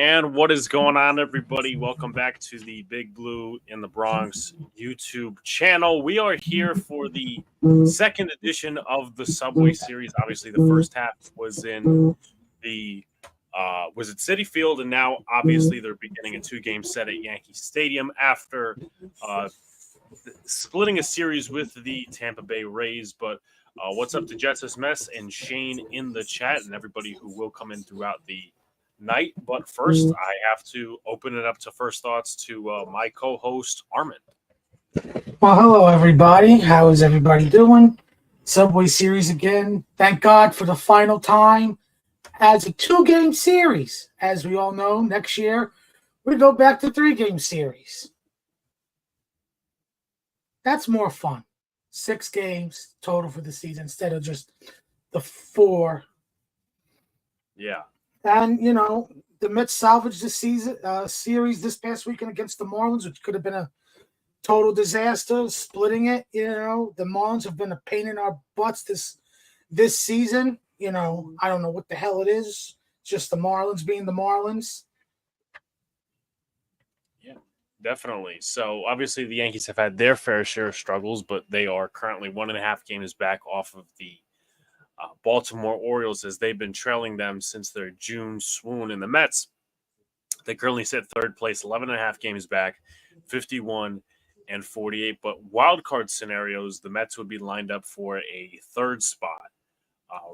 And what is going on, everybody? Welcome back to the Big Blue in the Bronx YouTube channel. We are here for the second edition of the Subway Series. Obviously, the first half was in the was at Citi Field, and now obviously they're beginning a two-game set at Yankee Stadium after splitting a series with the Tampa Bay Rays. But what's up to Jets Mess and Shane in the chat, and everybody who will come in throughout the night. But first, I have to open it up to first thoughts to my co-host Armand. Well, hello everybody. How is everybody doing? Subway Series again. Thank God for the final time as a two-game series. As we all know, next year we go back to three-game series. That's more fun. 6 games total for the season instead of just the 4. Yeah. And, you know, the Mets salvaged the series this past weekend against the Marlins, which could have been a total disaster, splitting it. You know, the Marlins have been a pain in our butts this season. You know, I don't know what the hell it is. Just the Marlins being the Marlins. Yeah, definitely. So, obviously, the Yankees have had their fair share of struggles, but they are currently 1.5 games back off of the Baltimore Orioles, as they've been trailing them since their June swoon. In the Mets, they currently sit third place, 11.5 games back, 51 and 48. But wild card scenarios, the Mets would be lined up for a third spot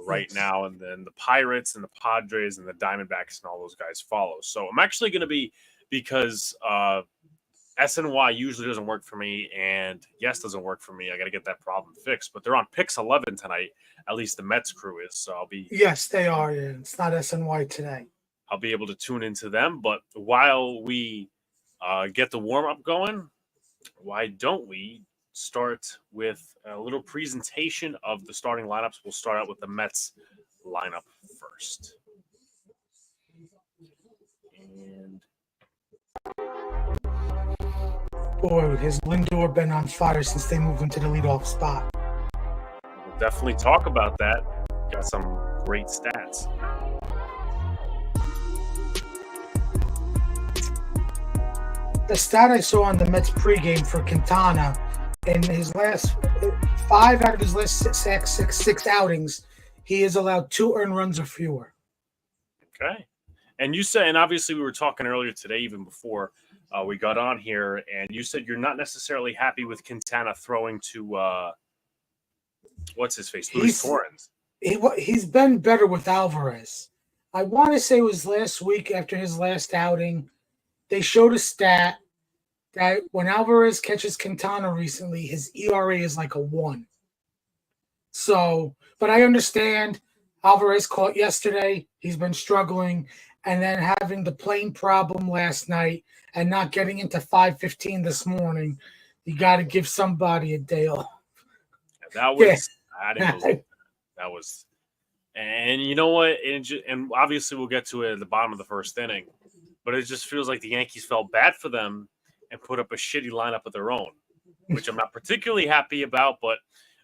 right now, and then the Pirates and the Padres and the Diamondbacks and all those guys follow. So I'm actually going to be, because SNY usually doesn't work for me, and yes doesn't work for me. I got to get that problem fixed. But they're on Picks 11 tonight. At least the Mets crew is. So I'll be. Yes, they are. Yeah. It's not SNY today. I'll be able to tune into them. But while we get the warm up going, why don't we start with a little presentation of the starting lineups? We'll start out with the Mets lineup first. And boy, has Lindor been on fire since they moved him to the leadoff spot. We'll definitely talk about that. Got some great stats. The stat I saw on the Mets pregame for Quintana, in his last 5 out of his last six outings, he has allowed 2 earned runs or fewer. Okay. And you said, and obviously we were talking earlier today, even before we got on here, and you said you're not necessarily happy with Quintana throwing to what's his face, Luis Torrens. He's been better with Alvarez. I want to say it was last week after his last outing, they showed a stat that when Alvarez catches Quintana recently, his ERA is like a 1. So, but I understand Alvarez caught yesterday. He's been struggling, and then having the plane problem last night and not getting into 5:15 this morning. You got to give somebody a day off. That was, that was, and you know what? And obviously we'll get to it at the bottom of the first inning, but it just feels like the Yankees felt bad for them and put up a shitty lineup of their own, which I'm not particularly happy about, but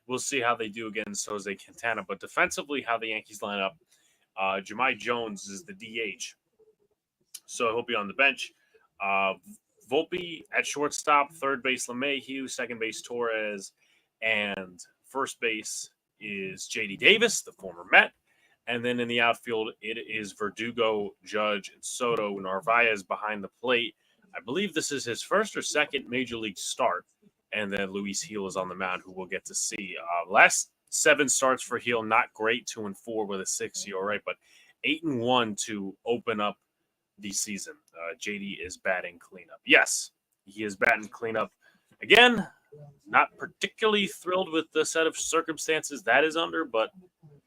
we'll see how they do against Jose Quintana. But defensively, how the Yankees line up, Jahmai Jones is the DH, so he'll be on the bench. Volpe at shortstop, third base LeMahieu, second base Torres, and first base is J.D. Davis, the former Met. And then in the outfield, it is Verdugo, Judge, and Soto. Narvaez behind the plate. I believe this is his first or second major league start. And then Luis Gil is on the mound, who we'll get to see. Last 7 starts for Gil, not great, 2-4 with a 6 ERA, but 8-1 to open up the season. JD is batting cleanup. Yes, he is batting cleanup. Again, not particularly thrilled with the set of circumstances that is under, but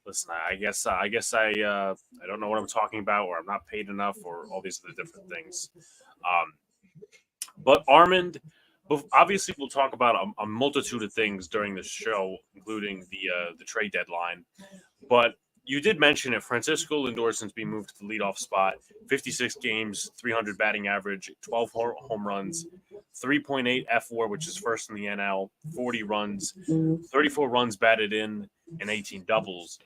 listen, I guess I don't know what I'm talking about, or I'm not paid enough, or all these other different things. But Armand, obviously we'll talk about a multitude of things during the show, including the trade deadline. But you did mention it. Francisco Lindor, since being moved to the leadoff spot, 56 games, 300 batting average, 12 home runs, 3.8 F4, which is first in the NL, 40 runs, 34 runs batted in, and 18 doubles.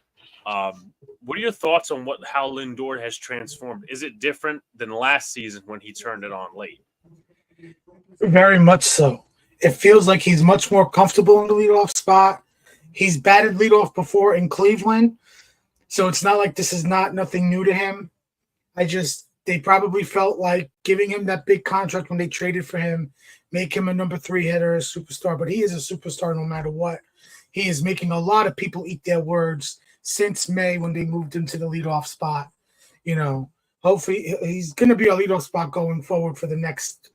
What are your thoughts on how Lindor has transformed? Is it different than last season when he turned it on late? Very much so. It feels like he's much more comfortable in the leadoff spot. He's batted leadoff before in Cleveland, so it's not like this is nothing new to him. They probably felt like giving him that big contract when they traded for him, make him a number 3 hitter, a superstar. But he is a superstar no matter what. He is making a lot of people eat their words since May when they moved him to the leadoff spot. Hopefully he's going to be a leadoff spot going forward for the next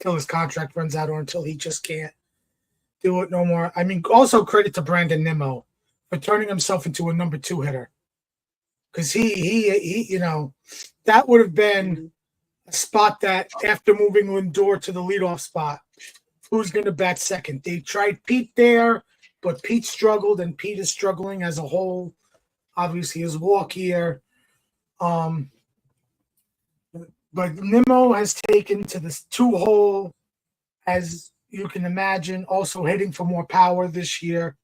till his contract runs out or until he just can't do it no more. I mean, also credit to Brandon Nimmo for turning himself into a number 2 hitter. Because he, that would have been a spot that after moving Lindor to the leadoff spot, who's going to bat second? They tried Pete there, but Pete struggled, and Pete is struggling as a whole. Obviously, his walk year. But Nimmo has taken to this 2-hole, as you can imagine, also hitting for more power this year.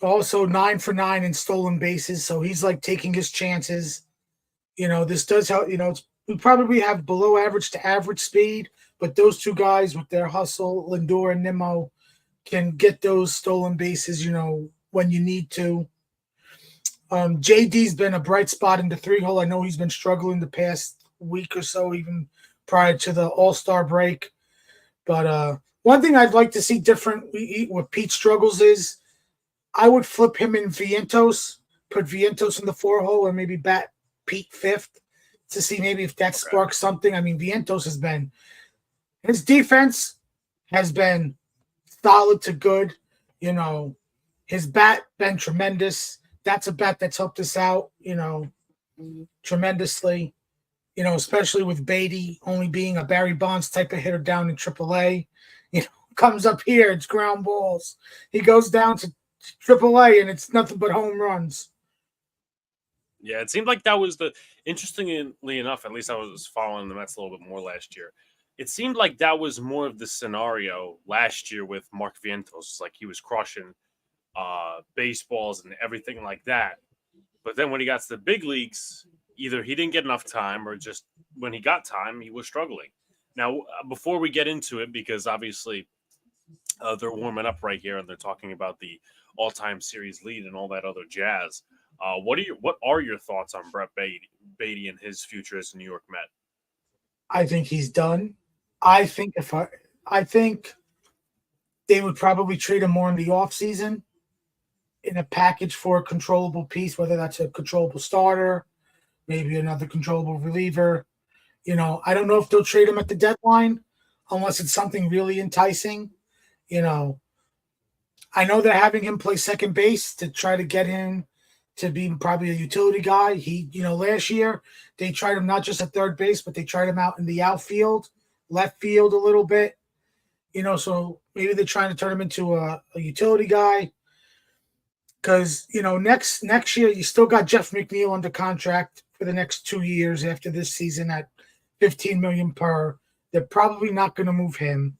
Also 9 for 9 in stolen bases, so he's like taking his chances. This does help. We probably have below average to average speed, but those two guys with their hustle, Lindor and Nimmo, can get those stolen bases, when you need to. JD's been a bright spot in the 3-hole. I know he's been struggling the past week or so, even prior to the All-Star break. But one thing I'd like to see different with Pete struggles is I would flip him in Vientos, put Vientos in the 4-hole, and maybe bat Pete 5th to see maybe if that sparks something. I mean, Vientos his defense has been solid to good. His bat been tremendous. That's a bat that's helped us out, tremendously. Especially with Beatty only being a Barry Bonds type of hitter down in AAA. Comes up here, it's ground balls. He goes down to AAA, and it's nothing but home runs. Yeah, it seemed like that was interestingly enough, at least I was following the Mets a little bit more last year. It seemed like that was more of the scenario last year with Mark Vientos. Like he was crushing baseballs and everything like that. But then when he got to the big leagues, either he didn't get enough time or just when he got time, he was struggling. Now, before we get into it, because obviously they're warming up right here and they're talking about the all-time series lead and all that other jazz. What are your thoughts on Brett Beatty and his future as a New York Met? I think he's done. I think they would probably trade him more in the offseason in a package for a controllable piece, whether that's a controllable starter, maybe another controllable reliever. I don't know if they'll trade him at the deadline unless it's something really enticing. I know they're having him play second base to try to get him to be probably a utility guy. Last year they tried him not just at third base, but they tried him out in the outfield, left field a little bit. So maybe they're trying to turn him into a utility guy. Because, next year you still got Jeff McNeil under contract for the next 2 years after this season at $15 million per. They're probably not going to move him.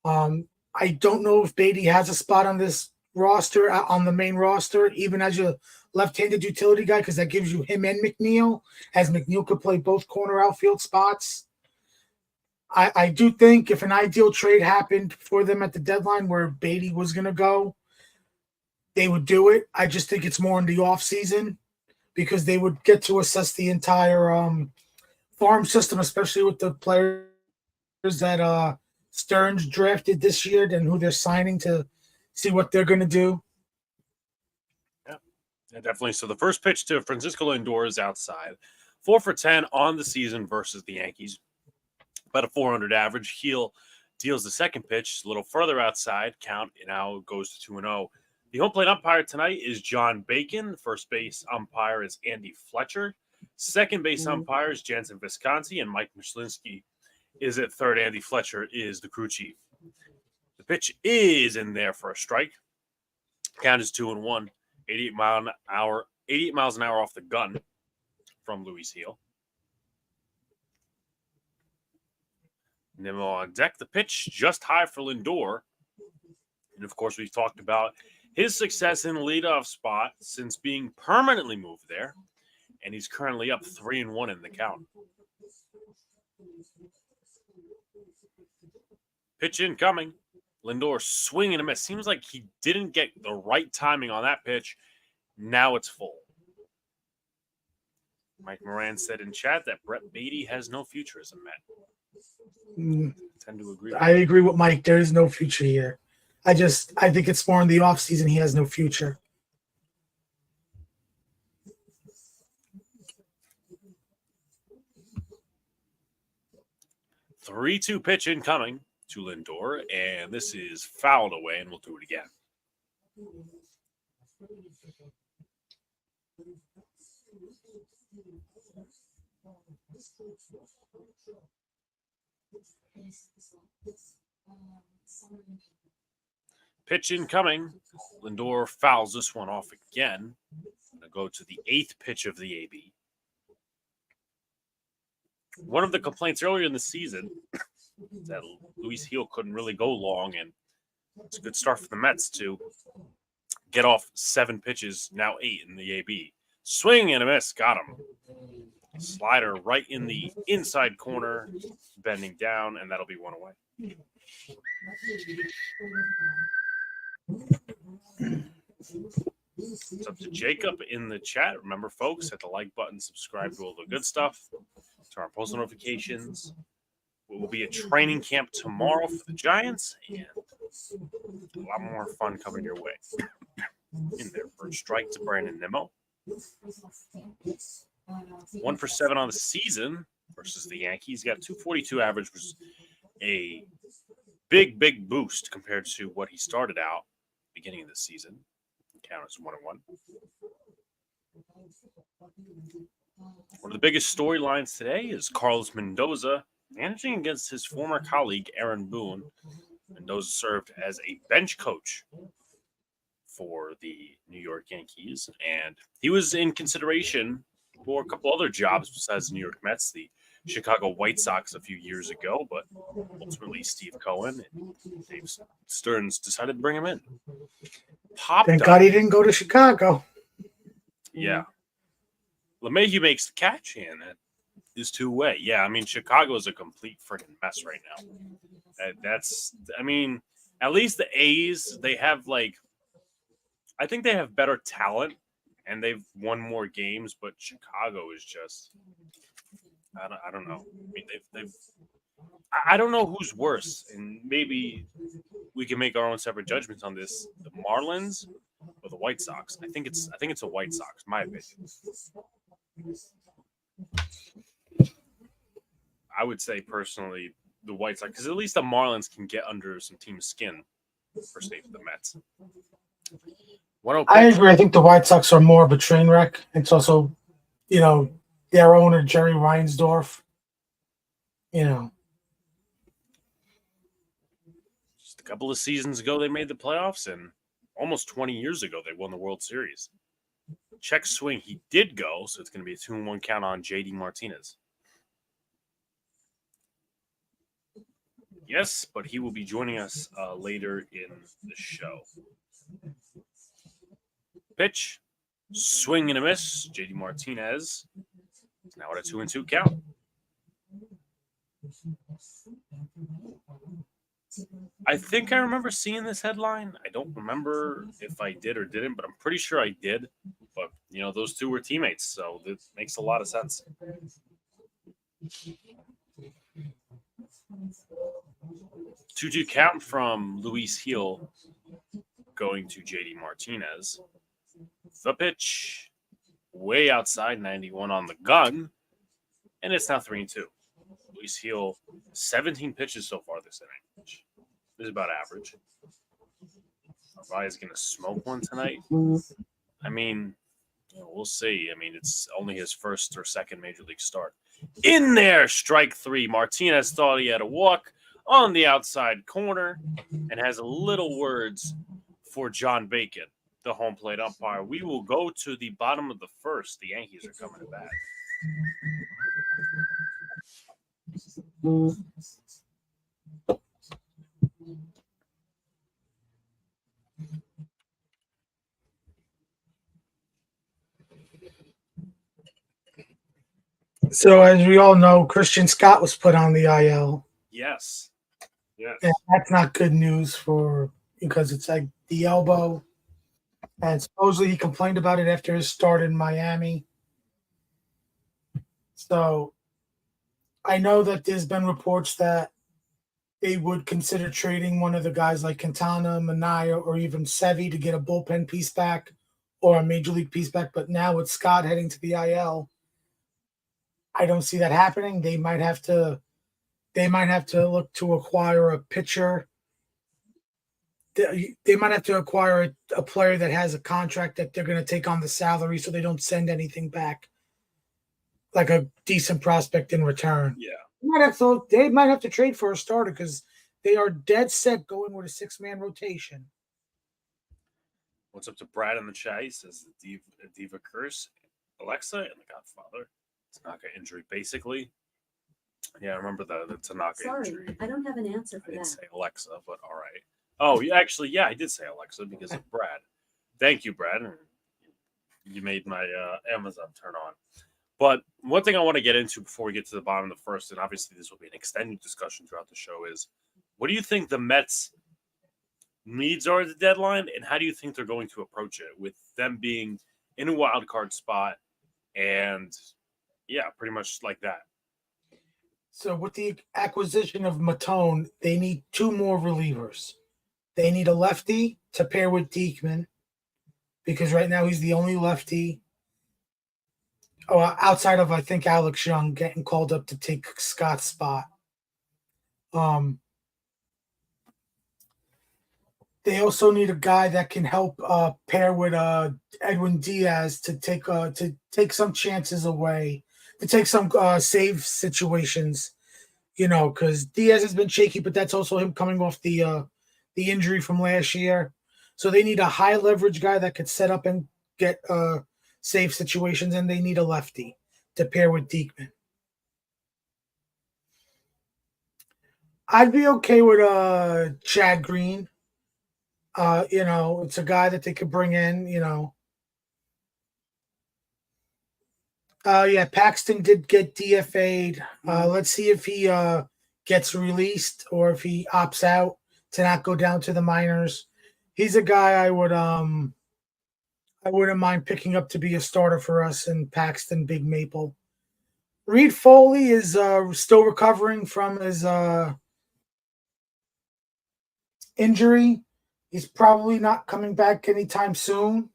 I don't know if Beatty has a spot on this roster, on the main roster, even as your left-handed utility guy, because that gives you him and McNeil, as McNeil could play both corner outfield spots. I do think if an ideal trade happened for them at the deadline where Beatty was going to go, they would do it. I just think it's more in the offseason because they would get to assess the entire farm system, especially with the players that Stearns drafted this year and who they're signing to see what they're going to do. Yeah, definitely. So the first pitch to Francisco Lindor is outside. 4 for 10 on the season versus the Yankees. About a 400 average. Heel deals the second pitch a little further outside. Count now goes to 2-0. The home plate umpire tonight is John Bacon. First base umpire is Andy Fletcher. Second base umpire is Jansen Visconti, and Mike Mishlinski is at third. Andy Fletcher is the crew chief. The pitch is in there for a strike. Count is 2-1. 88 miles an hour off the gun from Luis Heel. Nimmo on deck. The pitch just high for Lindor. And of course, we've talked about his success in the leadoff spot since being permanently moved there, and he's currently up 3-1 in the count. Pitch incoming. Lindor swinging a miss. Seems like he didn't get the right timing on that pitch. Now it's full. Mike Moran said in chat that Brett Beatty has no future as a Met. I tend to agree. I agree with Mike. There is no future here. I think it's more in the offseason. He has no future. Three-two pitch incoming to Lindor, and this is fouled away, and we'll do it again. Pitch incoming. Lindor fouls this one off again. Going to go to the 8th pitch of the AB. One of the complaints earlier in the season that Luis Gil couldn't really go long, and it's a good start for the Mets to get off 7 pitches, now 8 in the AB. Swing and a miss, got him. Slider right in the inside corner, bending down, and that'll be one away. It's up to Jacob in the chat. Remember, folks, hit the like button, subscribe to all the good stuff, turn on post notifications. It will be a training camp tomorrow for the Giants, and a lot more fun coming your way. In their first strike to Brandon Nimmo. 1 for 7 on the season versus the Yankees. Got 242 average, which was a big boost compared to what he started out beginning of the season. Count as 1-1. One of the biggest storylines today is Carlos Mendoza managing against his former colleague Aaron Boone. Mendoza served as a bench coach for the New York Yankees, and he was in consideration for a couple other jobs besides the New York Mets, the Chicago White Sox a few years ago, but ultimately Steve Cohen and Dave Stearns decided to bring him in. Thank God he didn't go to Chicago. Yeah. LeMahieu makes the catch, and that is two-way. Yeah, I mean, Chicago is a complete freaking mess right now. At least the A's, they have, I think they have better talent, and they've won more games, but Chicago is just, I don't know. I mean, I don't know who's worse, and maybe we can make our own separate judgments on this: the Marlins or the White Sox. I think it's the White Sox, my opinion. I would say personally the White Sox, because at least the Marlins can get under some team's skin for sake of the Mets. I agree. I think the White Sox are more of a train wreck. It's also, their owner, Jerry Reinsdorf. Just a couple of seasons ago, they made the playoffs, and almost 20 years ago, they won the World Series. Check swing, he did go, so it's going to be a 2-1 count on JD Martinez. Yes, but he will be joining us later in the show. Pitch, swing and a miss. JD Martinez is now at a 2-2 count. I think I remember seeing this headline. I don't remember if I did or didn't, but I'm pretty sure I did. But, those two were teammates, so it makes a lot of sense. Two-two count from Luis Gil going to JD Martinez. The pitch, way outside, 91 on the gun, and it's now 3-2. Luis Gil, 17 pitches so far this inning, which is about average. Narvaez going to smoke one tonight. I mean, we'll see. I mean, it's only his first or second major league start. In there, strike 3. Martinez thought he had a walk on the outside corner and has little words for John Bacon, the home plate umpire. We will go to the bottom of the first. The Yankees are coming back. So as we all know, Christian Scott was put on the IL. Yes. Yes. And that's not good news because it's like the elbow. And supposedly he complained about it after his start in Miami. So I know that there's been reports that they would consider trading one of the guys like Quintana, Minaya, or even Sevy to get a bullpen piece back or a major league piece back. But now with Scott heading to the IL, I don't see that happening. They might have to look to acquire a pitcher. They might have to acquire a player that has a contract that they're going to take on the salary, so they don't send anything back, like a decent prospect in return. Yeah. They might have to trade for a starter because they are dead set going with a 6-man rotation. What's up to Brad in the chat? He says the Diva curse, Alexa, and the Godfather. Tanaka injury, basically. Yeah, I remember the Tanaka injury. Sorry, I don't have an answer for I didn't that. say Alexa, but all right. Oh, yeah, I did say Alexa because of Brad. Thank you, Brad. You made my Amazon turn on. But one thing I want to get into before we get to the bottom of the first, and obviously this will be an extended discussion throughout the show, is what do you think the Mets' needs are at the deadline, and how do you think they're going to approach it with them being in a wild card spot and, yeah, pretty much like that? So with the acquisition of Matone, they need 2 more relievers. They need a lefty to pair with Diekman because right now he's the only lefty outside of, I think, Alex Young getting called up to take Scott's spot. They also need a guy that can help pair with Edwin Diaz to take some chances away, to take some save situations, because Diaz has been shaky, but that's also him coming off the injury from last year. So they need a high leverage guy that could set up and get save situations, and they need a lefty to pair with Diekman. I'd be okay with Chad Green. It's a guy that they could bring in, Yeah, Paxton did get DFA'd. Let's see if he gets released or if he opts out to not go down to the minors. He's a guy I wouldn't mind picking up to be a starter for us in Paxton Big Maple. Reed Foley is still recovering from his injury. He's probably not coming back anytime soon.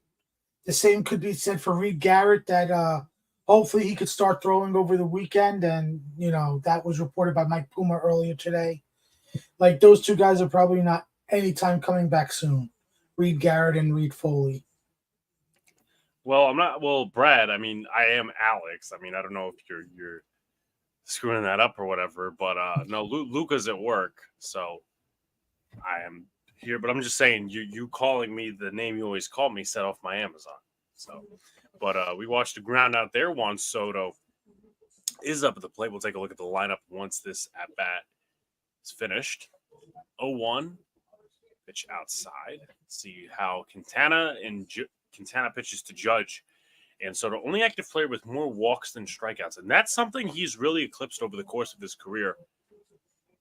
The same could be said for Reed Garrett, that hopefully he could start throwing over the weekend. And, that was reported by Mike Puma earlier today. Like, those 2 guys are probably not anytime coming back soon. Reed Garrett and Reed Foley. Well, I'm not. Well, Brad, I mean, I am Alex. I mean, I don't know if you're screwing that up or whatever, but no, Luca's at work, so I am here. But I'm just saying, you calling me the name you always call me set off my Amazon. So, but we watched the ground out there. Juan Soto is up at the plate. We'll take a look at the lineup once this at bat is finished. 0-1 pitch outside. See how Quintana pitches to Judge. And so the only active player with more walks than strikeouts. And that's something he's really eclipsed over the course of his career,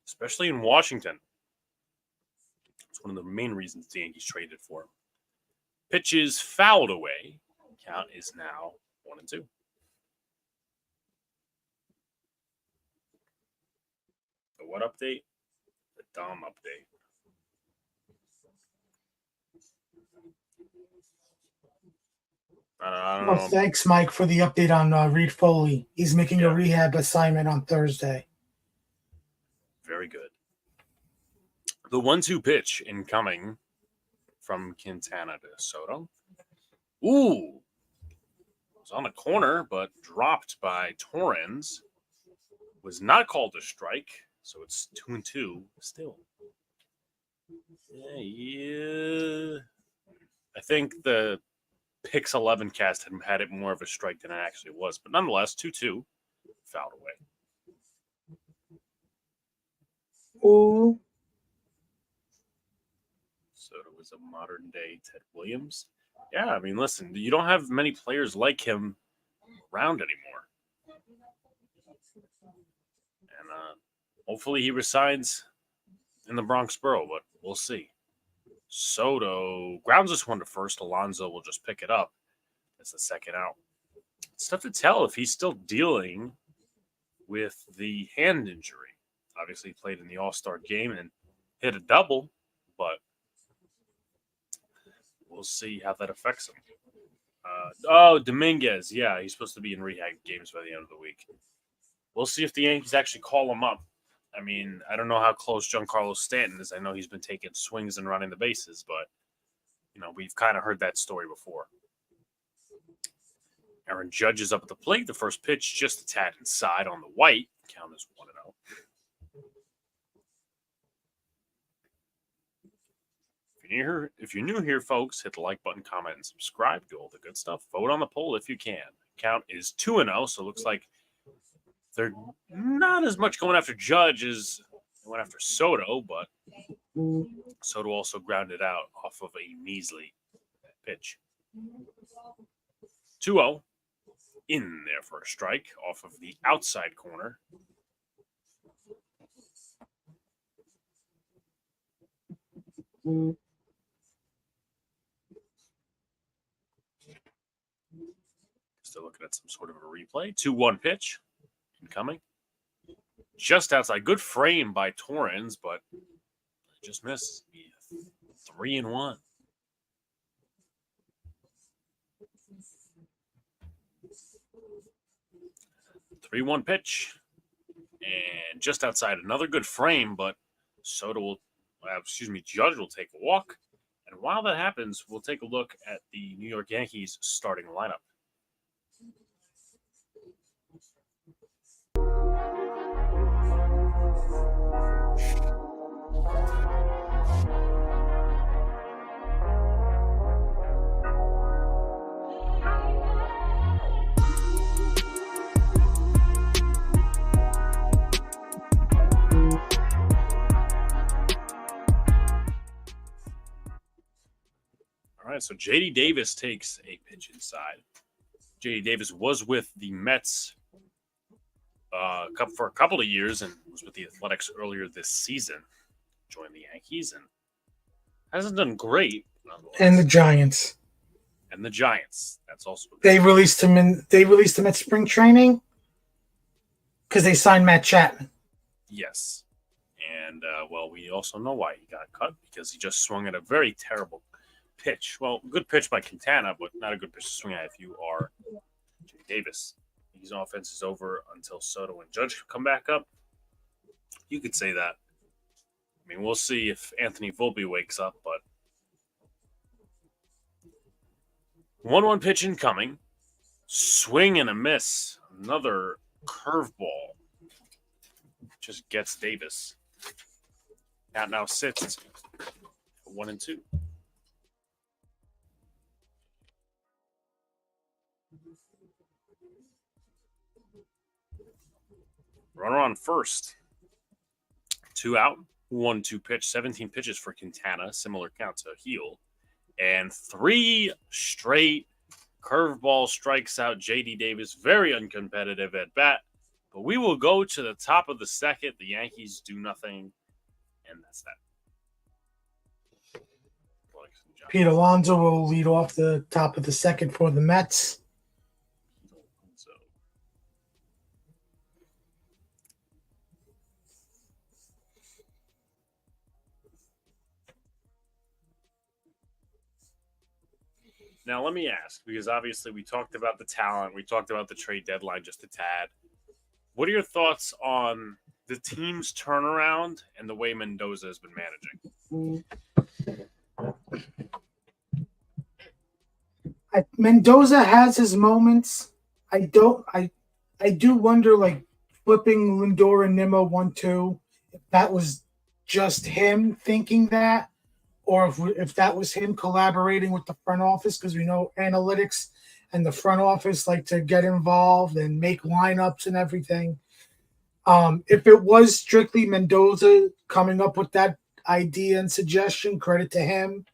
especially in Washington. It's one of the main reasons the Yankees traded for him. Pitches fouled away. Count is now 1-2. The what update? The Dom update. I don't know. Well, thanks, Mike, for the update on Reed Foley. He's making a rehab assignment on Thursday. Very good. The 1-2 pitch incoming from Quintana to Soto. Ooh. It was on the corner, but dropped by Torrens. Was not called a strike, so it's 2-2 still. Yeah. I think the Pix 11 cast had it more of a strike than it actually was, but nonetheless, 2-2 fouled away. Ooh. Soto was a modern day Ted Williams. Yeah, I mean, listen, you don't have many players like him around anymore. And hopefully he resigns in the Bronx Borough, but we'll see. Soto grounds this one to first. Alonso will just pick it up. That's the second out. It's tough to tell if he's still dealing with the hand injury. Obviously, he played in the All-Star game and hit a double, but we'll see how that affects him. Dominguez. Yeah, he's supposed to be in rehab games by the end of the week. We'll see if the Yankees actually call him up. I mean, I don't know how close Giancarlo Stanton is. I know he's been taking swings and running the bases, but, we've kind of heard that story before. Aaron Judge is up at the plate. The first pitch just a tad inside on the white. Count is 1-0. If you're new here, folks, hit the like button, comment, and subscribe. Do all the good stuff. Vote on the poll if you can. Count is 2-0, so it looks like they're not as much going after Judge as they went after Soto, but Soto also grounded out off of a measly pitch. 2-0 in there for a strike off of the outside corner. Still looking at some sort of a replay. 2-1 pitch incoming. Just outside. Good frame by Torrens, but just missed. 3-1. Three-one pitch. And just outside, another good frame, but Judge will take a walk. And while that happens, we'll take a look at the New York Yankees starting lineup. All right, so J.D. Davis takes a pitch inside. J.D. Davis was with the Mets for a couple of years and was with the Athletics earlier this season. Joined the Yankees and hasn't done great. And the Giants. That's also they released him at spring training because they signed Matt Chapman. Yes, and we also know why he got cut because he just swung at a very terrible pitch. Well, good pitch by Quintana, but not a good pitch to swing at if you are J.D. Davis. His offense is over until Soto and Judge come back up. You could say that. I mean, we'll see if Anthony Volpe wakes up, but 1-1 pitch incoming. Swing and a miss. Another curveball. Just gets Davis. Count now sits 1-2. Runner on first. 2 out. 1-2 pitch. 17 pitches for Quintana. Similar count to Heel. And 3 straight curveball strikes out J.D. Davis. Very uncompetitive at bat. But we will go to the top of the second. The Yankees do nothing. And that's that. Pete Alonso will lead off the top of the second for the Mets. Now, let me ask, because obviously we talked about the talent. We talked about the trade deadline just a tad. What are your thoughts on the team's turnaround and the way Mendoza has been managing? Mendoza has his moments. I do wonder, like, flipping Lindor and Nimmo 1-2, if that was just him thinking that, or if that was him collaborating with the front office, because we know analytics and the front office like to get involved and make lineups and everything. If it was strictly Mendoza coming up with that idea and suggestion, credit to him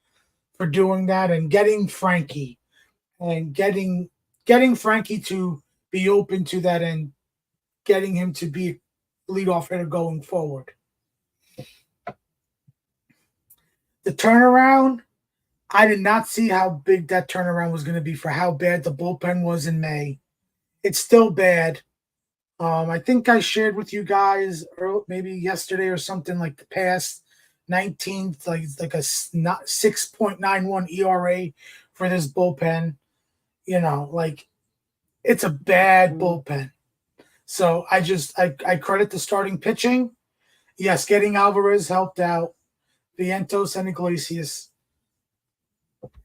for doing that and getting Frankie to be open to that and getting him to be leadoff hitter going forward. The turnaround, I did not see how big that turnaround was going to be for how bad the bullpen was in May. It's still bad. I think I shared with you guys maybe yesterday or something like the past 19th, like a 6.91 ERA for this bullpen. It's a bad bullpen. So I credit the starting pitching. Yes, getting Alvarez helped out. Vientos and Iglesias.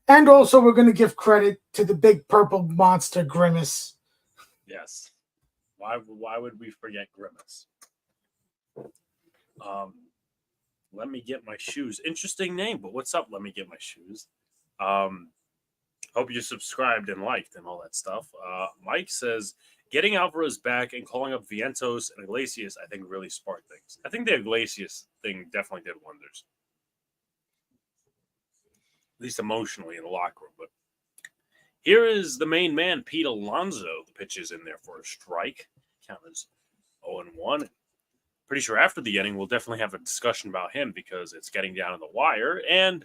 And also we're going to give credit to the big purple monster Grimace. Yes. Why would we forget Grimace? Let me get my shoes. Interesting name, but what's up? Let me get my shoes. Hope you subscribed and liked and all that stuff. Mike says, getting Alvarez back and calling up Vientos and Iglesias, I think, really sparked things. I think the Iglesias thing definitely did wonders. At least emotionally in the locker room. But here is the main man, Pete Alonso. The pitch is in there for a strike. Count is 0-1. Pretty sure after the inning, we'll definitely have a discussion about him because it's getting down to the wire. And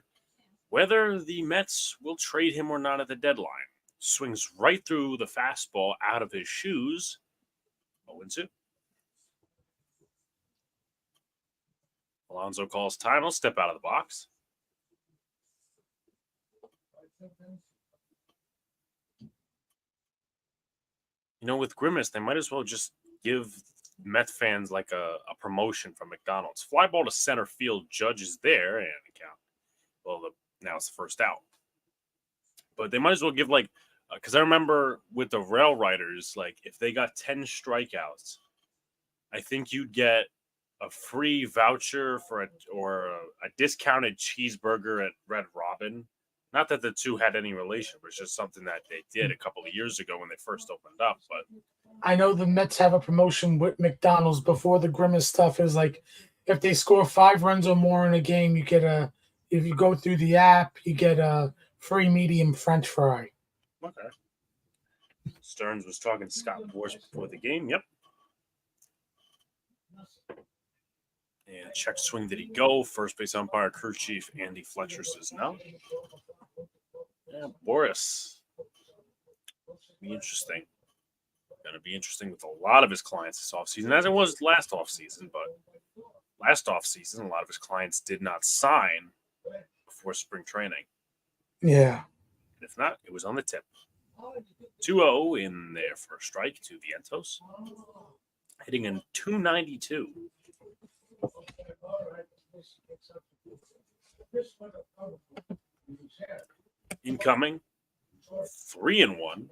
whether the Mets will trade him or not at the deadline. Swings right through the fastball out of his shoes. 0-2. Alonso calls time. I'll step out of the box. With Grimace, they might as well just give Met fans like a promotion from McDonald's. Fly ball to center field. Judge is there and count. Well, now it's the first out. But they might as well give because I remember with the Rail Riders, if they got 10 strikeouts, I think you'd get a free voucher for a discounted cheeseburger at Red Robin. Not that the two had any relation, but it's just something that they did a couple of years ago when they first opened up. But I know the Mets have a promotion with McDonald's before the Grimace stuff is if they score 5 runs or more in a game, you get if you go through the app, you get a free medium French fry. Okay. Stearns was talking to Scott Boras before the game. Yep. And check swing, did he go? First base umpire, crew chief Andy Fletcher says no. Yeah, Boras. Be interesting. Going to be interesting with a lot of his clients this offseason, as it was last offseason. But last offseason, a lot of his clients did not sign before spring training. Yeah. And if not, it was on the tip. 2-0 in there for a strike to Vientos. Hitting in 292. Incoming 3-1.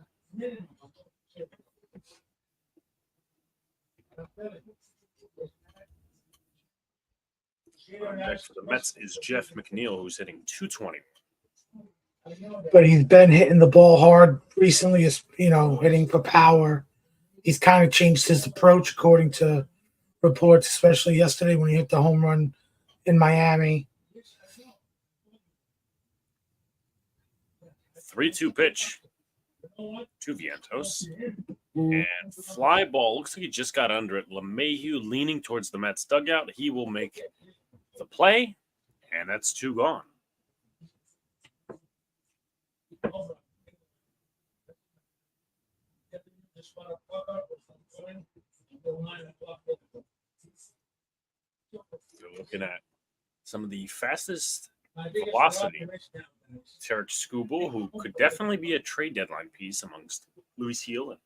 Next for the Mets is Jeff McNeil, who's hitting 220. But he's been hitting the ball hard recently, hitting for power. He's kind of changed his approach according to reports, especially yesterday when he hit the home run in Miami. 3-2 pitch to Vientos. And fly ball. Looks like he just got under it. LeMahieu leaning towards the Mets dugout. He will make the play, and that's 2 gone. You're looking at some of the fastest velocity. Tarek Skubal, who could definitely be a trade deadline piece amongst Luis Heel and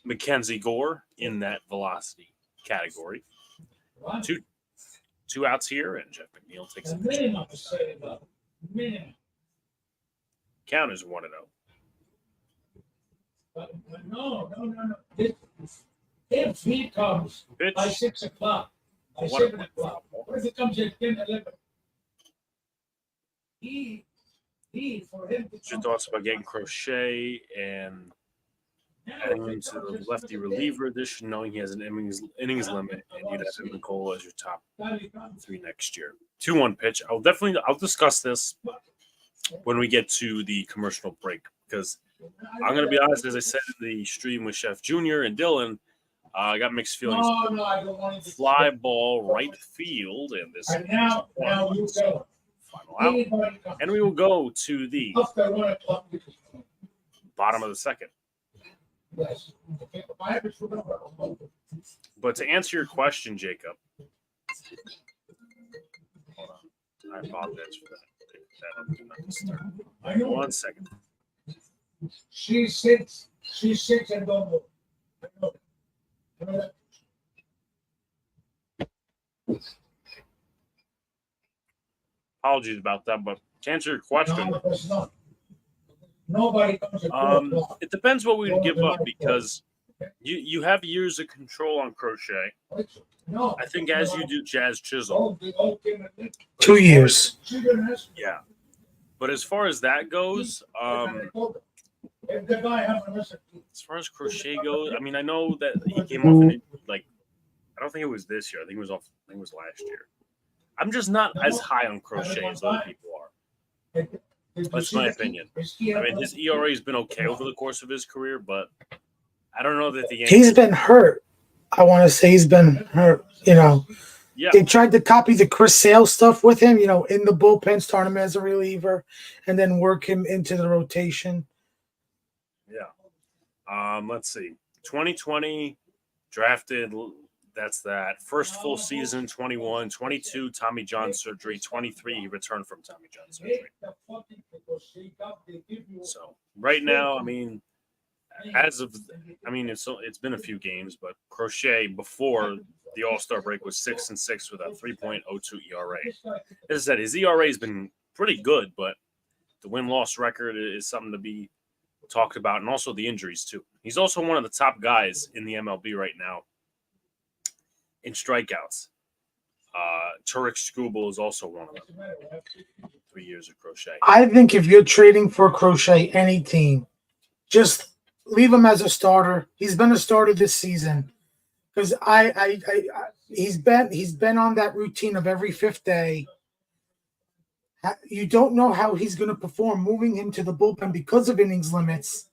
Mackenzie Gore in that velocity category. Two outs here, and Jeff McNeil takes a pitch. Count is 1-0. No. If he comes Pitch. by 6 o'clock, by 7 o'clock, what if he comes at 10, 11? He for him to Your thoughts about getting Crochet and adding him to the lefty reliever edition, knowing he has an innings limit, and you'd have him Cole as your top 3 next year. 2-1 pitch. I'll discuss this when we get to the commercial break, because I'm going to be honest, as I said in the stream with Chef Junior and Dylan, I got mixed feelings. No, I don't want to. Fly ball right field, and this And now you go. final out. Anybody comes. And we will go to the After 1 o'clock. bottom of the second. Yes. But to answer your question, Jacob, hold on. I apologize for that. Do not disturb. I know. 1 second. She sits and don't move. I know that. I know that. Apologies about that, but to answer your question, No, that's not. Nobody comes at 4 o'clock. it depends what we would give up because you have years of control on Crochet. No. I think as you do Jazz Chisel. 2 years. Yeah. But as far as that goes, as far as Crochet goes, I mean, I know that he came off in like, I don't think it was this year. I think it was last year. I'm just not as high on Crochet as other people are. That's my opinion. I mean, his ERA has been okay over the course of his career, but I don't know that the Yankees. He's been hurt. I want to say he's been hurt. Yeah. They tried to copy the Chris Sale stuff with him, in the bullpen, start him as a reliever, and then work him into the rotation. Yeah. Let's see. 2020 drafted. That's that. First full season, 21. 22, Tommy John surgery. 23, he returned from Tommy John surgery. So right now, I mean, it's been a few games, but Crochet before the All-Star break was 6-6 with a 3.02 ERA. As I said, his ERA has been pretty good, but the win-loss record is something to be talked about, and also the injuries too. He's also one of the top guys in the MLB right now in strikeouts. Turek Skubal is also one of them. 3 years of Crochet. I think if you're trading for Crochet, any team, just leave him as a starter. He's been a starter this season because he's been on that routine of every fifth day. You don't know how he's going to perform moving him to the bullpen because of innings limits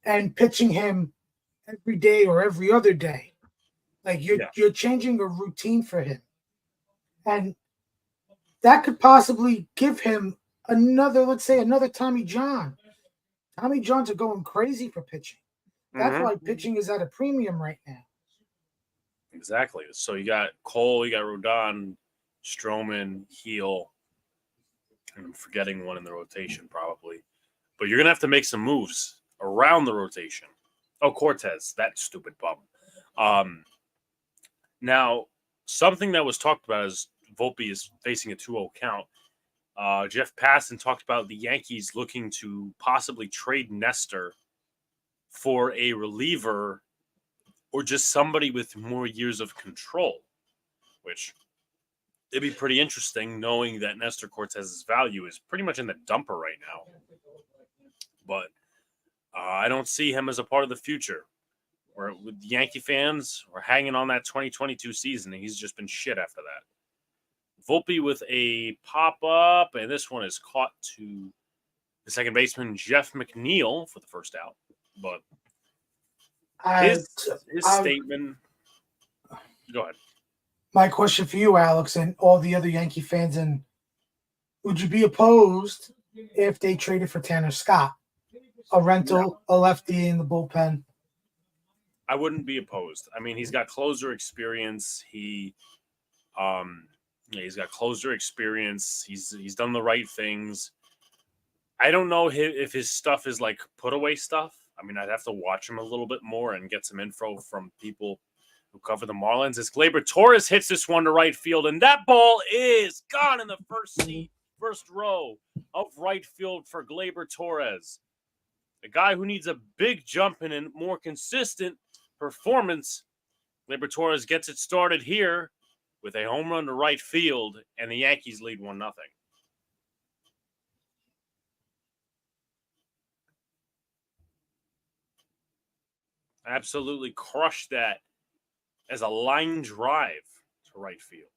and pitching him every day or every other day. Like you're changing a routine for him. And that could possibly give him another Tommy John. Tommy Johns are going crazy for pitching. That's why pitching is at a premium right now. Exactly. So you got Cole, you got Rodon, Stroman, Heel, and I'm forgetting one in the rotation probably. But you're going to have to make some moves around the rotation. Oh, Cortez, that stupid bum. Now, something that was talked about is Volpe is facing a 2-0 count. Jeff Passan talked about the Yankees looking to possibly trade Nestor for a reliever or just somebody with more years of control, which it'd be pretty interesting knowing that Nestor Cortez's value is pretty much in the dumper right now. But I don't see him as a part of the future. Where with Yankee fans, we're hanging on that 2022 season, and he's just been shit after that. Volpe with a pop-up, and this one is caught to the second baseman, Jeff McNeil, for the first out. But his statement... Go ahead. My question for you, Alex, and all the other Yankee fans, and would you be opposed if they traded for Tanner Scott? A rental, a lefty in the bullpen? I wouldn't be opposed. I mean, he's got closer experience. He's got closer experience. He's done the right things. I don't know if his stuff is like put away stuff. I mean, I'd have to watch him a little bit more and get some info from people who cover the Marlins. As Gleyber Torres hits this one to right field, and that ball is gone in the first row of right field for Gleyber Torres. A guy who needs a big jump and a more consistent performance. Gleyber Torres gets it started here with a home run to right field, and the Yankees lead 1-0. Absolutely crushed that as a line drive to right field.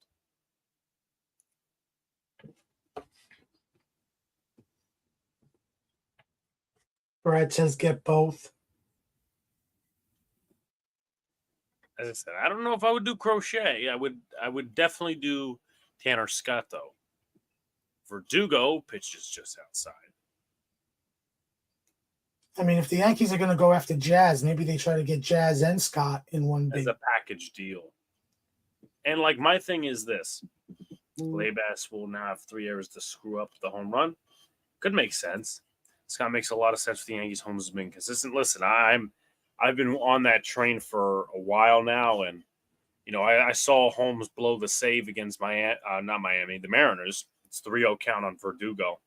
Brad says get both. As I said, I don't know if I would do Crochet. I would definitely do Tanner Scott though. Verdugo pitches just outside. I mean, if the Yankees are going to go after Jazz, maybe they try to get Jazz and Scott in one As big. a package deal. And like my thing is this: Leibas will now have 3 errors to screw up the home run. Could make sense. Scott makes a lot of sense for the Yankees. Holmes has been consistent. Listen, I've been on that train for a while now, and I saw Holmes blow the save against the Mariners. It's 3-0 count on Verdugo.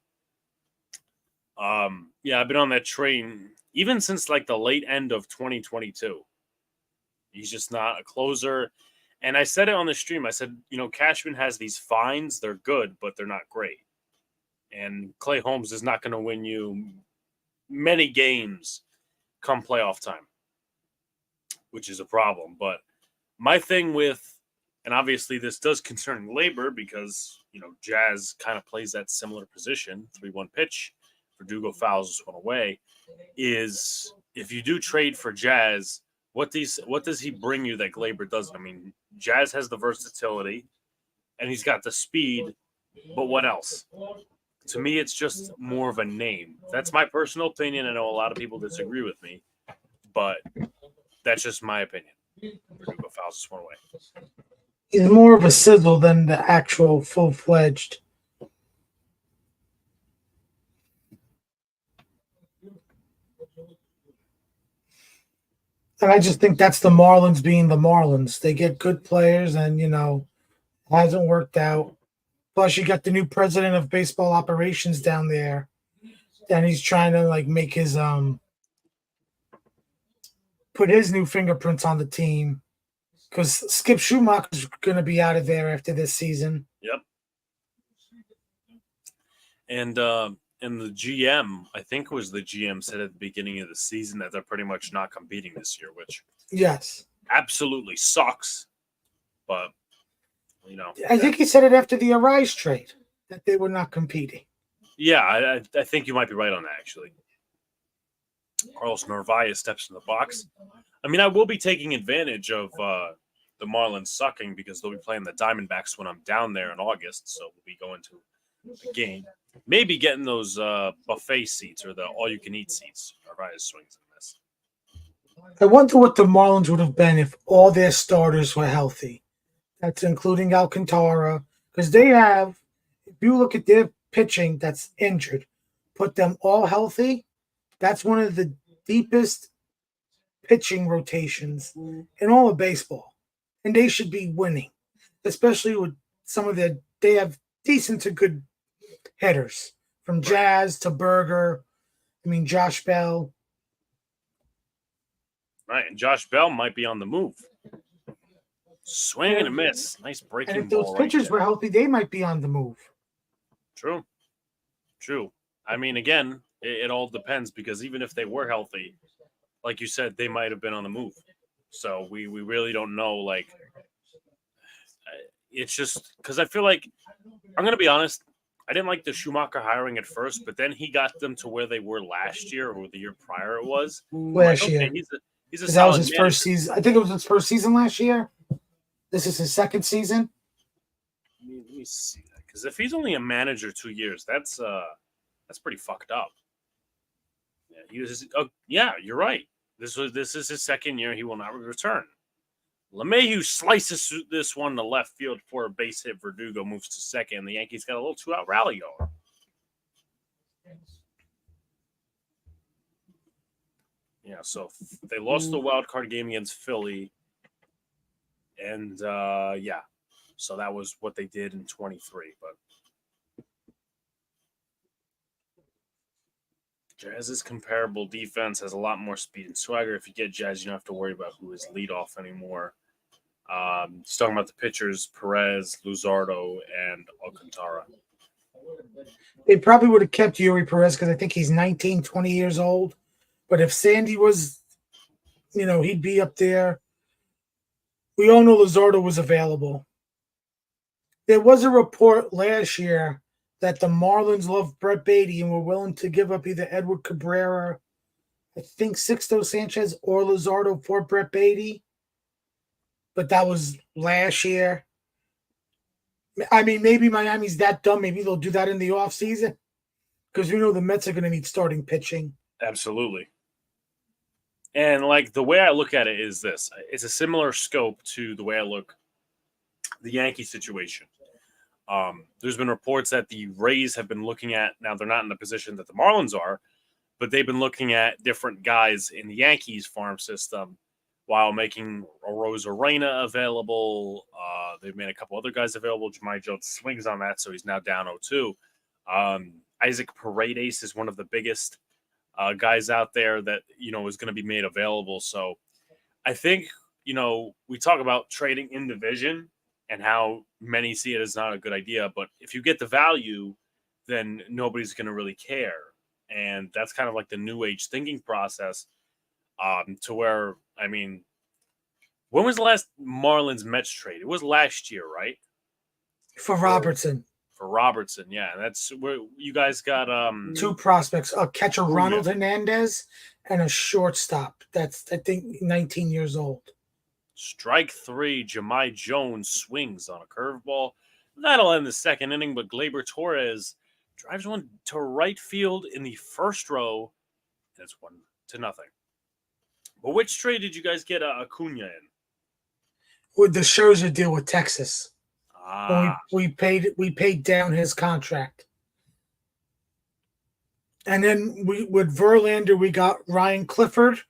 Yeah, I've been on that train even since like the late end of 2022. He's just not a closer. And I said it on the stream. I said, Cashman has these fines. They're good, but they're not great. And Clay Holmes is not going to win you many games come playoff time, which is a problem. But my thing with, and obviously this does concern labor because, Jazz kind of plays that similar position, 3-1 pitch. Verdugo fouls this one away, is if you do trade for Jazz, what does he bring you that Glaber doesn't? I mean, Jazz has the versatility, and he's got the speed, but what else? To me, it's just more of a name. That's my personal opinion. I know a lot of people disagree with me, but that's just my opinion. Verdugo fouls this one away. He's more of a sizzle than the actual full-fledged. And I just think that's the Marlins being the Marlins. They get good players and, hasn't worked out. Plus, you got the new president of baseball operations down there. And he's trying to, make his, put his new fingerprints on the team. Because Skip Schumacher's going to be out of there after this season. Yep. And the GM, I think it was the GM, said at the beginning of the season that they're pretty much not competing this year, which yes, absolutely sucks. But I think he said it after the Arise trade that they were not competing. Yeah, I think you might be right on that actually. Carlos Narvaez steps in the box. I mean, I will be taking advantage of the Marlins sucking because they'll be playing the Diamondbacks when I'm down there in August, so we'll be going to a game. Maybe getting those buffet seats or the all-you-can-eat seats. Narvaez swings and miss. I wonder what the Marlins would have been if all their starters were healthy. That's including Alcantara. Because they have, if you look at their pitching that's injured, put them all healthy, that's one of the deepest pitching rotations in all of baseball. And they should be winning, especially with some of they have decent to good hitters from Jazz to Berger. I mean, Josh Bell. Right, and Josh Bell might be on the move. Swing and a miss. Nice breaking ball. And if those pitchers were healthy, they might be on the move. True. I mean, again, it all depends because even if they were healthy, like you said, they might have been on the move. So we really don't know. It's just because I feel like, I'm going to be honest, I didn't like the Schumacher hiring at first, but then he got them to where they were last year or the year prior it was. Last year. He's a that solid was his manager. first season. I think it was his first season last year. This is his second season. Let me see that. Because if he's only a manager 2 years, that's pretty fucked up. Yeah, you're right. This is his second year. He will not return. LeMahieu slices this one to left field for a base hit. Verdugo moves to second. And the Yankees got a little 2-out rally going. Yeah, so they lost the wild card game against Philly. And, so that was what they did in 23. But Jazz's comparable defense has a lot more speed and swagger. If you get Jazz, you don't have to worry about who is leadoff anymore. He's talking about the pitchers, Perez, Luzardo, and Alcantara. They probably would have kept Yuri Perez because I think he's 19, 20 years old. But if Sandy was, he'd be up there. We all know Luzardo was available. There was a report last year that the Marlins loved Brett Beatty and were willing to give up either Edward Cabrera, I think Sixto Sanchez, or Luzardo for Brett Beatty. but that was last year. I mean, maybe Miami's that dumb. Maybe they'll do that in the offseason because we know the Mets are going to need starting pitching. Absolutely. And like the way I look at it is this: it's a similar scope to the way I look the Yankee situation. There's been reports that the Rays have been looking at, now they're not in the position that the Marlins are, but they've been looking at different guys in the Yankees farm system while making Rosarena available. They've made a couple other guys available. Jemai Jones swings on that, so he's now down 0-2. Isaac Paredes is one of the biggest guys out there that, is going to be made available. So I think, we talk about trading in division and how many see it as not a good idea. But if you get the value, then nobody's going to really care. And that's kind of like the new age thinking process to where, I mean, when was the last Marlins Mets trade? It was last year, right? For Robertson. For Robertson, yeah. That's where you guys got 2 prospects, a catcher, Ronald Hernandez, and a shortstop. That's, I think, 19 years old. Strike 3, Jemai Jones swings on a curveball. That'll end the second inning, but Gleyber Torres drives one to right field in the first row, and it's 1-0. But which trade did you guys get Acuna in? With the Scherzer deal with Texas. Ah. We paid down his contract. And then with Verlander, we got Ryan Clifford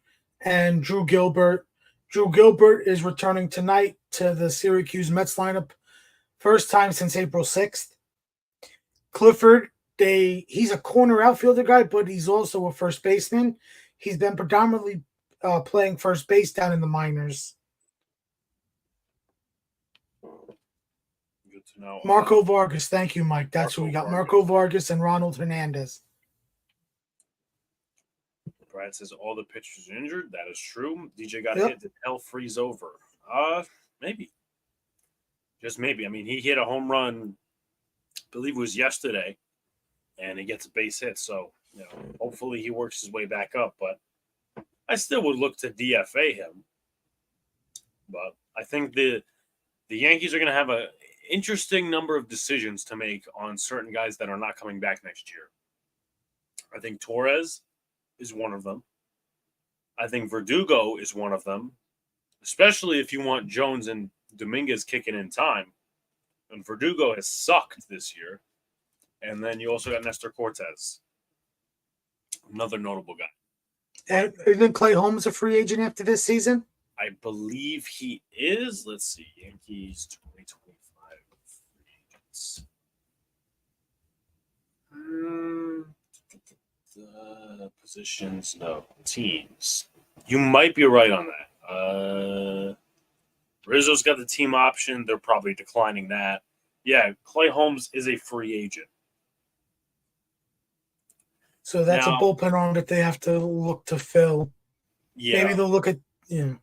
and Drew Gilbert. Drew Gilbert is returning tonight to the Syracuse Mets lineup. First time since April 6th. Clifford, he's a corner outfielder guy, but he's also a first baseman. He's been predominantly playing first base down in the minors. Good to know. Marco Vargas. Thank you, Mike. That's who we got. Marco Vargas and Ronald Hernandez. Brad says all the pitchers are injured. That is true. DJ got hit. Did hell freeze over? Maybe. Just maybe. I mean, he hit a home run, I believe it was yesterday, and he gets a base hit. So, hopefully he works his way back up. But I still would look to DFA him. But I think the Yankees are going to have an interesting number of decisions to make on certain guys that are not coming back next year. I think Torres is one of them. I think Verdugo is one of them, especially if you want Jones and Dominguez kicking in time. And Verdugo has sucked this year. And then you also got Nestor Cortez, another notable guy. And isn't Clay Holmes a free agent after this season? I believe he is. Let's see. Yankees 2025 free agents. The positions, no, teams. You might be right on that. Rizzo's got the team option. They're probably declining that. Yeah, Clay Holmes is a free agent. So that's a bullpen arm that they have to look to fill. Yeah. Maybe they'll look at, You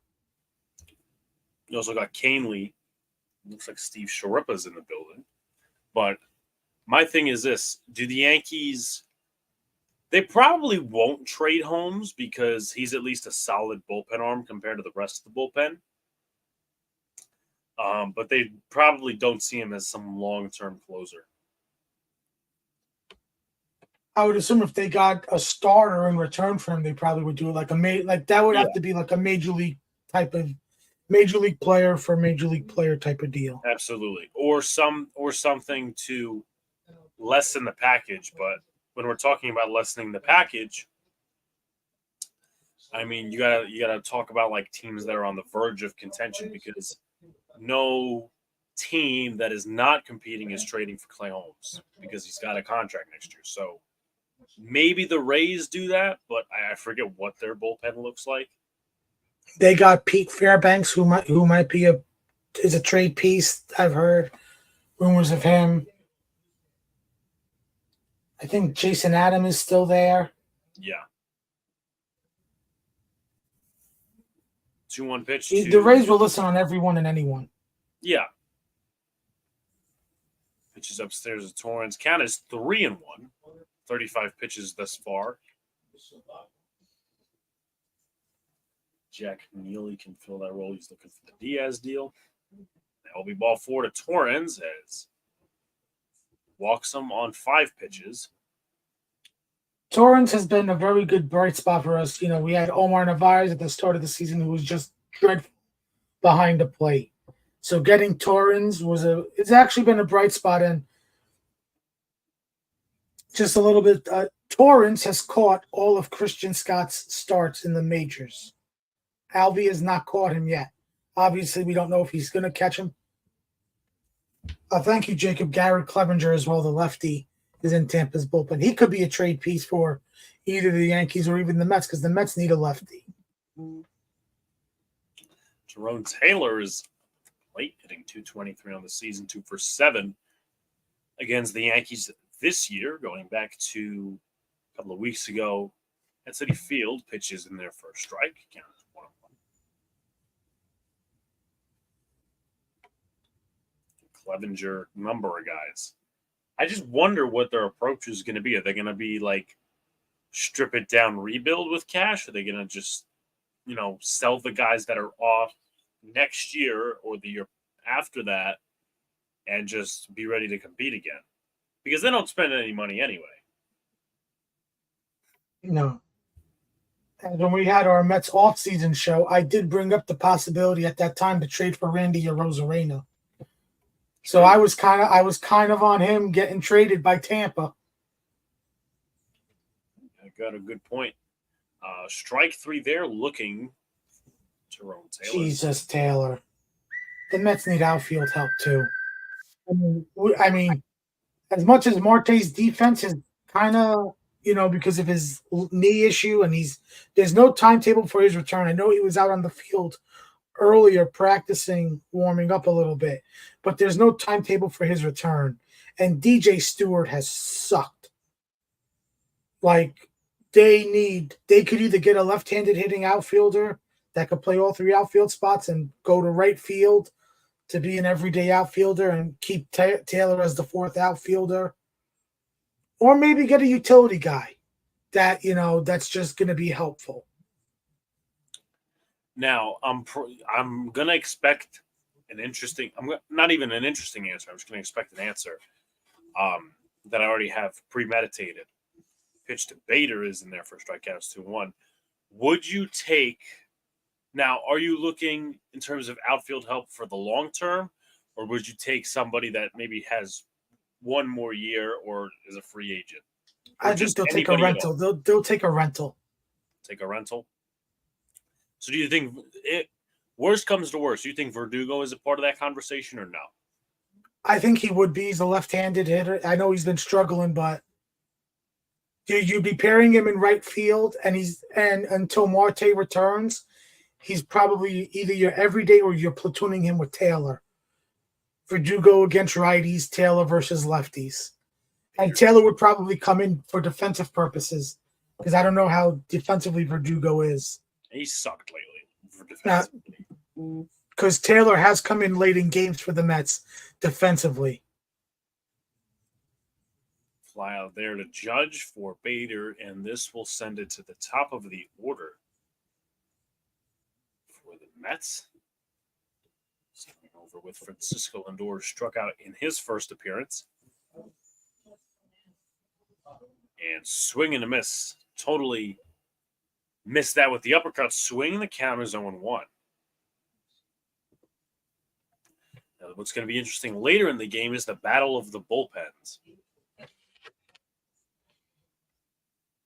also got Canely. Looks like Steve Sharippa's in the building. But my thing is this. Do the Yankees... They probably won't trade Holmes because he's at least a solid bullpen arm compared to the rest of the bullpen. But they probably don't see him as some long-term closer. I would assume if they got a starter in return for him, they probably would do it like that would have to be like a major league player for major league player type of deal. Absolutely, or something to lessen the package. But when we're talking about lessening the package, I mean you gotta talk about like teams that are on the verge of contention because no team that is not competing is trading for Clay Holmes because he's got a contract next year. So maybe the Rays do that, but I forget what their bullpen looks like. They got Pete Fairbanks, who might be a trade piece. I've heard rumors of him. I think Jason Adam is still there. Yeah. 2-1 pitch. The Rays will listen on everyone and anyone. Yeah. Pitches upstairs to Torrance. Count is 3-1. 35 pitches thus far. Jack Neely can fill that role. He's looking for the Diaz deal. That will be ball 4 to Torrens as walks him on 5 pitches. Torrens has been a very good bright spot for us. We had Omar Narvaez at the start of the season who was just dreadful behind the plate. So getting Torrens it's actually been a bright spot, and just a little bit. Torrens has caught all of Christian Scott's starts in the majors. Alvey has not caught him yet. Obviously, we don't know if he's going to catch him. Thank you, Jacob. Garrett Clevenger as well, the lefty, is in Tampa's bullpen. He could be a trade piece for either the Yankees or even the Mets because the Mets need a lefty. Jerome Taylor is late, hitting .223 on the season, 2 for 7 against the Yankees this year, going back to a couple of weeks ago at Citi Field. Pitches in there for a strike. Count as 1-1. Clevenger, number of guys. I just wonder what their approach is going to be. Are they going to be like strip it down, rebuild with cash? Are they going to just, sell the guys that are off next year or the year after that and just be ready to compete again? Because they don't spend any money anyway. No. And when we had our Mets off-season show, I did bring up the possibility at that time to trade for Randy Arozarena. So I was kind of on him getting traded by Tampa. I got a good point. Strike 3 there, looking Jerome Taylor. Jesus, Taylor. The Mets need outfield help too. I mean, as much as Marte's defense is kind of, because of his knee issue, and there's no timetable for his return. I know he was out on the field earlier practicing, warming up a little bit, but there's no timetable for his return. And DJ Stewart has sucked. Like, they could either get a left-handed hitting outfielder that could play all 3 outfield spots and go to right field to be an everyday outfielder and keep Taylor as the 4th outfielder, or maybe get a utility guy that, that's just going to be helpful. Now, I'm going to expect not even an interesting answer. I'm just going to expect an answer that I already have premeditated. Pitch to Bader is in there for strikeouts 2-1. Would you take – now, are you looking in terms of outfield help for the long term, or would you take somebody that maybe has one more year or is a free agent? I think they'll take a rental. They'll take a rental. Take a rental? So do you think worst comes to worst, do you think Verdugo is a part of that conversation or no? I think he would be. He's a left-handed hitter. I know he's been struggling, but you'd be pairing him in right field, and until Marte returns, he's probably either your everyday or you're platooning him with Taylor. Verdugo against righties, Taylor versus lefties. And Taylor would probably come in for defensive purposes because I don't know how defensively Verdugo is. He sucked lately for defensively. Because Taylor has come in late in games for the Mets defensively. Fly out there to Judge for Bader, and this will send it to the top of the order for the Mets. Starting over with Francisco Lindor, struck out in his first appearance. And swing and a miss. Totally missed that with the uppercut swing. The count is 0-1. Now, what's going to be interesting later in the game is the battle of the bullpens.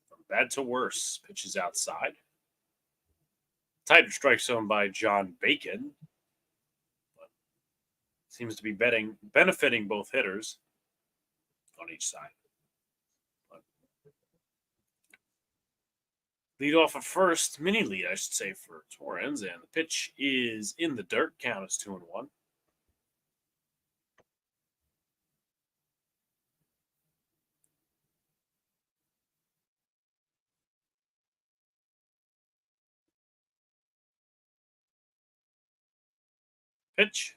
From bad to worse, pitches outside. Tight strike zone by John Bacon. But seems to be benefiting both hitters on each side. Lead off at first, mini lead, I should say, for Torrens, and the pitch is in the dirt. Count is 2-1. Pitch.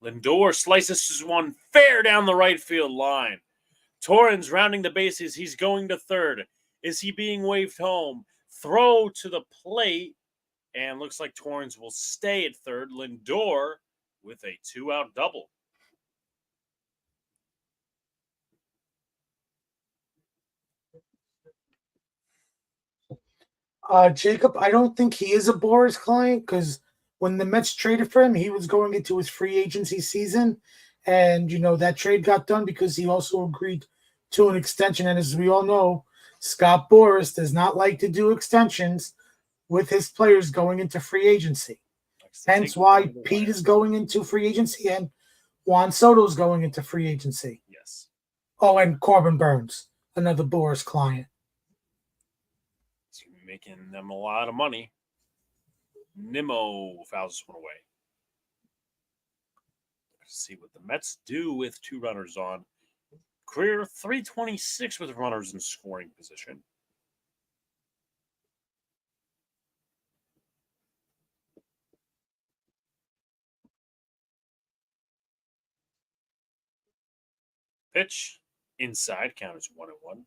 Lindor slices one fair down the right field line. Torrens rounding the bases. He's going to third. Is he being waved home? Throw to the plate. And looks like Torrens will stay at third. Lindor with a 2-out double. Jacob, I don't think he is a Boris client because when the Mets traded for him, he was going into his free agency season. And, that trade got done because he also agreed to an extension. And as we all know, Scott Boras does not like to do extensions with his players going into free agency. Hence why Pete is going into free agency and Juan Soto is going into free agency. Yes. Oh, and Corbin Burns, another Boras client. Making them a lot of money. Nimmo fouls this one away. Let's see what the Mets do with 2 runners on. Career 326 with runners in scoring position. Pitch inside, count is 1-1.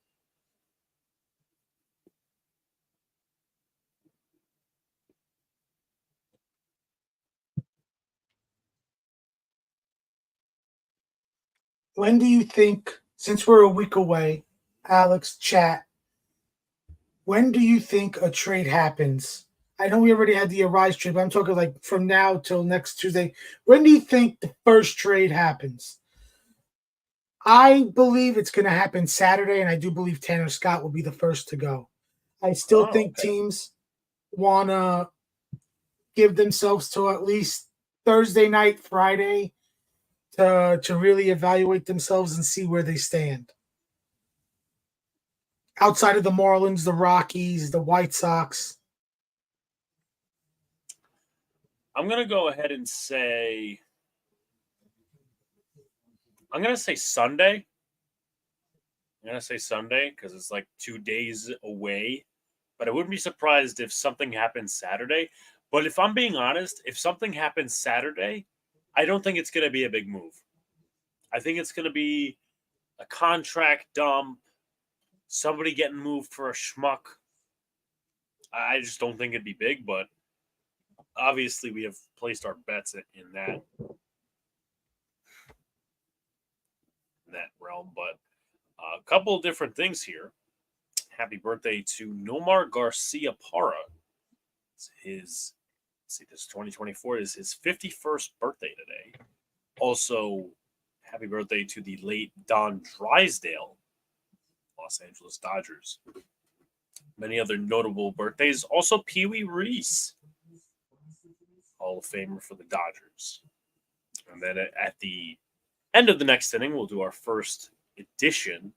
When do you think, since we're a week away, Alex, chat, when do you think a trade happens? I know we already had the Arise trade, but I'm talking like from now till next Tuesday. When do you think the first trade happens? I believe it's going to happen Saturday, and I do believe Tanner Scott will be the first to go. I still think teams want to give themselves to at least Thursday night, Friday, to really evaluate themselves and see where they stand. Outside of the Marlins, the Rockies, the White Sox. I'm going to go ahead and say Sunday. I'm going to say Sunday because it's like 2 days away. But I wouldn't be surprised if something happens Saturday. But if I'm being honest, if something happens Saturday, I don't think it's going to be a big move. I think it's going to be a contract dump, somebody getting moved for a schmuck. I just don't think it'd be big, but obviously we have placed our bets in that realm. But a couple of different things here. Happy birthday to Nomar Garcia Parra. This 2024 is his 51st birthday today. Also, happy birthday to the late Don Drysdale, Los Angeles Dodgers. Many other notable birthdays. Also, Pee Wee Reese, Hall of Famer for the Dodgers. And then at the end of the next inning, we'll do our first edition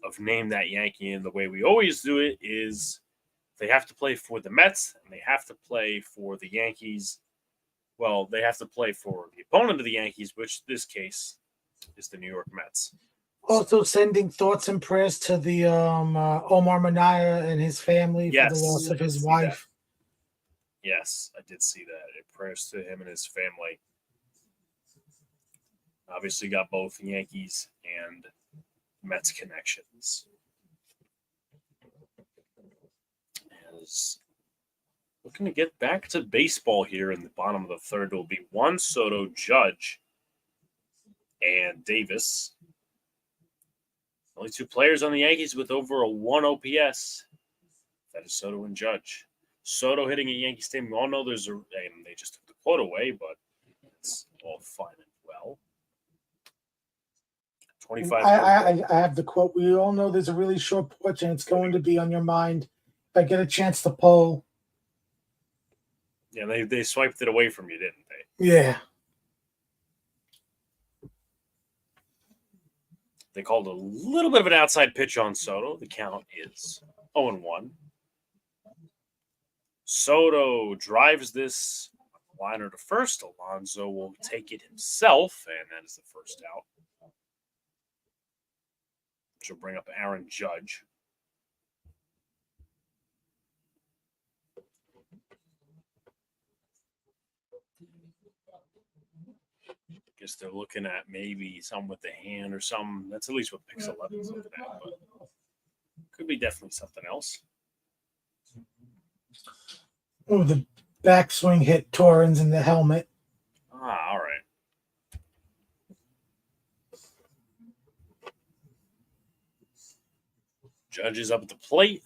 of Name That Yankee. And the way we always do it is they have to play for the Mets and they have to play for the Yankees. Well, they have to play for the opponent of the Yankees, which in this case is the New York Mets. Also sending thoughts and prayers to the Omar Minaya and his family for the loss of his wife. Yes, I did see that. Prayers to him and his family. Obviously got both Yankees and Mets connections. As looking to get back to baseball here in the bottom of the third will be Juan Soto, Judge, and Davis. Only 2 players on the Yankees with over a 1 OPS. That is Soto and Judge. Soto hitting at Yankee Stadium. We all know they just took the quote away, but it's all fine and well. 25. I have the quote. We all know there's a really short porch, and it's going to be on your mind. If I get a chance to poll. Yeah, they swiped it away from you, didn't they? Yeah. They called a little bit of an outside pitch on Soto. The count is 0-1. Soto drives this liner to first. Alonso will take it himself, and that is the first out. Which will bring up Aaron Judge. Guess they're looking at maybe some with the hand or some. That's at least what Pix 11 is looking at, but could be definitely something else. Oh, the backswing hit Torrens in the helmet. Ah, all right. Judge is up at the plate.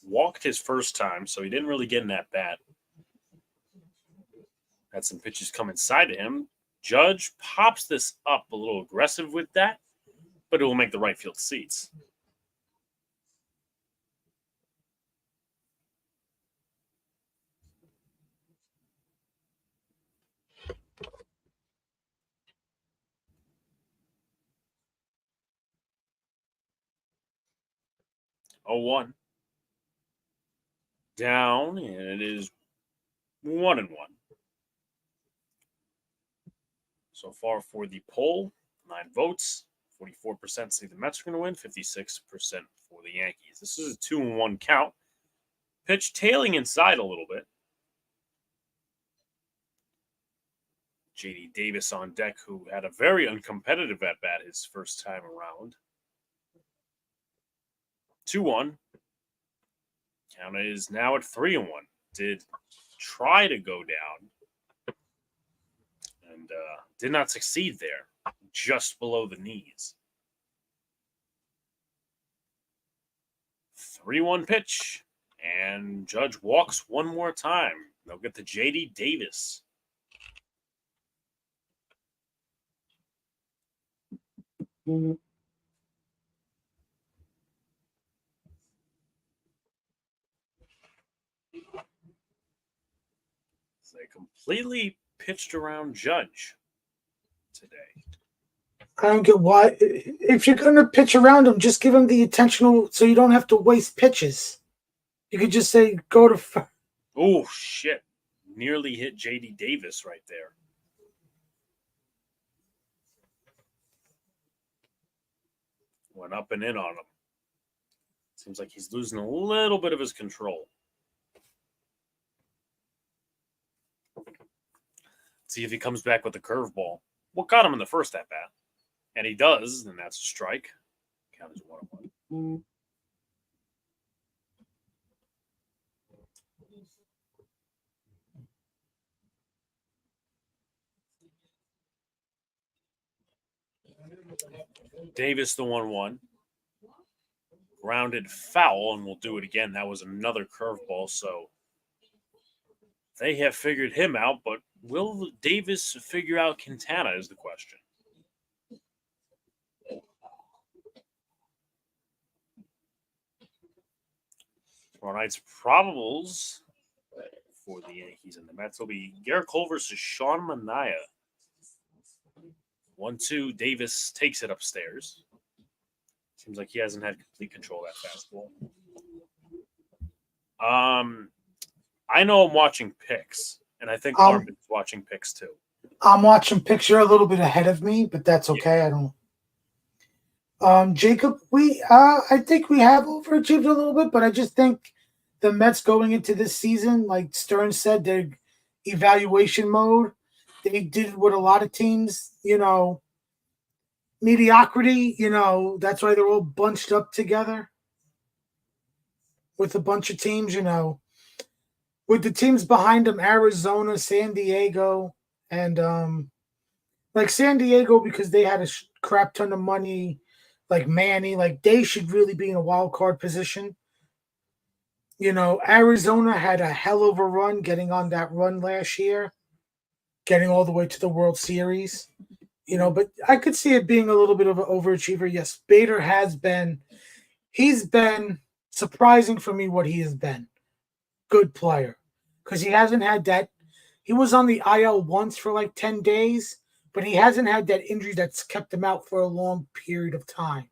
Walked his first time, so he didn't really get in that bat. Had some pitches come inside of him. Judge pops this up a little aggressive with that, but it will make the right field seats. Oh, 1. Down, and it is 1-1. So far for the poll, 9 votes. 44% say the Mets are going to win, 56% for the Yankees. This is a 2-1 count. Pitch tailing inside a little bit. J.D. Davis on deck, who had a very uncompetitive at-bat his first time around. 2-1. Count is now at 3-1. Did try to go down and did not succeed there, just below the knees. 3-1 pitch, and Judge walks one more time. They'll get to J.D. Davis. They completely pitched around Judge today. I don't get why. If you're going to pitch around him, just give him the intentional so you don't have to waste pitches. You could just say, go to. Oh, shit. Nearly hit J.D. Davis right there. Went up and in on him. Seems like he's losing a little bit of his control. See if he comes back with a curveball. What got him in the first at bat? And he does, then that's a strike. Count as 1-1. Davis, the 1-1. Grounded foul, and we'll do it again. That was another curveball, so they have figured him out, but will Davis figure out Quintana is the question. Tomorrow night's probables for the Yankees and the Mets will be Garrett Cole versus Sean Manaea. 1-2, Davis takes it upstairs. Seems like he hasn't had complete control of that fastball. I know I'm watching picks, and I think Armand's watching picks too. I'm watching picks. You're a little bit ahead of me, but that's okay. Yeah. I don't. Jacob, I think we have overachieved a little bit, but I just think the Mets going into this season, like Stern said, they're evaluation mode. They did what a lot of teams, mediocrity, that's why they're all bunched up together with a bunch of teams, with the teams behind them, Arizona, San Diego, and like San Diego, because they had a crap ton of money, like Manny, like they should really be in a wild card position. Arizona had a hell of a run getting on that run last year, getting all the way to the World Series. But I could see it being a little bit of an overachiever. Yes, Bader he's been surprising for me what he has been. Good player. Because he hasn't had that. He was on the IL once for like 10 days, but he hasn't had that injury that's kept him out for a long period of time.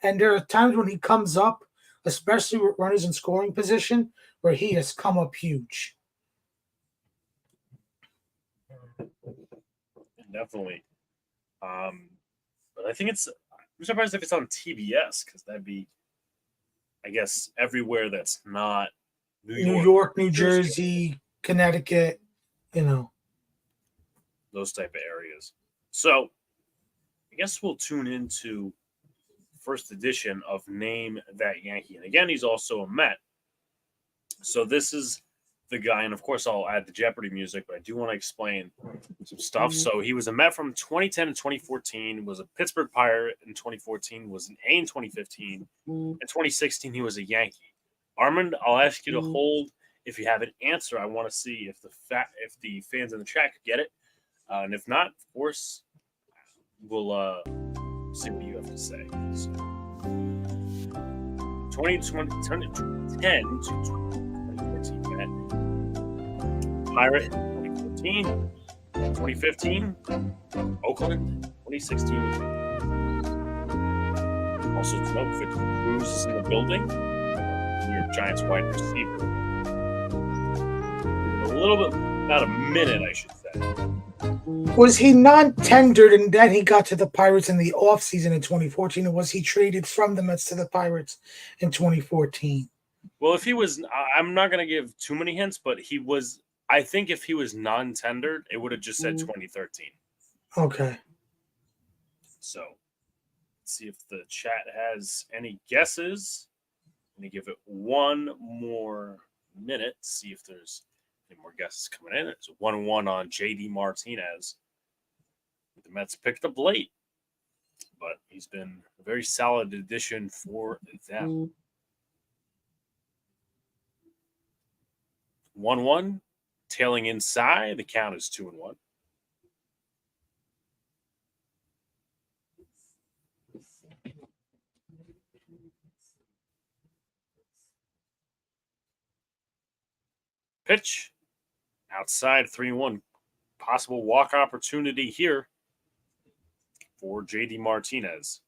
And there are times when he comes up, especially with runners in scoring position, where he has come up huge. Definitely. But I think I'm surprised if it's on TBS, because that'd be, I guess, everywhere that's not New York, New Jersey, Connecticut, those type of areas. So I guess we'll tune into first edition of Name That Yankee. And again, he's also a Met. So this is the guy, and of course I'll add the Jeopardy music, but I do want to explain some stuff. So he was a Met from 2010 to 2014, was a Pittsburgh Pirate in 2014, was an A in 2015. In 2016, he was a Yankee. Armand, I'll ask you to hold. If you have an answer, I want to see if the fans in the chat could get it. And if not, of course, we'll see what you have to say. So, 2010 to 2014, Pirate 2014, 2015, Oakland 2016. Also, to note, Victor Cruz is in the building. New York Giants wide receiver. A little bit, about a minute, I should say. Was he non-tendered and then he got to the Pirates in the offseason in 2014, or was he traded from the Mets to the Pirates in 2014? Well, if he was, I'm not going to give too many hints, but he was, I think if he was non-tendered, it would have just said 2013. Okay. So, let's see if the chat has any guesses. I'm going to give it one more minute, see if there's any more guesses coming in. It's 1-1 on JD Martinez. The Mets picked up late, but he's been a very solid addition for them. 1-1, tailing inside. The count is 2-1. Pitch outside 3-1. Possible walk opportunity here for JD Martinez.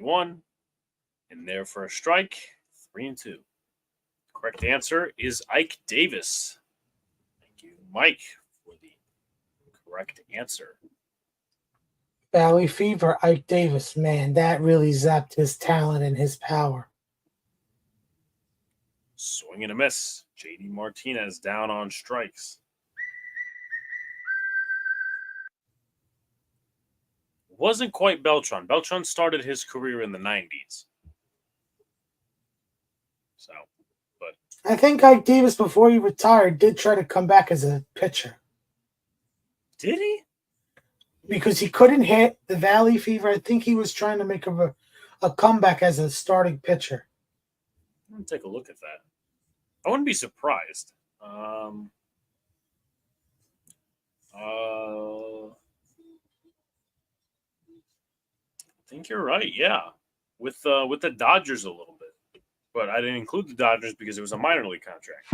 One, and there for a strike. 3-2. Correct answer is Ike Davis. Thank you, Mike, for the correct answer. Valley Fever, Ike Davis, man, that really zapped his talent and his power. Swing and a miss. JD Martinez down on strikes. Wasn't quite Beltran. Beltran started his career in the 90s. So, but I think Ike Davis, before he retired, did try to come back as a pitcher. Did he? Because he couldn't hit the Valley Fever. I think he was trying to make a comeback as a starting pitcher. Let me take a look at that. I wouldn't be surprised. I think you're right. Yeah, with the Dodgers a little bit, but I didn't include the Dodgers because it was a minor league contract.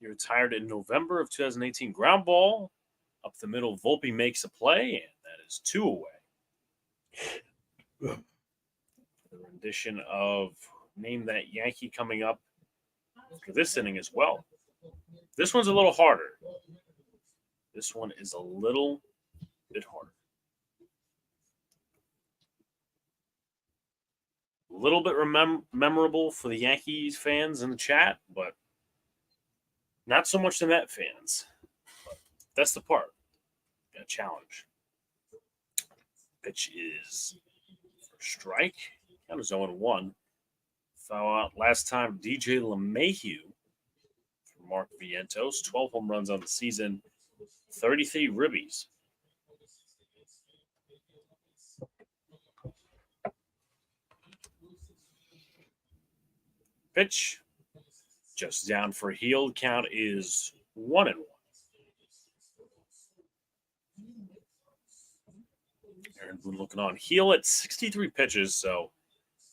He retired in November of 2018. Ground ball up the middle. Volpe makes a play, and that is 2 away. The rendition of Name That Yankee coming up for this inning as well. This one's a little harder. This one is a little bit harder. A little bit memorable for the Yankees fans in the chat, but not so much the Met fans. But that's the part. Got a challenge. Pitch is for strike. Count is 0-1. Foul out last time, DJ LeMahieu for Mark Vientos. 12 home runs on the season, 33 ribbies. Pitch just down for a heel. Count is 1-1. Aaron Boone looking on heel at 63 pitches, so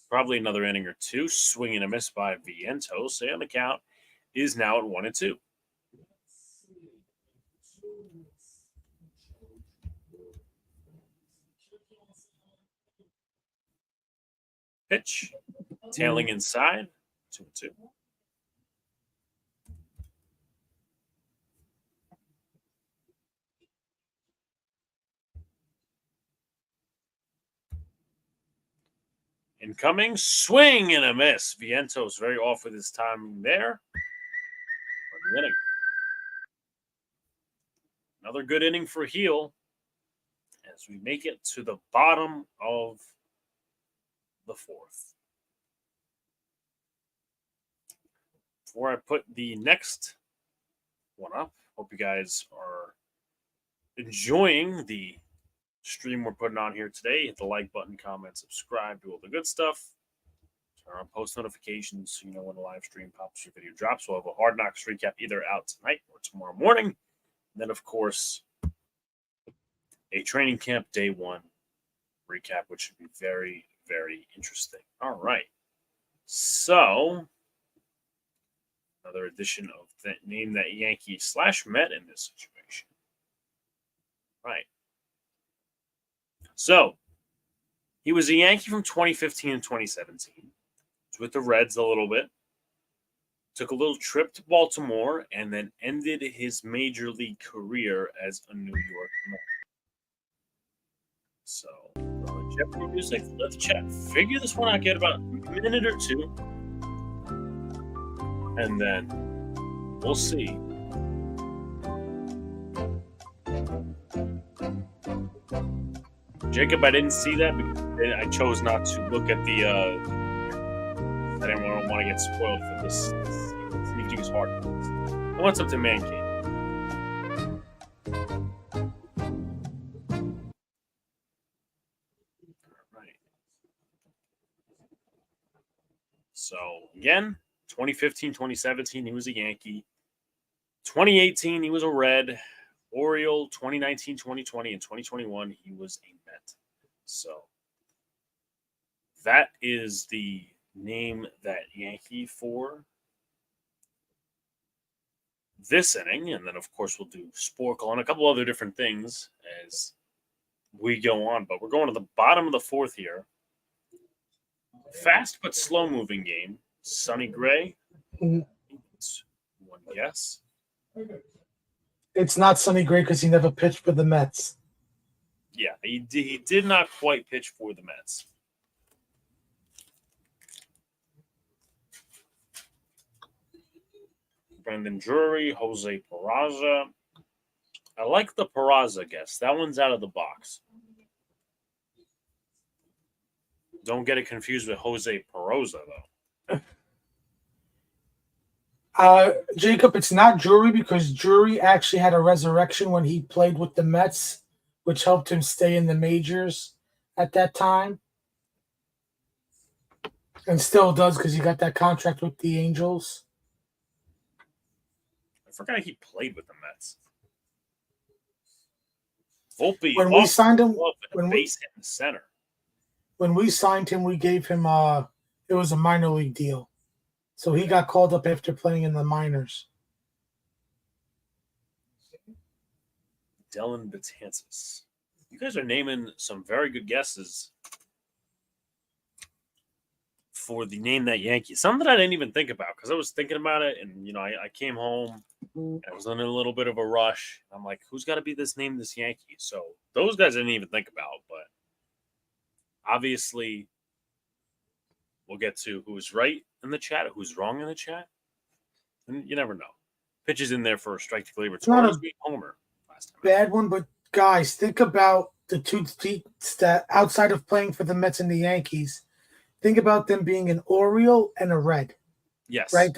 probably another inning or two. Swing and a miss by Vientos, and the count is now at 1-2. Pitch, tailing inside, 2-2. Incoming, swing and a miss. Vientos very off with his timing there. Another good inning for Heel as we make it to the bottom of the fourth. Before I put the next one up, hope you guys are enjoying the stream we're putting on here today. Hit the like button, comment, subscribe, do all the good stuff. Turn on post notifications so you know when the live stream pops, your video drops. We'll have a Hard Knocks recap either out tonight or tomorrow morning. And then, of course, a training camp day one recap, which should be very, very interesting. All right. So, another edition of that Name That Yankee / Met in this situation. Right. So, he was a Yankee from 2015 and 2017. Was with the Reds a little bit. Took a little trip to Baltimore and then ended his major league career as a New York Met. So, Jeopardy music. Let the chat figure this one out. Get about a minute or two. And then we'll see. Jacob, I didn't see that because I chose not to look at the. I didn't want to get spoiled for this. Sneak Juice hard. I want something man cave. Right. So again, 2015, 2017, he was a Yankee. 2018, he was a Red. Oriole, 2019, 2020, and 2021, he was a Met. So that is the Name That Yankee for this inning. And then, of course, we'll do Sporkle and a couple other different things as we go on. But we're going to the bottom of the fourth here. Fast but slow-moving game. Sonny Gray. It's one guess. It's not Sonny Gray because he never pitched for the Mets. Yeah, he did not quite pitch for the Mets. Brendan Drury, Jose Peraza. I like the Peraza guess. That one's out of the box. Don't get it confused with Jose Peroza, though. Jacob, it's not Drury because Drury actually had a resurrection when he played with the Mets, which helped him stay in the majors at that time. And still does because he got that contract with the Angels. I forgot he played with the Mets. Volpe, When we signed him, base hit in the center. When we signed him, we gave him it was a minor league deal. So he got called up after playing in the minors. Dylan Betances. You guys are naming some very good guesses for the Name That Yankee. Some that I didn't even think about because I was thinking about it, and I came home. I was in a little bit of a rush. I'm like, who's got to be this Yankee? So those guys I didn't even think about, but obviously we'll get to who's right in the chat, who's wrong in the chat. And you never know. Pitches in there for a strike to Gleyber Torres beat Homer last time. Bad one, but guys, think about the two stat outside of playing for the Mets and the Yankees. Think about them being an Oriole and a Red. Yes. Right?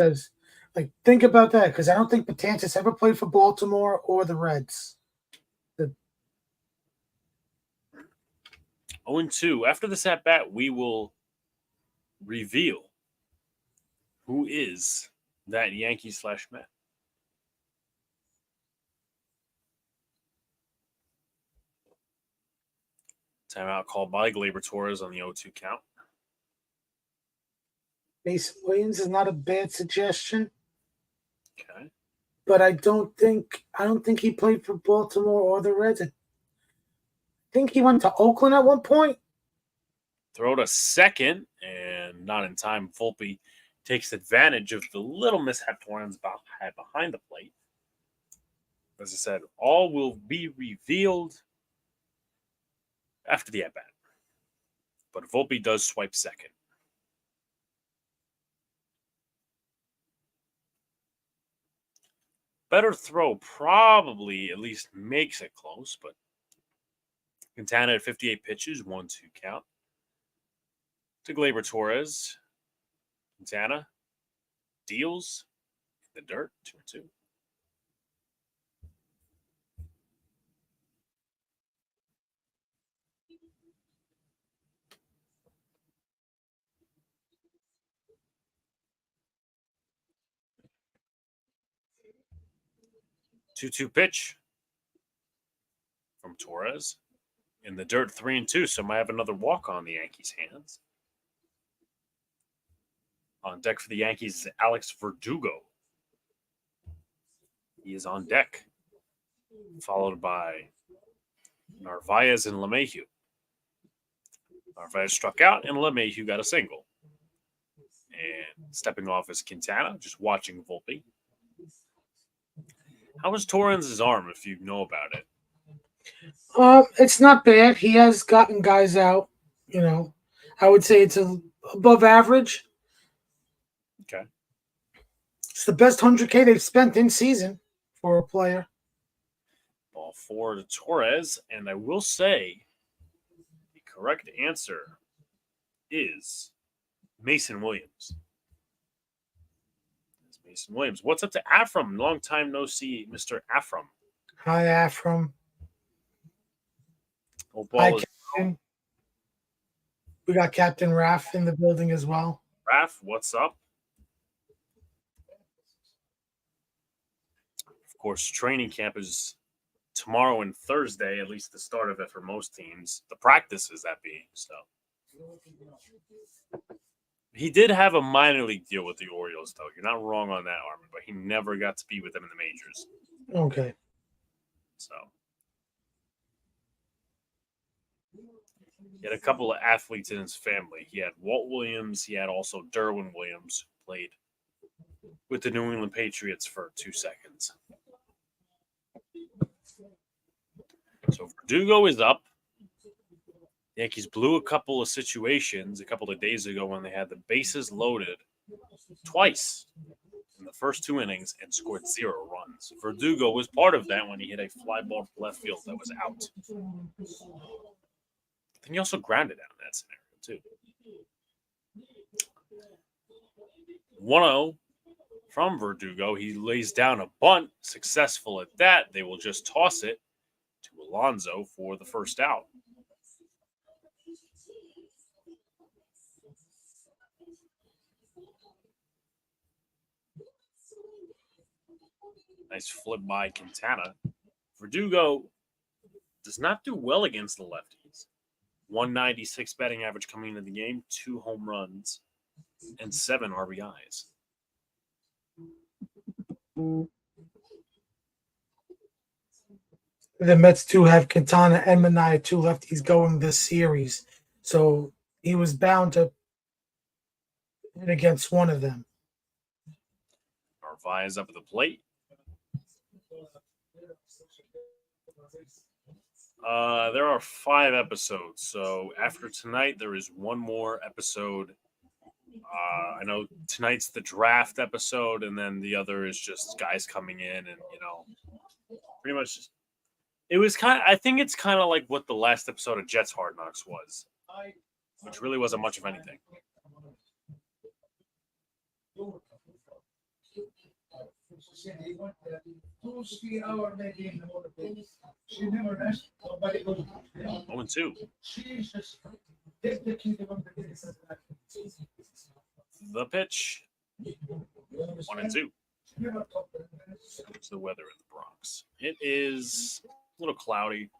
Think about that because I don't think Betances ever played for Baltimore or the Reds. 0-2. After this at bat, we will reveal who is that Yankee / Met. Timeout called by Gleyber Torres on the 0-2 count. Mason Williams is not a bad suggestion. Okay. But I don't think he played for Baltimore or the Reds. I think he went to Oakland at one point. Throw to second, and not in time. Volpe takes advantage of the little mishap Torrens had behind the plate. As I said, all will be revealed after the at-bat. But Volpe does swipe second. better throw probably at least makes it close, but Quintana at 58 pitches, 1-2 count. To Gleyber Torres. Quintana deals in the dirt, 2-2. Two pitch from Torres. In the dirt, 3-2, so might have another walk on the Yankees' hands. On deck for the Yankees is Alex Verdugo. He is on deck, followed by Narvaez and LeMahieu. Narvaez struck out, and LeMahieu got a single. And stepping off is Quintana, just watching Volpe. How is Torrens' arm, if you know about it? It's not bad. He has gotten guys out. I would say it's above average. Okay. It's the best 100K they've spent in season for a player. Ball 4 to Torres, and I will say the correct answer is Mason Williams. It's Mason Williams. What's up to Afram? Long time no see, Mr. Afram. Hi, Afram. Hi, Captain. We got Captain Raff in the building as well. Raff, what's up? Of course, training camp is tomorrow and Thursday, at least the start of it for most teams. The practice is that being so. He did have a minor league deal with the Orioles, though. You're not wrong on that, Armin, but he never got to be with them in the majors. Okay. So he had a couple of athletes in his family. He had Walt Williams. He had also Derwin Williams, who played with the New England Patriots for 2 seconds. So Verdugo is up. The Yankees blew a couple of situations a couple of days ago when they had the bases loaded twice in the first 2 innings and scored 0 runs. Verdugo was part of that when he hit a fly ball to left field that was out. Then he also grounded out in that scenario, too. 1-0 from Verdugo. He lays down a bunt, successful at that. They will just toss it to Alonso for the first out. Nice flip by Quintana. Verdugo does not do well against the lefties. 196 batting average coming into the game, 2 home runs, and 7 RBIs. The Mets do have Quintana and Mania, 2 lefties going this series. So he was bound to hit against one of them. Narvaez up at the plate. There are 5 episodes. So after tonight, there is one more episode. I know tonight's the draft episode, and then the other is just guys coming in and, pretty much it was I think it's kind of like what the last episode of Jets Hard Knocks was, which really wasn't much of anything. She said he went 2-3 hours maybe in the morning. She never rested. Nobody goes. 0-2. She's just take the key to The pitch. 1-2. It's the weather in the Bronx. It is a little cloudy.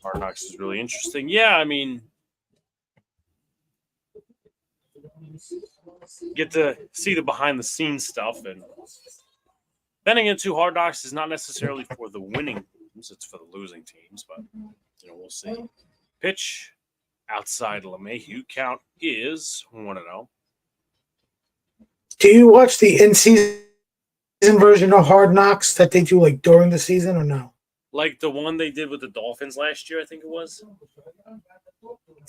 Hard Knocks is really interesting. Yeah, I mean, get to see the behind-the-scenes stuff, and betting into Hard Knocks is not necessarily for the winning teams; it's for the losing teams. But we'll see. Pitch outside LeMahieu. Count is 1-0. Do you watch the in-season version of Hard Knocks that they do like during the season or no? Like the one they did with the Dolphins last year, I think it was.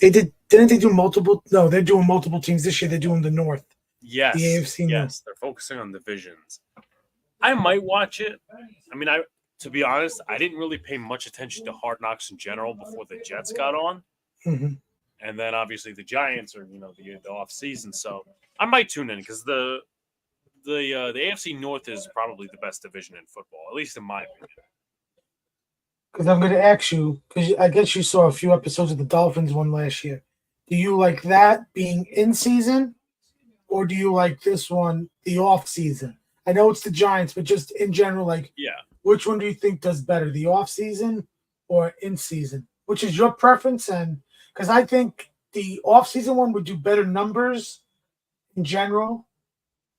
Didn't they do multiple? No, they're doing multiple teams this year. They're doing the North. Yes. The AFC North. Yes. They're focusing on divisions. I might watch it. I mean, to be honest, I didn't really pay much attention to Hard Knocks in general before the Jets got on. Mm-hmm. And then obviously the Giants are, the off season. So I might tune in because the AFC North is probably the best division in football, at least in my opinion. Because I'm going to ask you, because I guess you saw a few episodes of the Dolphins one last year. Do you like that being in season, or do you like this one, the off season? I know it's the Giants, but just in general, which one do you think does better, the off season or in season? Which is your preference? And because I think the off season one would do better numbers in general,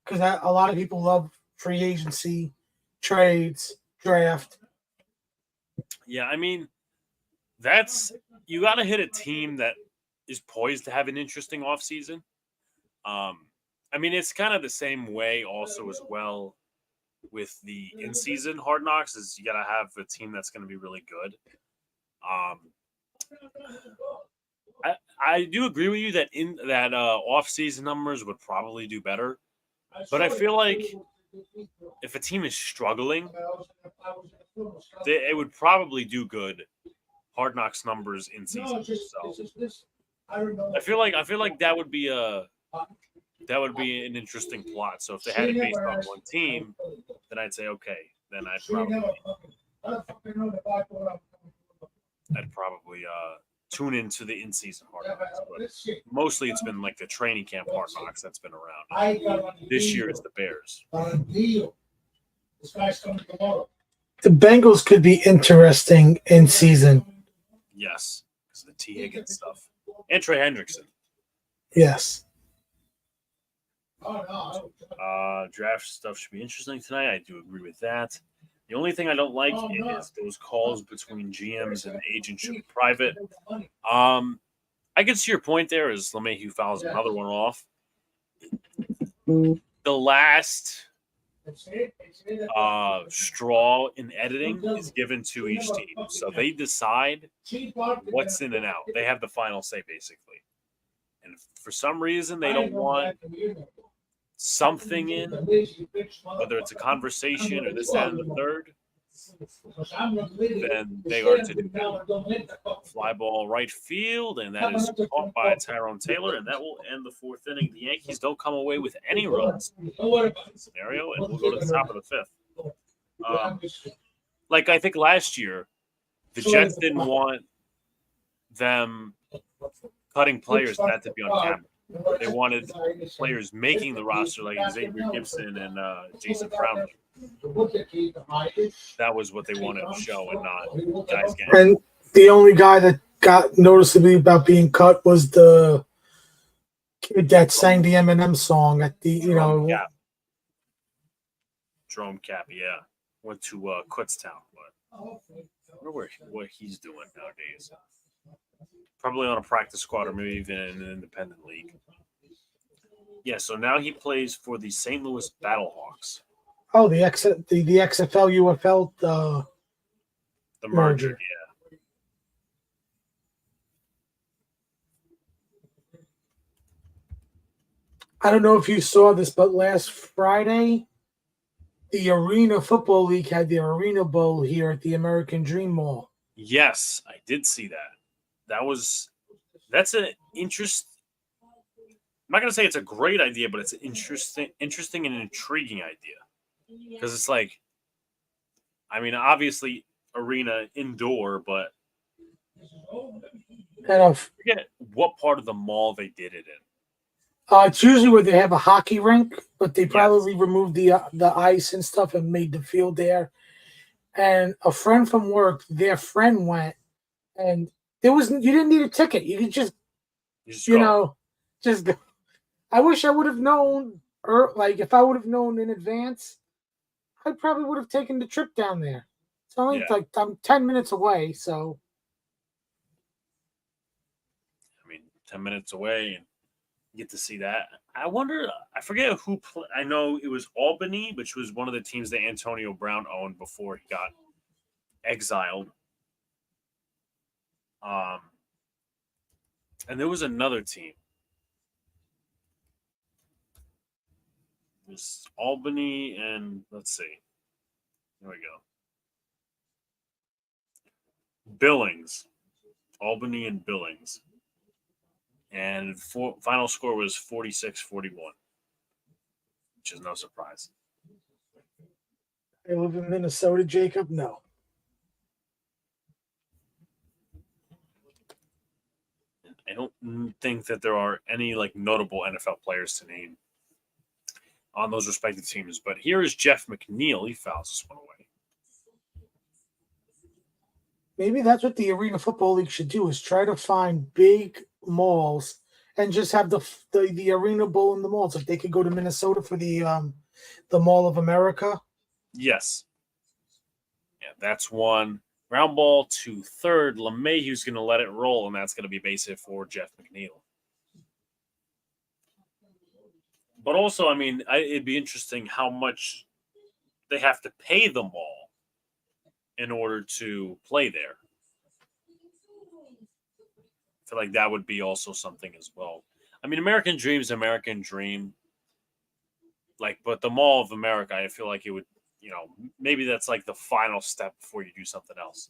because a lot of people love free agency, trades, draft. Yeah, I mean, you got to hit a team that is poised to have an interesting offseason. I mean, it's kind of the same way also as well with the in-season Hard Knocks is you got to have a team that's going to be really good. I do agree with you that in that off-season numbers would probably do better, but I feel like if a team is struggling, it would probably do good Hard Knocks numbers in season. So I feel like that would be an interesting plot. So if they had it based on one team, then I'd say okay. Then I'd probably tune into the in-season Hard Knocks. But mostly it's been like the training camp Hard Knocks that's been around. This year it's the Bears. The Bengals could be interesting in season. Yes, because of the T. Higgins stuff. And Trey Hendrickson. Yes. Draft stuff should be interesting tonight. I do agree with that. The only thing I don't like is those calls between GMs and agents should be private. I can see your point there as LeMahieu fouls another one off. The last straw in editing is given to each team. So they decide what's in and out. They have the final say, basically. And if for some reason they don't want something in, whether it's a conversation or this, that, and the third, then they are to do that. Fly ball right field, and that is caught by Tyrone Taylor, and that will end the fourth inning. The Yankees don't come away with any runs in this scenario, and we'll go to the top of the fifth. Like I think last year, the Jets didn't want them cutting players that had to be on camera. They wanted players making the roster like Xavier Gibson and Jason Brown. That was what they wanted to show, and not guys getting. And the only guy that got noticeably about being cut was the kid that sang the Eminem song at the Jerome Cap, yeah, went to Kutztown, but I wonder what he's doing nowadays. Probably on a practice squad or maybe even in an independent league. Yeah, so now he plays for the St. Louis Battlehawks. Oh, the XFL UFL The merger, yeah. I don't know if you saw this, but last Friday, the Arena Football League had the Arena Bowl here at the American Dream Mall. Yes, I did see that. That's an interest. I'm not gonna say it's a great idea, but it's an interesting and intriguing idea. Because it's like, I mean, obviously arena indoor, but I forget what part of the mall they did it in. It's usually where they have a hockey rink, but they probably removed the ice and stuff and made the field there. And a friend from work, their friend went, and you didn't need a ticket. You could just go. I wish I would have known, if I would have known in advance, I probably would have taken the trip down there. It's only I'm 10 minutes away, so. 10 minutes away, and get to see that. I wonder. I forget who. I know it was Albany, which was one of the teams that Antonio Brown owned before he got exiled. And there was another team. It was Albany and let's see. Here we go. Billings. Albany and Billings. And final score was 46-41, which is no surprise. I live in Minnesota, Jacob? No. I don't think that there are any notable NFL players to name on those respective teams. But here is Jeff McNeil. He fouls this one away. Maybe that's what the Arena Football League should do, is try to find big malls and just have the Arena Bowl in the malls. If they could go to Minnesota for the Mall of America. Yes. Yeah, that's one. Ground ball to third. LeMahieu's going to let it roll, and that's going to be base hit for Jeff McNeil. But also, it'd be interesting how much they have to pay them all in order to play there. I feel like that would be also something as well. American Dream's American Dream. But the Mall of America, I feel like it would, maybe that's the final step before you do something else.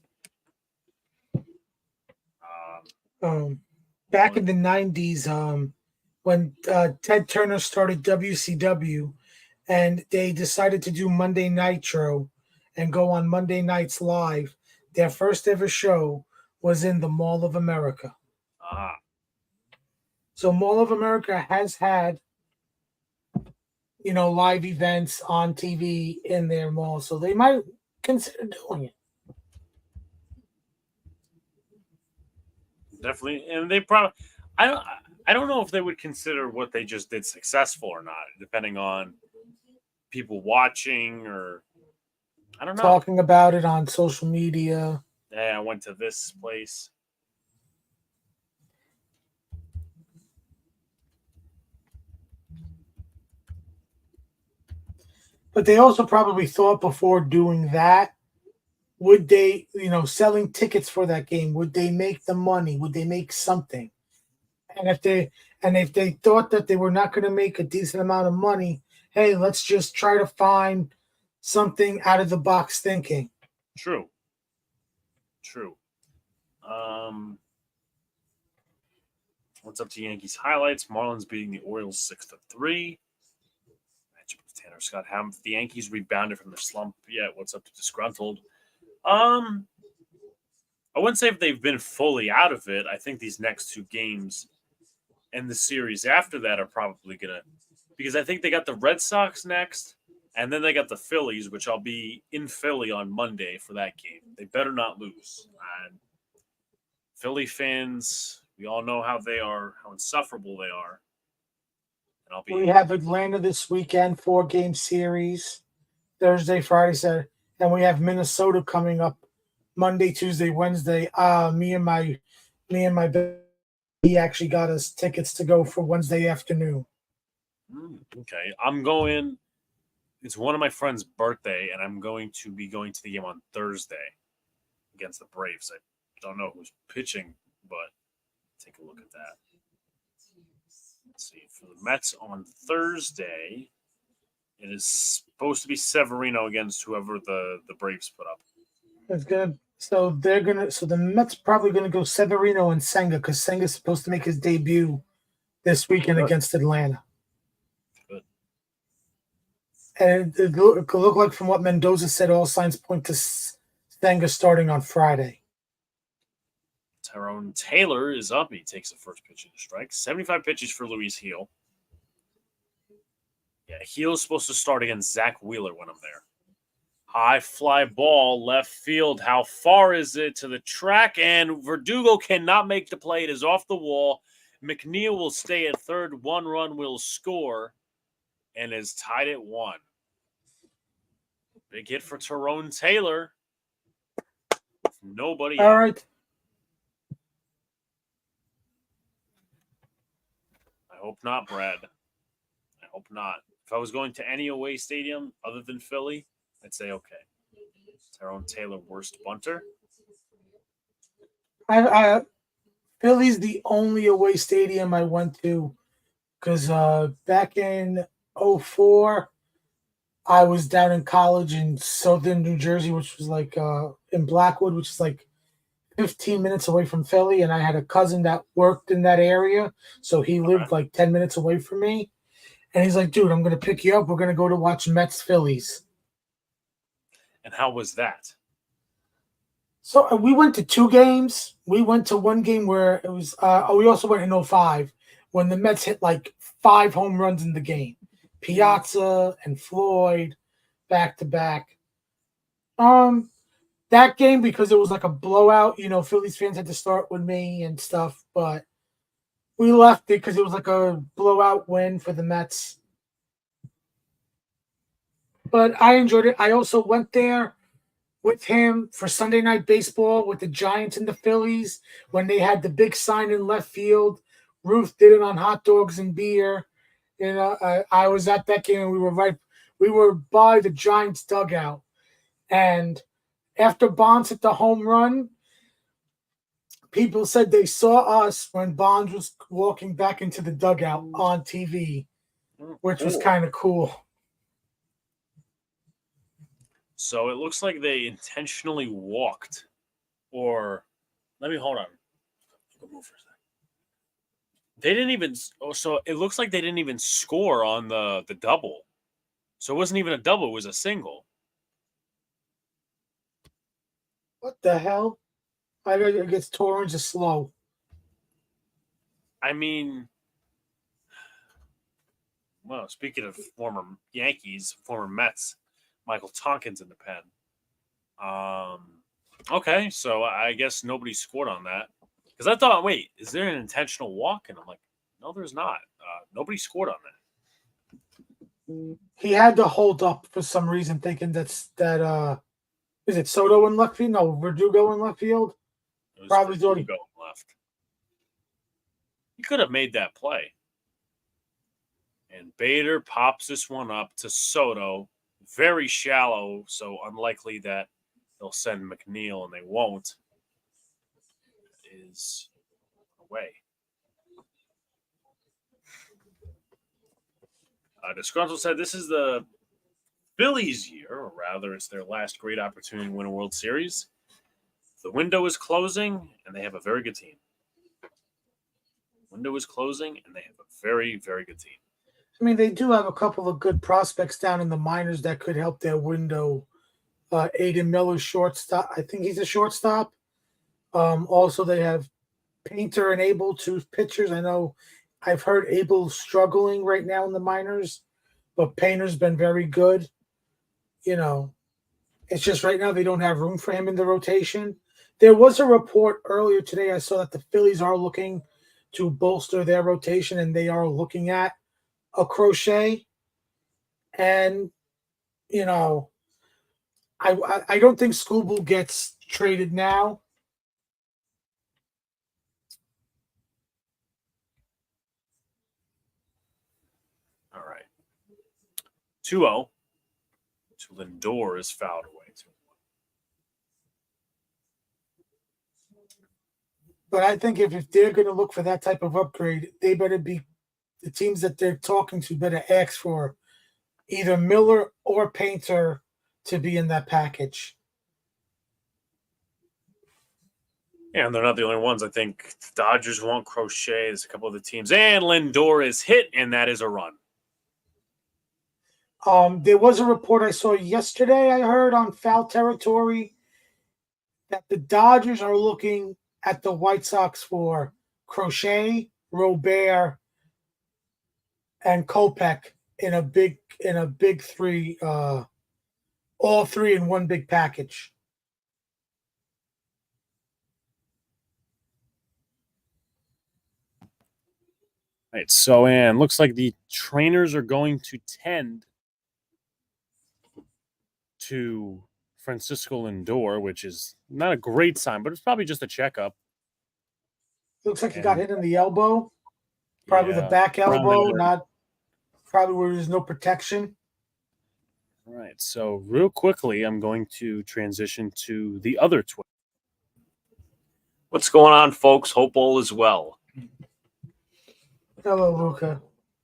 Back in the 90s, when Ted Turner started WCW and they decided to do Monday Nitro and go on Monday nights live, their first ever show was in the Mall of America. So Mall of America has had, live events on TV in their mall, so they might consider doing it. Definitely, and they probably. I don't know if they would consider what they just did successful or not, depending on people watching or I don't know. Talking about it on social media. Yeah, I went to this place. But they also probably thought before doing that, would they, selling tickets for that game, would they make the money? Would they make something? And if they thought that they were not going to make a decent amount of money, hey, let's just try to find something out of the box thinking. True. What's up to Yankees highlights? Marlins beating the Orioles 6-3. Matchup with Tanner Scott. Have the Yankees rebounded from their slump yet? What's up to disgruntled? I wouldn't say if they've been fully out of it. I think these next two games and the series after that are probably gonna, because I think they got the Red Sox next, and then they got the Phillies, which I'll be in Philly on Monday for that game. They better not lose. And Philly fans, we all know how they are, how insufferable they are. And we have Atlanta this weekend, 4-game series, Thursday, Friday, Saturday, and we have Minnesota coming up Monday, Tuesday, Wednesday. Me and my he actually got us tickets to go for Wednesday afternoon. Okay, I'm going. It's one of my friend's birthday, and I'm going to be going to the game on Thursday against the Braves. I don't know who's pitching, but take a look at that. Let's see. For the Mets on Thursday, it is supposed to be Severino against whoever the Braves put up. It's good. So the Mets probably gonna go Severino and Senga, because Senga's supposed to make his debut this weekend against Atlanta. Good. And it could look like, from what Mendoza said, all signs point to Senga starting on Friday. Tyrone Taylor is up. He takes the first pitch of the strike. 75 pitches for Luis Heel. Yeah, Heel's supposed to start against Zach Wheeler when I'm there. High fly ball, left field. How far is it to the track? And Verdugo cannot make the play. It is off the wall. McNeil will stay at third. 1 run will score and is tied at 1. Big hit for Tyrone Taylor. Nobody. All right. hope not, Brad. I hope not. If I was going to any away stadium other than Philly, I'd say okay. Tyrone Taylor, worst bunter. I Philly's the only away stadium I went to because back in '04, I was down in college in southern New Jersey, which was like in Blackwood, which is like 15 minutes away from Philly, and I had a cousin that worked in that area, so he lived like 10 minutes away from me. And he's like, dude, I'm going to pick you up. We're going to go to watch Mets Phillies. And how was that? So we went to 2 games. We went to one game where it was, we also went in '05 when the Mets hit like 5 home runs in the game. Piazza and Floyd back to back. That game, because it was like a blowout, Phillies fans had to start with me and stuff, but we left it because it was like a blowout win for the Mets. But I enjoyed it. I also went there with him for Sunday Night Baseball with the Giants and the Phillies when they had the big sign in left field. Ruth did it on hot dogs and beer. I was at that game and we were by the Giants dugout. And after Bonds hit the home run, people said they saw us when Bonds was walking back into the dugout on TV, which was kind of cool. So it looks like they intentionally walked, or let me hold on. Move for a second. They didn't even. Oh, so it looks like they didn't even score on the double. So it wasn't even a double; it was a single. What the hell? I guess Torrens is slow. I mean, well, speaking of former Yankees, former Mets, Michael Tonkin's in the pen. Okay, so I guess nobody scored on that. Because I thought, wait, is there an intentional walk? And I'm like, no, there's not. Nobody scored on that. He had to hold up for some reason, thinking is it Soto in left field? No, Verdugo in left field? It was Probably Verdugo left. He could have made that play. And Bader pops this one up to Soto. Very shallow, so unlikely that they'll send McNeil, and they won't. Is away. Disgruntled said this is the Phillies' year, or rather, it's their last great opportunity to win a World Series. The window is closing, and they have a very good team. Window is closing, and they have a very, very good team. I mean, they do have a couple of good prospects down in the minors that could help their window. Aiden Miller, shortstop. I think he's a shortstop. Also, they have Painter and Abel, 2 pitchers. I know I've heard Abel struggling right now in the minors, but Painter's been very good. It's just right now they don't have room for him in the rotation. There was a report earlier today. I saw that the Phillies are looking to bolster their rotation, and they are looking at a Crochet. And, I don't think Scooble gets traded now. All right. 2-0 to Lindor is fouled away. But I think if they're going to look for that type of upgrade, they better be the teams that they're talking to better ask for either Miller or Painter to be in that package. Yeah, and they're not the only ones. I think the Dodgers want Crochet. There's a couple of the teams. And Lindor is hit, and that is a run. There was a report I saw yesterday, I heard on Foul Territory, that the Dodgers are looking at the White Sox for Crochet, Robert, and Kopech in a big 3, all 3 in one big package. Right. So, and looks like the trainers are going to tend to Francisco Lindor, which is not a great sign, but it's probably just a checkup. Looks like he got hit in the elbow. Probably the back elbow, Right. not probably where there's no protection. All right. So real quickly, I'm going to transition to the other twin. What's going on, folks? Hope all is well. Hello, Luca.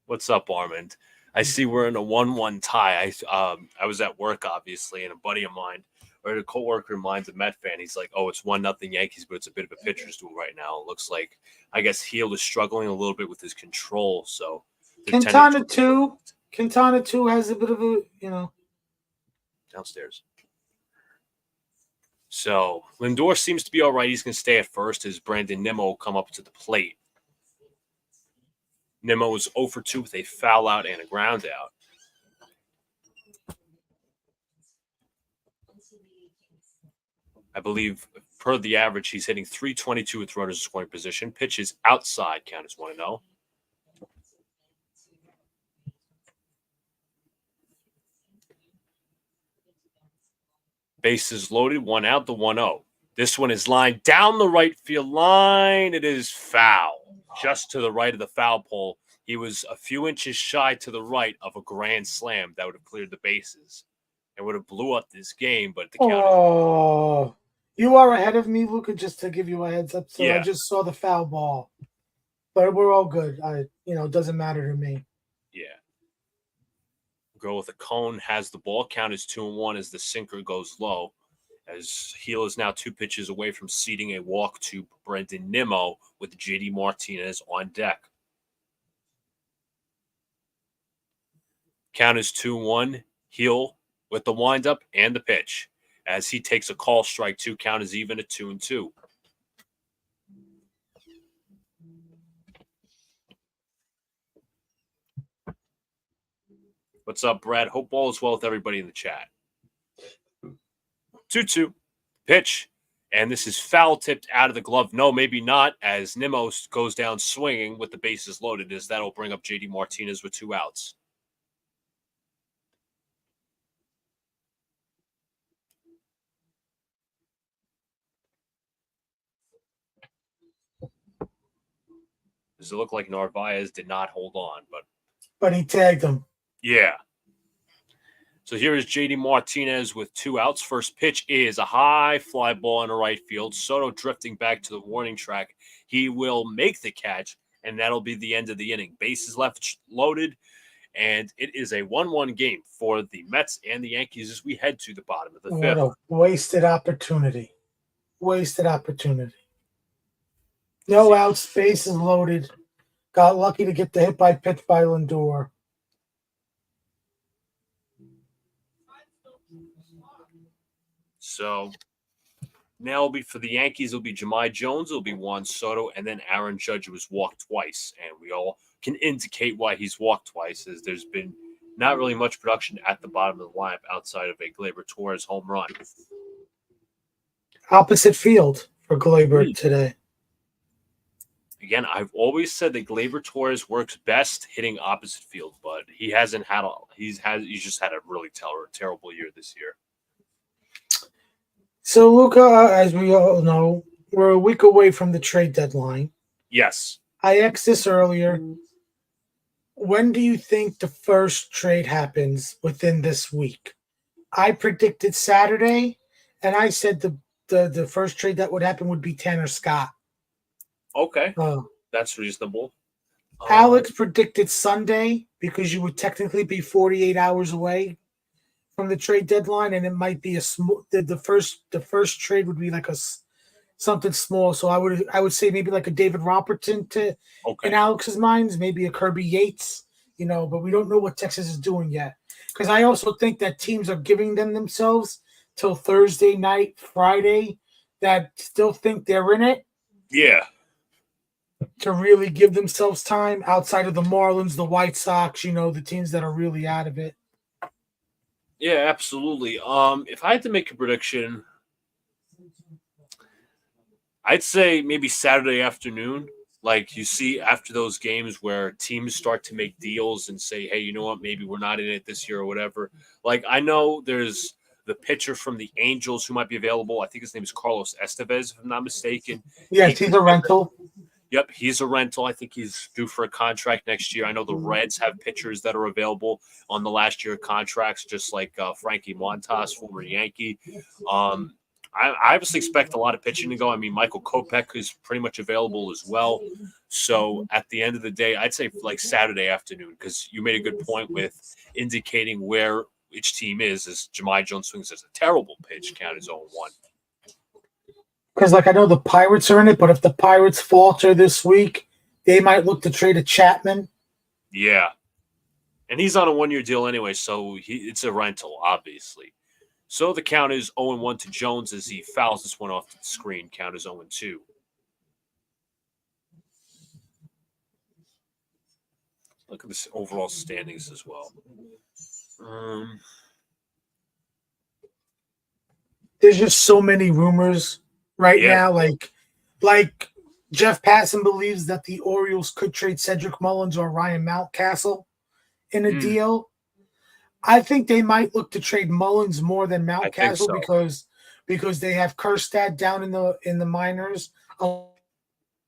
What's up, Armand? I see we're in a 1-1 tie. I was at work, obviously, and a buddy of mine, or a coworker of mine's a Met fan. He's like, "Oh, it's 1-0 Yankees, but it's a bit of a pitcher's duel right now. It looks like, I guess, Heel is struggling a little bit with his control." So Quintana too has a bit of a downstairs. So Lindor seems to be all right. He's going to stay at first as Brandon Nimmo will come up to the plate. Nimmo is 0 for 2 with a foul out and a ground out. I believe per the average, he's hitting .322 with runners in scoring position. Pitch is outside, count is 1-0. Bases loaded, 1 out, the 1-0. This one is lined down the right field line. It is foul. Just to the right of the foul pole. He was a few inches shy to the right of a grand slam that would have cleared the bases. It would have blew up this game, but the count. Oh, you are ahead of me, Luca, just to give you a heads up. So Yeah. I just saw the foul ball. But we're all good. It doesn't matter to me. Yeah. Girl with a cone has the ball. Count is 2-1 as the sinker goes low. As Heel is now 2 pitches away from ceding a walk to Brandon Nimmo with JD Martinez on deck. Count is 2-1. Heel with the windup and the pitch. As he takes a call, strike 2. Count is even at 2-2. What's up, Brad? Hope all is well with everybody in the chat. 2-2. Pitch. And this is foul tipped out of the glove. No, maybe not, as Nimmo goes down swinging with the bases loaded, as that'll bring up JD Martinez with 2 outs. Does it look like Narvaez did not hold on, But he tagged him. yeah. So here is JD Martinez with 2 outs. First pitch is a high fly ball in the right field. Soto drifting back to the warning track. He will make the catch, and that'll be the end of the inning. Bases left loaded, and it is a 1-1 game for the Mets and the Yankees as we head to the bottom of the fifth. What a wasted opportunity. Wasted opportunity. No outs, bases loaded. Got lucky to get the hit by pitch by Lindor. So now it'll be for the Yankees. It'll be Jahmai Jones. It'll be Juan Soto, and then Aaron Judge, who was walked twice. And we all can indicate why he's walked twice, as there's been not really much production at the bottom of the lineup outside of a Gleyber Torres home run. Opposite field for Gleyber today. Again, I've always said that Gleyber Torres works best hitting opposite field, but he hasn't had he's just had a really terrible year this year. So, Luca, as we all know, we're a week away from the trade deadline. Yes. I asked this earlier. When do you think the first trade happens within this week? I predicted Saturday, and I said the first trade that would happen would be Tanner Scott. Okay. That's reasonable. Alex predicted Sunday because you would technically be 48 hours away from the trade deadline, and it might be the first trade would be like something small. So I would say maybe like a David Robertson in Alex's minds, maybe a Kirby Yates, but we don't know what Texas is doing yet. Because I also think that teams are giving themselves till Thursday night, Friday, that still think they're in it. Yeah. To really give themselves time outside of the Marlins, the White Sox, the teams that are really out of it. Yeah, absolutely. If I had to make a prediction, I'd say maybe Saturday afternoon. Like you see after those games where teams start to make deals and say, hey, you know what, maybe we're not in it this year or whatever. Like I know there's the pitcher from the Angels who might be available. I think his name is Carlos Estevez, if I'm not mistaken. Yes, he's a rental. Yep, he's a rental. I think he's due for a contract next year. I know the Reds have pitchers that are available on the last year contracts, just like Frankie Montas, former Yankee. I obviously expect a lot of pitching to go. I mean, Michael Kopech is pretty much available as well. So at the end of the day, I'd say like Saturday afternoon, because you made a good point with indicating where each team is. As Jahmai Jones swings as a terrible pitch, count is 0-1. Because, like, I know the Pirates are in it, but if the Pirates falter this week, they might look to trade a Chapman. Yeah. And he's on a one-year deal anyway, so it's a rental, obviously. So the count is 0-1 to Jones as he fouls this one off the screen. Count is 0-2. Look at this overall standings as well. There's just so many rumors right now. Like Jeff Passan believes that the Orioles could trade Cedric Mullins or Ryan Mountcastle in a deal. I think they might look to trade Mullins more than Mountcastle because they have Kjerstad down in the minors,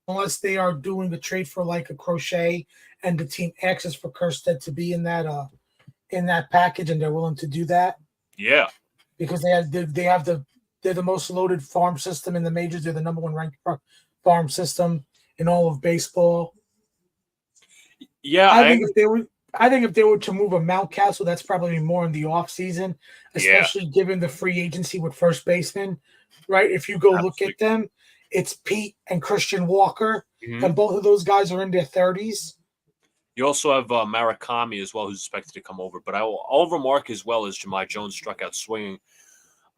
unless they are doing a trade for like a Crochet and the team asks for Kjerstad to be in that package, and they're willing to do that. Yeah, because they're the most loaded farm system in the majors. They're the number one ranked farm system in all of baseball. Yeah, I think if they were to move a Mountcastle, that's probably more in the offseason, especially given the free agency with first baseman, right? If you go look at them, it's Pete and Christian Walker, and both of those guys are in their 30s. You also have Murakami as well, who's expected to come over. But I'll remark as well as Jahmai Jones struck out swinging.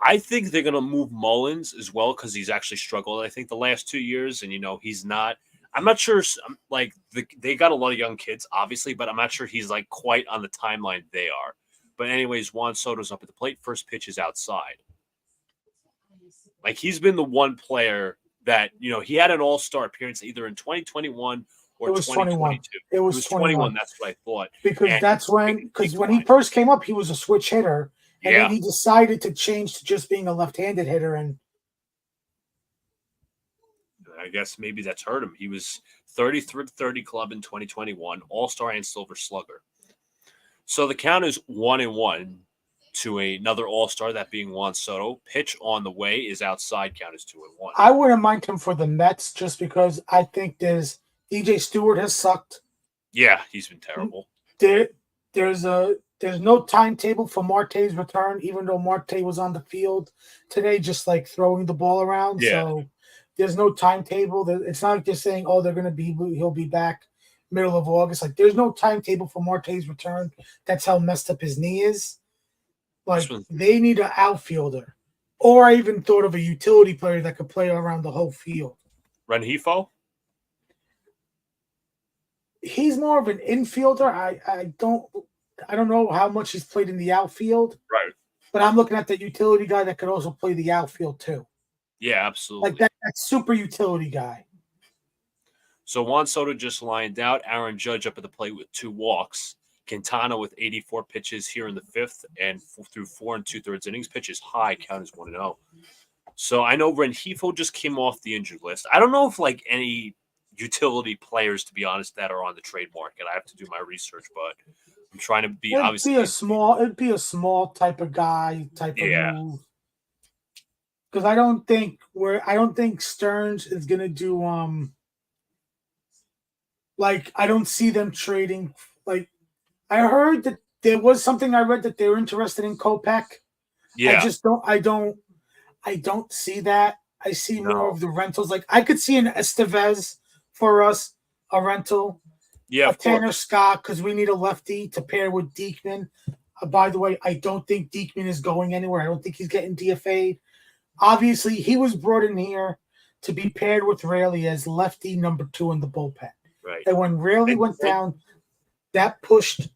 I think they're going to move Mullins as well because he's actually struggled, I think, the last 2 years. And, he's not – I'm not sure – like, they got a lot of young kids, obviously, but I'm not sure he's, like, quite on the timeline they are. But anyways, Juan Soto's up at the plate. First pitch is outside. Like, he's been the one player that, he had an all-star appearance either in 2021 or 2022. It was 21. That's what I thought. Because when he first came up, he was a switch hitter. And then he decided to change to just being a left-handed hitter. And I guess maybe that's hurt him. He was 33rd club in 2021, All-Star and Silver Slugger. So the count is 1-1 to another All-Star, that being Juan Soto. Pitch on the way is outside. Count is 2-1. I wouldn't mind him for the Mets just because I think DJ Stewart has sucked. Yeah, he's been terrible. There's no timetable for Marte's return, even though Marte was on the field today, just like throwing the ball around. Yeah. So there's no timetable. It's not like they're saying, he'll be back middle of August. Like, there's no timetable for Marte's return. That's how messed up his knee is. Like, they need an outfielder. Or I even thought of a utility player that could play around the whole field. Rengifo? He's more of an infielder. I don't know how much he's played in the outfield. Right. But I'm looking at the utility guy that could also play the outfield too. Yeah, absolutely. Like that super utility guy. So Juan Soto just lined out. Aaron Judge up at the plate with 2 walks. Quintana with 84 pitches here in the 5th and through 4 2/3 innings. Pitches high. Count is 1-0. So I know Rengifo just came off the injured list. I don't know if like any utility players, to be honest, that are on the trade market. I have to do my research, but I'm trying to be obviously. It'd be a small type of guy, of move. Because I don't think Stearns is gonna do like I don't see them trading. Like, I heard that there was something I read that they were interested in Kopech. Yeah. I don't see that. I see more of the rentals. Like, I could see an Estevez for us, a rental. Yeah, a Tanner Scott, because we need a lefty to pair with Diekman. By the way, I don't think Diekman is going anywhere. I don't think he's getting DFA'd. Obviously, he was brought in here to be paired with Raley as lefty number 2 in the bullpen. Right. And when Raley went down, that pushed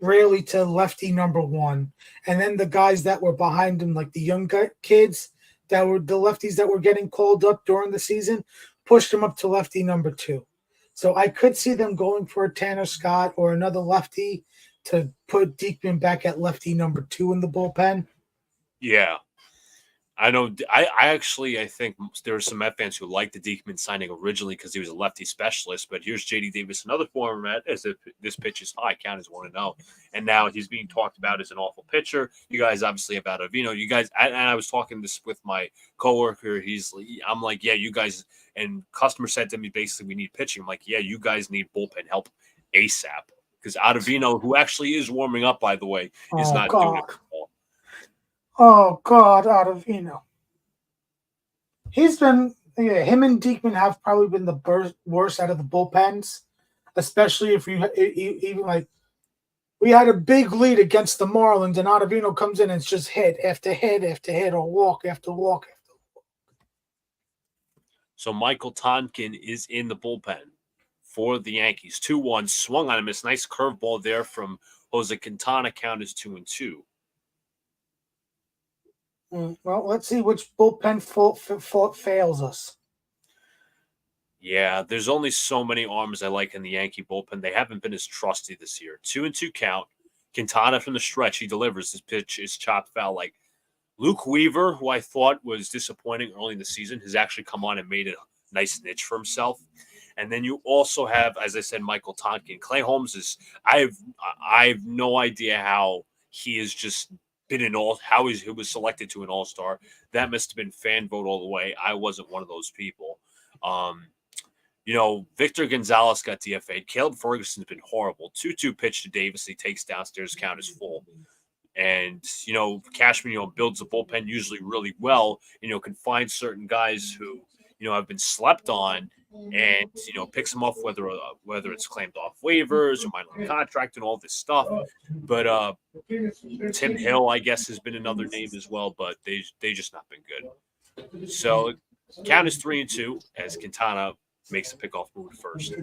Raley to lefty number 1. And then the guys that were behind him, like the young kids that were the lefties that were getting called up during the season, pushed him up to lefty number 2. So I could see them going for a Tanner Scott or another lefty to put Diekman back at lefty number 2 in the bullpen. Yeah. I know. I think there were some Met fans who liked the Diekman signing originally because he was a lefty specialist. But here's J.D. Davis, another former Met, as if this pitch is high, count is 1-0, and now he's being talked about as an awful pitcher. You guys obviously have Ottavino. You guys, and I was talking this with my coworker. I'm like, yeah, you guys, and customer said to me basically, we need pitching. I'm like, yeah, you guys need bullpen help ASAP because Ottavino, who actually is warming up, by the way, is not doing it at all. Oh, God, Ottavino. He's been, him and Diekman have probably been the worst out of the bullpens, especially if you even like, we had a big lead against the Marlins, and Ottavino comes in and it's just hit after hit after hit, or walk after walk after walk. So Michael Tonkin is in the bullpen for the Yankees. 2-1, swung on him. It's nice curveball there from Jose Quintana. Count is 2-2. Well, let's see which bullpen fails us. Yeah, there's only so many arms I like in the Yankee bullpen. They haven't been as trusty this year. 2-2 count. Quintana from the stretch. He delivers. His pitch is chopped foul. Like Luke Weaver, who I thought was disappointing early in the season, has actually come on and made a nice niche for himself. And then you also have, as I said, Michael Tonkin. Clay Holmes is. I have no idea how he is just been how he was selected to an all-star. That must have been fan vote all the way. I wasn't one of those people. Victor Gonzalez got DFA'd. Caleb Ferguson's been horrible. 2-2 pitch to Davis. He takes downstairs. Count is full. And, Cashman, builds the bullpen usually really well. Can find certain guys who, have been slept on and, picks them off whether it's claimed off waivers or minor contract and all this stuff. But Tim Hill, I guess, has been another name as well, but they just not been good. So count is 3-2 as Quintana makes the pickoff move first.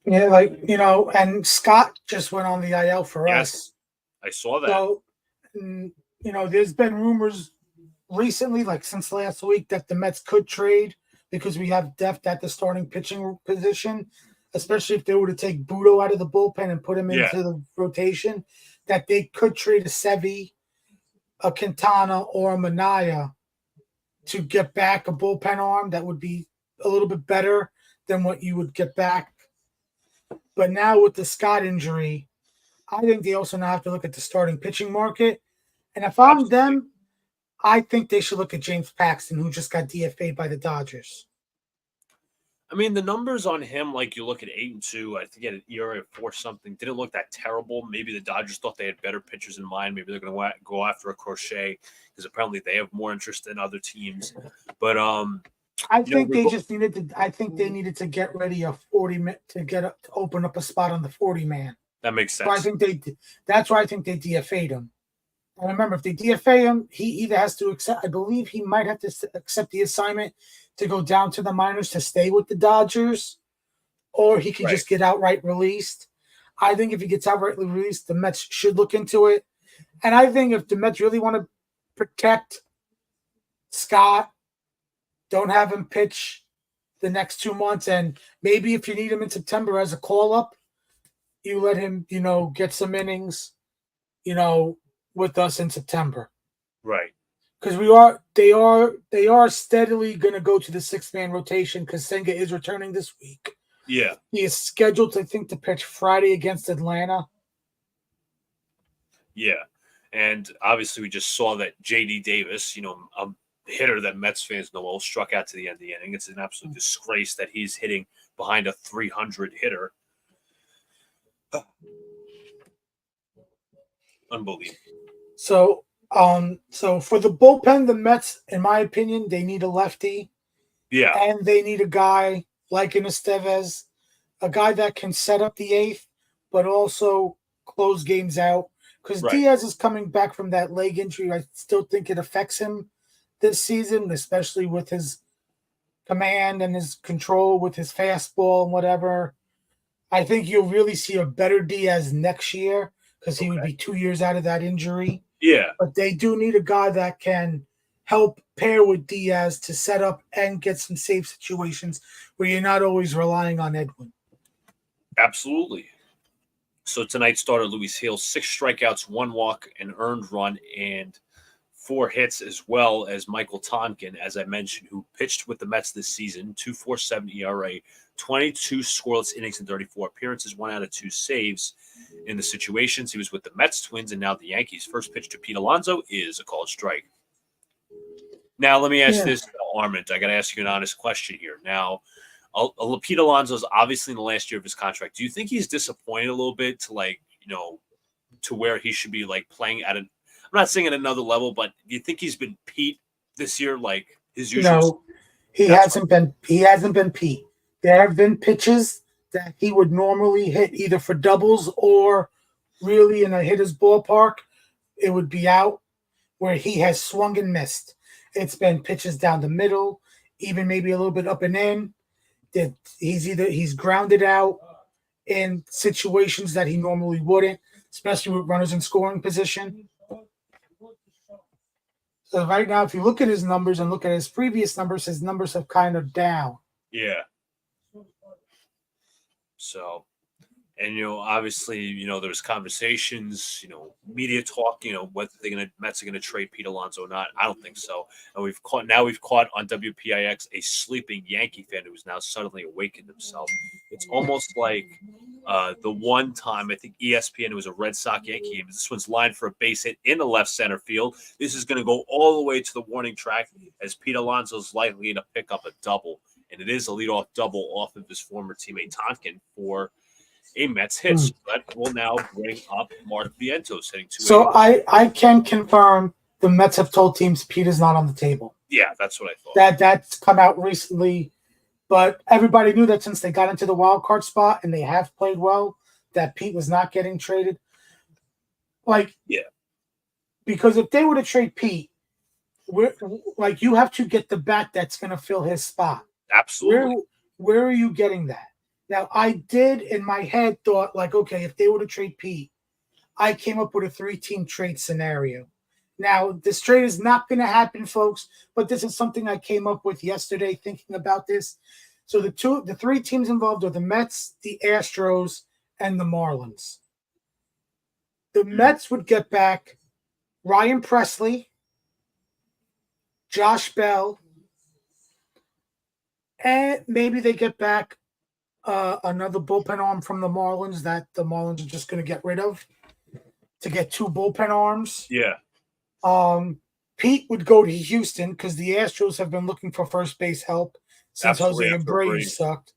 Yeah, and Scott just went on the IL for us. I saw that. So, there's been rumors recently, like since last week, that the Mets could trade because we have depth at the starting pitching position, especially if they were to take Budo out of the bullpen and put him into the rotation, that they could trade a Sevy, a Quintana, or a Minaya to get back a bullpen arm that would be a little bit better than what you would get back. But now with the Scott injury, I think they also now have to look at the starting pitching market. And if I'm them, I think they should look at James Paxton, who just got DFA'd by the Dodgers. I mean, the numbers on him, like you look at 8-2, I think he had an ERA of 4 something, didn't look that terrible. Maybe the Dodgers thought they had better pitchers in mind. Maybe they're going to go after a Crochet because apparently they have more interest than other teams. But I think they just needed to. I think they needed to get ready a 40-man to open up a spot on the 40-man. That makes sense. So that's why I think they DFA'd him. And remember, if they DFA him, he either has to accept. I believe he might have to accept the assignment to go down to the minors to stay with the Dodgers, or he can just get outright released. I think if he gets outright released, the Mets should look into it. And I think if the Mets really want to protect Scott, don't have him pitch the next 2 months, and maybe if you need him in September as a call-up, you let him, get some innings, with us in September. Right. Because they are steadily going to go to the 6-man rotation because Senga is returning this week. Yeah. He is scheduled, I think, to pitch Friday against Atlanta. Yeah. And obviously we just saw that J.D. Davis, a hitter that Mets fans know well, struck out to the end of the inning. It's an absolute disgrace that he's hitting behind a 300 hitter. Unbelievable. So for the bullpen, the Mets, in my opinion, they need a lefty. Yeah. And they need a guy like an Estevez, a guy that can set up the 8th, but also close games out. Because Diaz is coming back from that leg injury. I still think it affects him this season, especially with his command and his control with his fastball and whatever. I think you'll really see a better Diaz next year because he would be 2 years out of that injury. Yeah. But they do need a guy that can help pair with Diaz to set up and get some safe situations where you're not always relying on Edwin. Absolutely. So tonight started Luis Hill, 6 strikeouts, 1 walk, an earned run, and 4 hits, as well as Michael Tonkin, as I mentioned, who pitched with the Mets this season, 2.47 ERA, 22 scoreless innings in 34 appearances, 1 out of 2 saves in the situations. He was with the Mets, Twins, and now the Yankees. First pitch to Pete Alonso is a called strike. Now, let me ask this, Armand. I got to ask you an honest question here. Now, Pete Alonso's obviously in the last year of his contract. Do you think he's disappointed a little bit to where he should be playing at I'm not saying at another level, but do you think he's been Pete this year, like his usual? No, he hasn't been. He hasn't been Pete. There have been pitches that he would normally hit either for doubles or really in a hitter's ballpark. It would be out where he has swung and missed. It's been pitches down the middle, even maybe a little bit up and in. That he's grounded out in situations that he normally wouldn't, especially with runners in scoring position. So right now, if you look at his numbers and look at his previous numbers have kind of down. Yeah. So, and obviously, there was conversations, media talk, whether Mets are gonna trade Pete Alonso or not. I don't think so. And we've caught on WPIX a sleeping Yankee fan who's now suddenly awakened himself. It's almost like the one time I think ESPN, it was a Red Sox Yankee game. This one's lined for a base hit in the left center field. This is going to go all the way to the warning track as Pete Alonso's likely to pick up a double, and it is a leadoff double off of his former teammate Tonkin for a Mets hit. So that will now bring up Mark Vientos hitting 2. So I can confirm the Mets have told teams Pete is not on the table. Yeah, that's what I thought. That's come out recently. But everybody knew that since they got into the wild card spot and they have played well, that Pete was not getting traded. Because if they were to trade Pete, you have to get the bat that's going to fill his spot. Absolutely. Where are you getting that? Now, I did in my head thought okay, if they were to trade Pete, I came up with a 3-team trade scenario. Now, this trade is not going to happen, folks, but this is something I came up with yesterday thinking about this. So the 3 teams involved are the Mets, the Astros, and the Marlins. The Mets would get back Ryan Presley, Josh Bell, and maybe they get back another bullpen arm from the Marlins that the Marlins are just going to get rid of to get 2 bullpen arms. Yeah. Pete would go to Houston because the Astros have been looking for first base help since Jose and Brady sucked.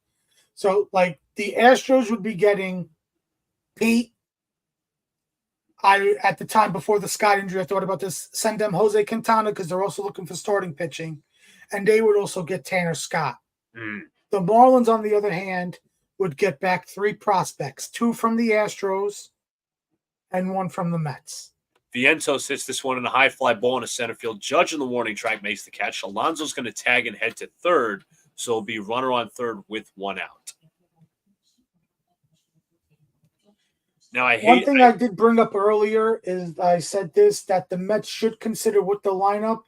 So, the Astros would be getting Pete. At the time before the Scott injury, I thought about this. Send them Jose Quintana because they're also looking for starting pitching, and they would also get Tanner Scott. The Marlins, on the other hand, would get back 3 prospects, 2 from the Astros and 1 from the Mets. Vientos hits this one in a high fly ball in a center field. Judge in the warning track makes the catch. Alonso's going to tag and head to third, so it'll be runner on third with 1 out. Now, One thing I did bring up earlier is I said this, that the Mets should consider with the lineup,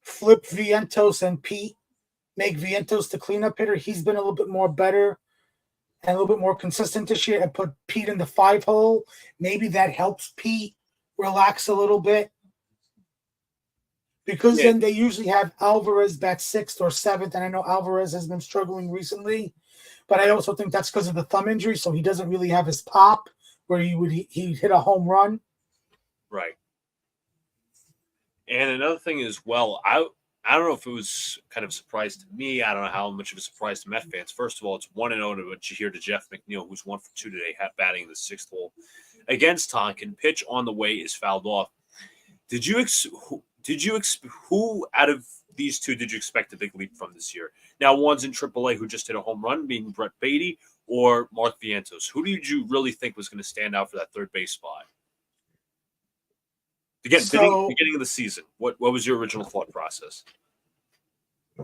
flip Vientos and Pete, make Vientos the cleanup hitter. He's been a little bit more better and a little bit more consistent this year, and put Pete in the 5 hole. Maybe that helps Pete relax a little bit, because then they usually have Alvarez bat 6th or 7th, and I know Alvarez has been struggling recently, but I also think that's because of the thumb injury, so he doesn't really have his pop where he'd hit a home run. Right. And another thing as well, I don't know if it was kind of a surprise to me. I don't know how much of a surprise to Met fans. First of all, it's 1-0 to what you hear to Jeff McNeil, who's 1 for 2 today, batting in the 6th hole against Tonkin. Pitch on the way is fouled off. Who out of these 2 did you expect a big leap from this year? Now, one's in AAA who just hit a home run, being Brett Beatty, or Mark Vientos. Who did you really think was going to stand out for that third base spot? Again, beginning of the season, what was your original thought process?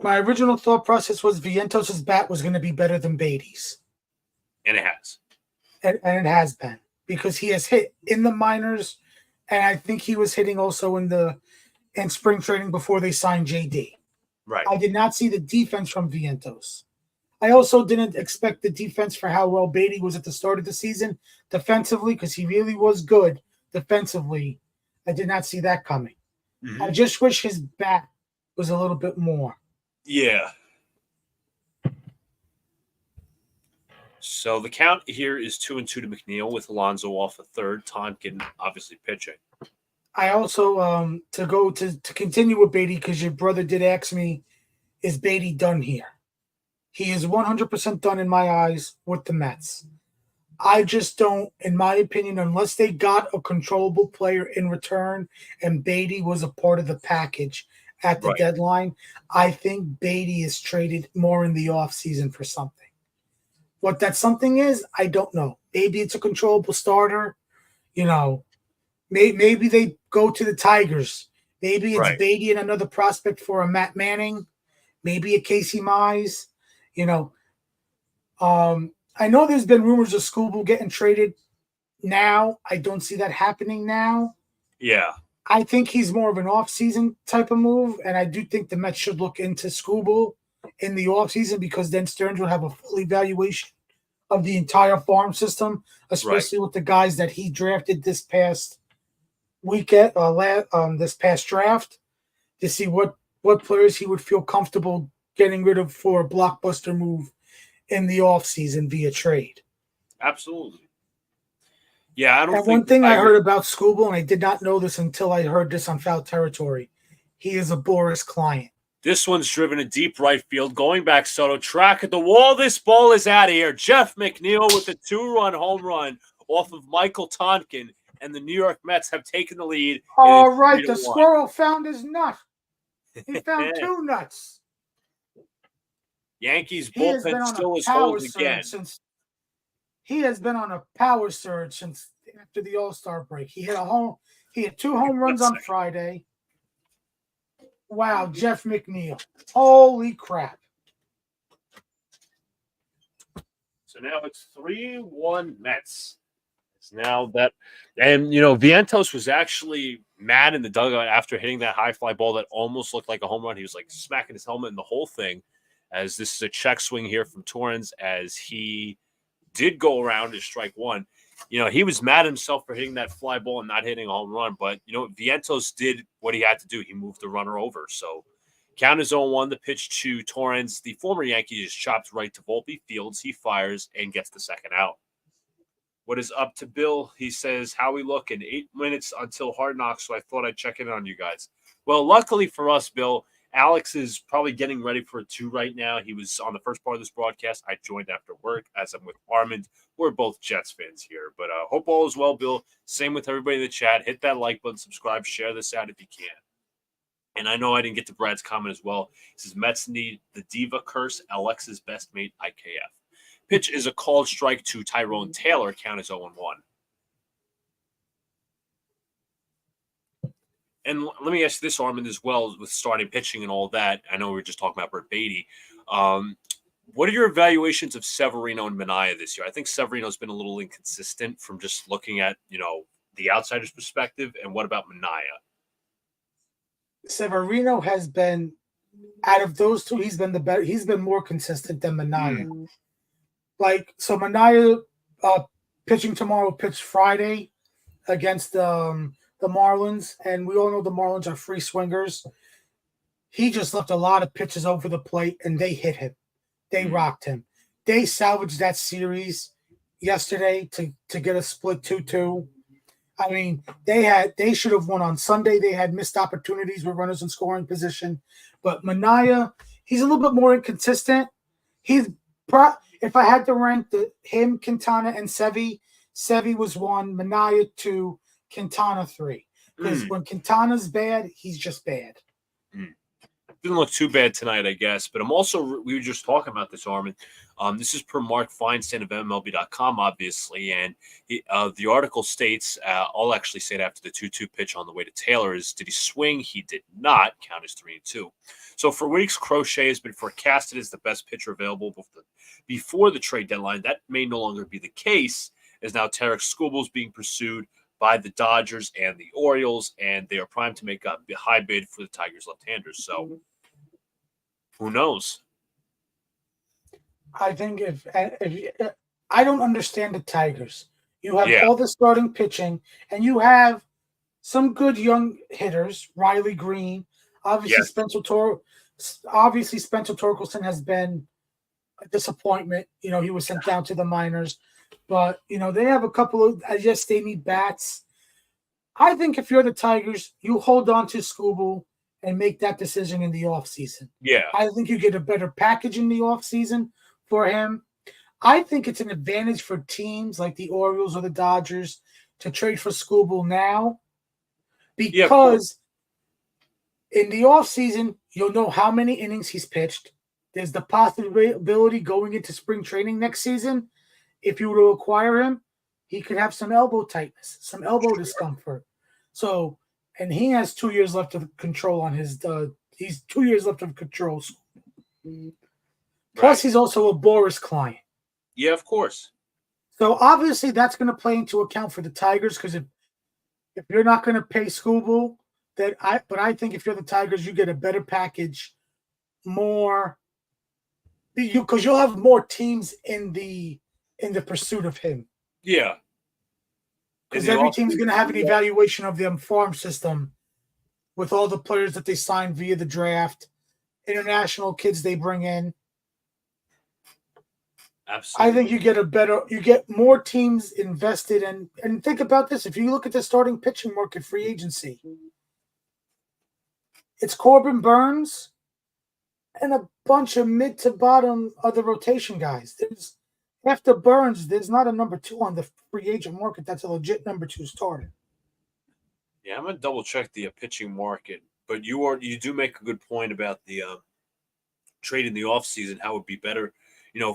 My original thought process was Vientos' bat was going to be better than Beatty's. And it has. And it has been, because he has hit in the minors, and I think he was hitting also in spring training before they signed JD. Right. I did not see the defense from Vientos. I also didn't expect the defense for how well Beatty was at the start of the season defensively, because he really was good defensively. I did not see that coming. I just wish his bat was a little bit more. Yeah. So the count here is 2-2 to McNeil with Alonso off a third. Tonkin obviously pitching. I also to continue with Beatty, because your brother did ask me, is Beatty done here? He is 100% done in my eyes with the Mets. I just don't, in my opinion, unless they got a controllable player in return and Beatty was a part of the package at the deadline, I think Beatty is traded more in the offseason for something. What that something is, I don't know. Maybe it's a controllable starter. Maybe they go to the Tigers. Maybe it's Beatty and another prospect for a Matt Manning. Maybe a Casey Mize. I know there's been rumors of Skubal getting traded now. I don't see that happening now. Yeah. I think he's more of an offseason type of move, and I do think the Mets should look into Skubal in the offseason, because then Stearns will have a full evaluation of the entire farm system, especially with the guys that he drafted this past weekend, this past draft, to see what players he would feel comfortable getting rid of for a blockbuster move in the offseason via trade. Absolutely. Yeah, I don't think. One thing I heard about Skubal, and I did not know this until I heard this on Foul Territory, he is a Boris client. This one's driven a deep right field. Going back, Soto, track at the wall. This ball is out of here. Jeff McNeil with a 2-run home run off of Michael Tonkin, and the New York Mets have taken the lead. All right, the squirrel found his nut. He found 2 nuts. Yankees bullpen still is hold again. He has been on a power surge since after the All-Star break. He had 2 home runs on Friday. Wow, Jeff McNeil. Holy crap. So now it's 3-1 Mets. It's now that, and Vientos was actually mad in the dugout after hitting that high fly ball that almost looked like a home run. He was like smacking his helmet and the whole thing, as this is a check swing here from Torrens, as he did go around to strike one. He was mad at himself for hitting that fly ball and not hitting a home run, but Vientos did what he had to do. He moved the runner over. So count is 0-1. The pitch to Torrens. The former Yankee just chops right to Volpe. Fields. He fires and gets the second out. What is up to Bill? He says, how we look in 8 minutes until Hard Knocks, so I thought I'd check in on you guys. Well, luckily for us, Bill, Alex is probably getting ready for a 2 right now. He was on the first part of this broadcast. I joined after work, as I'm with Armand. We're both Jets fans here. But hope all is well, Bill. Same with everybody in the chat. Hit that like button, subscribe, share this out if you can. And I know I didn't get to Brad's comment as well. He says, Mets need the diva curse, Alex's best mate, IKF. Pitch is a called strike to Tyrone Taylor. Count is 0-1. And let me ask this, Armand, as well, with starting pitching and all that. I know we were just talking about Brett Beatty. What are your evaluations of Severino and Minaya this year? I think Severino's been a little inconsistent from just looking at, the outsider's perspective. And what about Minaya? Severino has been, out of those two, he's been the better. He's been more consistent than Minaya. So Minaya pitching tomorrow, pitch Friday against the Marlins, and we all know the Marlins are free swingers. He just left a lot of pitches over the plate, and they hit him. They rocked him. They salvaged that series yesterday to get a split 2-2. I mean, they should have won on Sunday. They had missed opportunities with runners in scoring position. But Minaya, he's a little bit more inconsistent. If I had to rank him, Quintana, and Sevy was 1, Minaya 2, Quintana 3. Because when Quintana's bad, he's just bad. Didn't look too bad tonight, I guess. But we were just talking about this, Armin. This is per Mark Feinstein of MLB.com, obviously. And the article states, I'll actually say it after the 2-2 pitch on the way to Taylor, is did he swing? He did not. Count is 3-2. So for weeks, Crochet has been forecasted as the best pitcher available before the trade deadline. That may no longer be the case, as now Tarek Skubal is being pursued by the Dodgers and the Orioles, and they are primed to make a high bid for the Tigers left-handers. So who knows? I think if I don't understand the Tigers. You have all the starting pitching, and you have some good young hitters. Riley Green, obviously Yes. obviously Spencer Torkelson has been a disappointment. You know, he was sent down to the minors, but you know they have a couple of. I guess they need bats. I think if you're the Tigers, you hold on to Scooble and make that decision in the offseason. Yeah. I think you get a better package in the offseason for him. I think it's an advantage for teams like the Orioles or the Dodgers to trade for Scooble now Yeah, of course. because in the offseason, you'll know how many innings he's pitched. There's the possibility going into spring training next season, if you were to acquire him, he could have some elbow tightness, some elbow discomfort. So, and he has 2 years left of control on his. He's 2 years left of control. Plus, he's also a Boris client. Yeah, of course. So obviously, that's going to play into account for the Tigers because if you're not going to pay Scooble, but I think if you're the Tigers, you get a better package, more because you'll have more teams in the pursuit of him. Yeah. Because every team's going to have an evaluation of the farm system with all the players that they sign via the draft, international kids they bring in. Absolutely. I think you get more teams invested in. And think about this. If you look at the starting pitching market free agency, it's Corbin Burns and a bunch of mid to bottom other rotation guys. After Burns, there's not a number 2 on the free agent market that's a legit number 2 starter. Yeah, I'm gonna double check the pitching market, but you do make a good point about the trade in the offseason, how it would be better,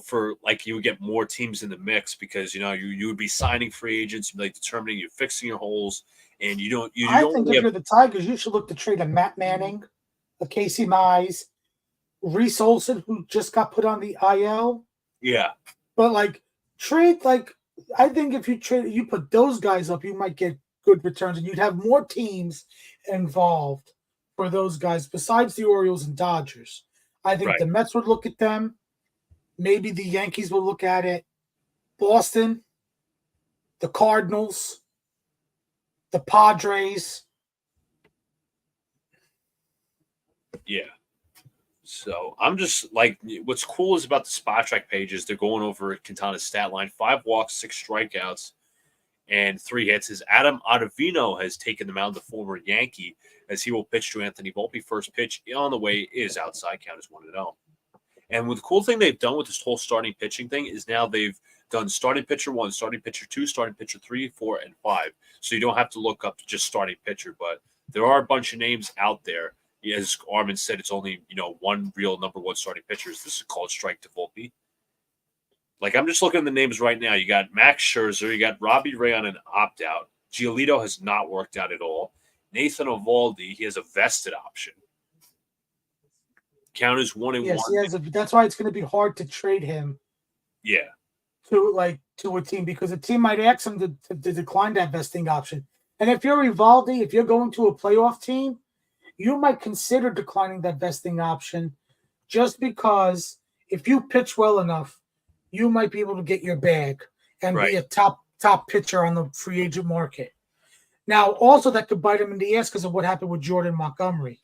for like you would get more teams in the mix because you would be signing free agents, you'd be like determining you're fixing your holes, and I think if you're the Tigers, you should look to trade a Matt Manning, a Casey Mize, Reese Olson, who just got put on the IL. Yeah. But I think if you put those guys up, you might get good returns and you'd have more teams involved for those guys besides the Orioles and Dodgers. I think the Mets would look at them. Maybe the Yankees will look at it. Boston, the Cardinals, the Padres. Yeah. So I'm just like, what's cool is about the spot track pages. They're going over Quintana's stat line: 5 walks, 6 strikeouts, and 3 hits. His Adam Ottavino has taken the mound, the former Yankee, as he will pitch to Anthony Volpe. First pitch on the way is outside. Count is 1-0. And the cool thing they've done with this whole starting pitching thing is now they've done starting pitcher 1, starting pitcher 2, starting pitcher 3, 4, and 5. So you don't have to look up just starting pitcher, but there are a bunch of names out there. As Armand said, it's only, one real number 1 starting pitcher. This is called strike to Volpe. Like, I'm just looking at the names right now. You got Max Scherzer. You got Robbie Ray on an opt-out. Giolito has not worked out at all. Nathan Eovaldi, he has a vested option. Count is 1-1. Yes, that's why it's going to be hard to trade him. Yeah. To a team because a team might ask him to decline that vesting option. And if you're Eovaldi, if you're going to a playoff team, you might consider declining that vesting option just because if you pitch well enough, you might be able to get your bag and be a top pitcher on the free agent market. Now, also that could bite him in the ass because of what happened with Jordan Montgomery.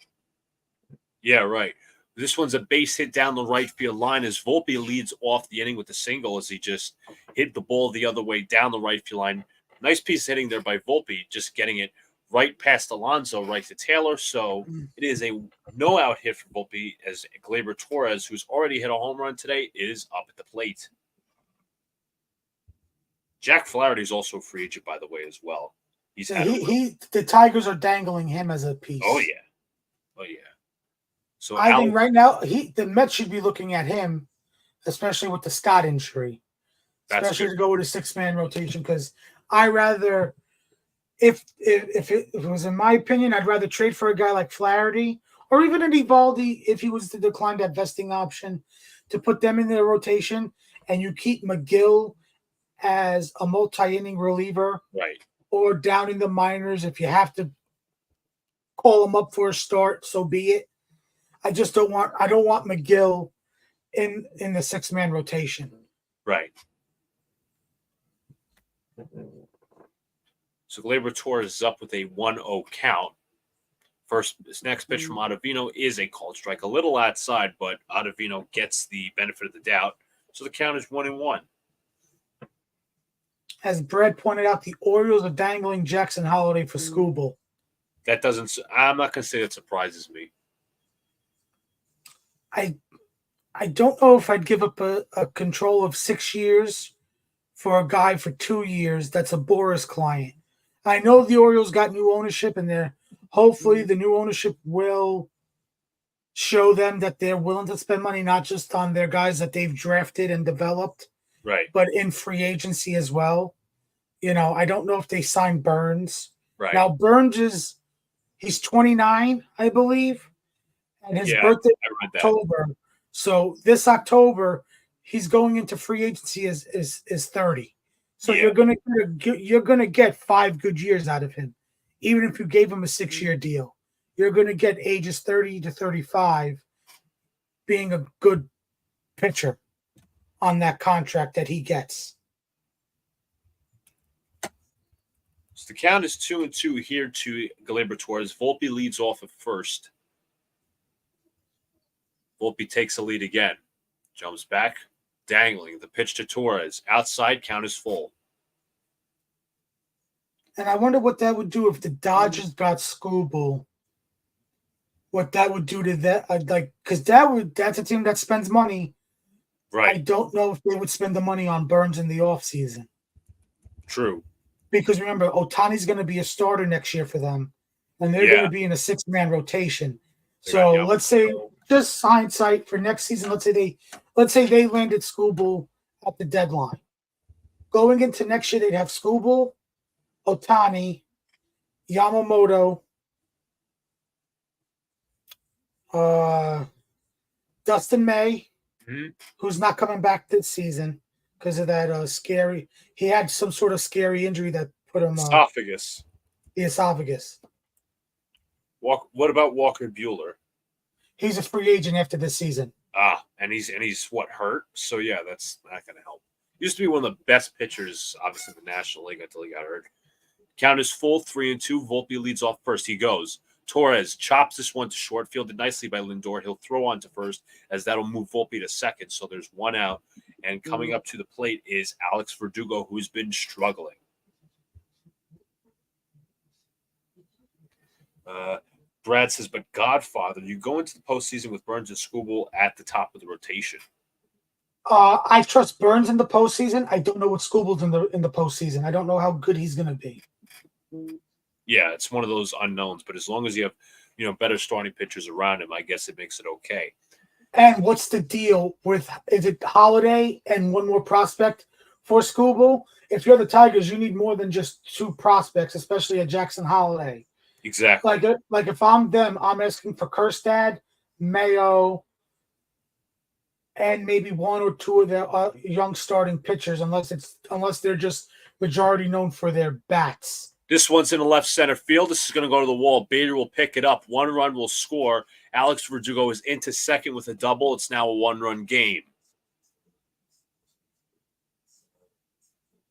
Yeah, right. This one's a base hit down the right field line as Volpe leads off the inning with a single as he just hit the ball the other way down the right field line. Nice piece of hitting there by Volpe, just getting it right past Alonso, right to Taylor. So it is a no-out hit for Volpe as Gleyber Torres, who's already hit a home run today, is up at the plate. Jack Flaherty is also a free agent, by the way, as well. The Tigers are dangling him as a piece. Oh, yeah. So I think right now the Mets should be looking at him, especially with the Scott injury, especially to go with a 6-man rotation. Because I rather, if it was in my opinion, I'd rather trade for a guy like Flaherty or even an Eovaldi if he was to decline that vesting option to put them in their rotation, and you keep McGill as a multi-inning reliever, right? Or down in the minors if you have to call him up for a start, so be it. I don't want McGill in the 6-man rotation. Right. So Gleyber Torres is up with a 1-0 count. This next pitch from Ottavino is a called strike, a little outside, but Ottavino gets the benefit of the doubt. So the count is 1-1. As Brad pointed out, the Orioles are dangling Jackson Holiday for Skubal. That doesn't. I'm not going to say that surprises me. I don't know if I'd give up a control of 6 years for a guy for 2 years that's a Boris client. I know the Orioles got new ownership, and hopefully the new ownership will show them that they're willing to spend money, not just on their guys that they've drafted and developed, right, but in free agency as well. I don't know if they signed Burns. Right. Now, Burns he's 29, I believe, and his birthday is October. So this October, he's going into free agency is 30. So you're gonna get 5 good years out of him, even if you gave him a 6-year deal. You're gonna get ages 30 to 35 being a good pitcher on that contract that he gets. So the count is 2-2 here to Gleyber Torres. Volpe leads off at first. Volpe takes the lead again. Jumps back, dangling. The pitch to Torres. Outside, count is full. And I wonder what that would do if the Dodgers got Skubal. What that would do to that, because that's a team that spends money. Right. I don't know if they would spend the money on Burns in the offseason. True. Because remember, Ohtani's going to be a starter next year for them, and they're going to be in a 6-man rotation. So let's say, just hindsight for next season, let's say they landed Skubal at the deadline. Going into next year, they'd have Skubal, Ohtani, Yamamoto, Dustin May, who's not coming back this season because of that scary. He had some sort of scary injury that put him esophagus. The esophagus. What about Walker Buehler? He's a free agent after this season. And he's what, hurt? So yeah, that's not going to help. Used to be one of the best pitchers, obviously, in the National League until he got hurt. Count is full, 3-2. Volpe leads off first. He goes. Torres chops this one to short, fielded nicely by Lindor. He'll throw on to first, as that'll move Volpe to second. So there's one out. And coming up to the plate is Alex Verdugo, who's been struggling. Brad says, but Godfather, you go into the postseason with Burns and Skubal at the top of the rotation. I trust Burns in the postseason. I don't know what Skubal's in the postseason. I don't know how good he's going to be. Yeah, it's one of those unknowns. But as long as you have, better starting pitchers around him, I guess it makes it okay. And what's the deal with? Is it Holiday and one more prospect for Skubal? If you're the Tigers, you need more than just 2 prospects, especially a Jackson Holiday. Exactly. Like if I'm them, I'm asking for Kjerstad, Mayo, and maybe 1 or 2 of their young starting pitchers, unless they're just majority known for their bats. This one's in the left center field. This is going to go to the wall. Bader will pick it up. 1 run will score. Alex Verdugo is into second with a double. It's now a 1-run game.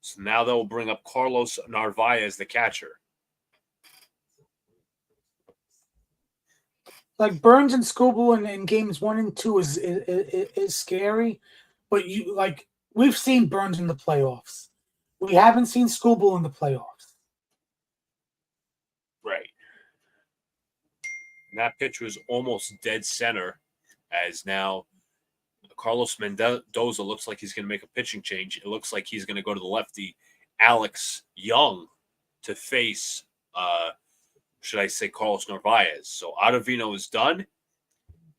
So now they'll bring up Carlos Narvaez, the catcher. Like Burns and Skubal in games 1 and 2 is scary, but we've seen Burns in the playoffs. We haven't seen Skubal in the playoffs. Right. And that pitch was almost dead center, as now Carlos Mendoza looks like he's going to make a pitching change. It looks like he's going to go to the lefty, Alex Young, to face should I say Carlos Narvaez. So Ottavino is done.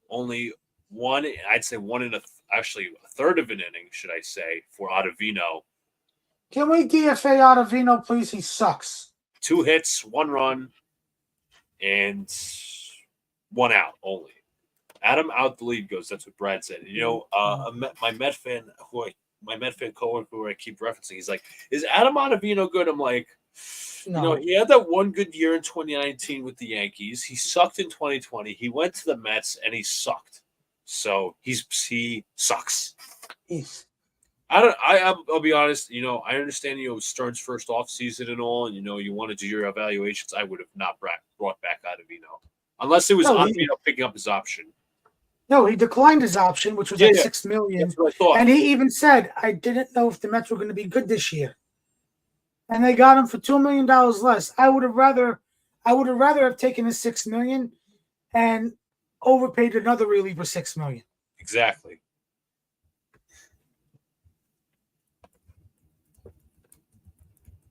Only one, I'd say actually a third of an inning, should I say, for Ottavino. Can we DFA Ottavino, please? He sucks. 2 hits, 1 run, and 1 out only. Adam out the lead goes. That's what Brad said. My Met fan coworker who I keep referencing, he's like, "Is Adam Ottavino good?" I'm like, no. He had that one good year in 2019 with the Yankees. He sucked in 2020. He went to the Mets and he sucked. So he sucks. I don't. I'll be honest. I understand. Stern's first off season and all, and you want to do your evaluations. I would have not brought back Ottavino unless it was No, Ottavino picking up his option. No, he declined his option, which was Yeah, at yeah. $6 million. That's what I thought. And he even said, "I didn't know if the Mets were going to be good this year." And they got him for $2 million less. I would have rather have taken his $6 million and overpaid another reliever $6 million. Exactly. I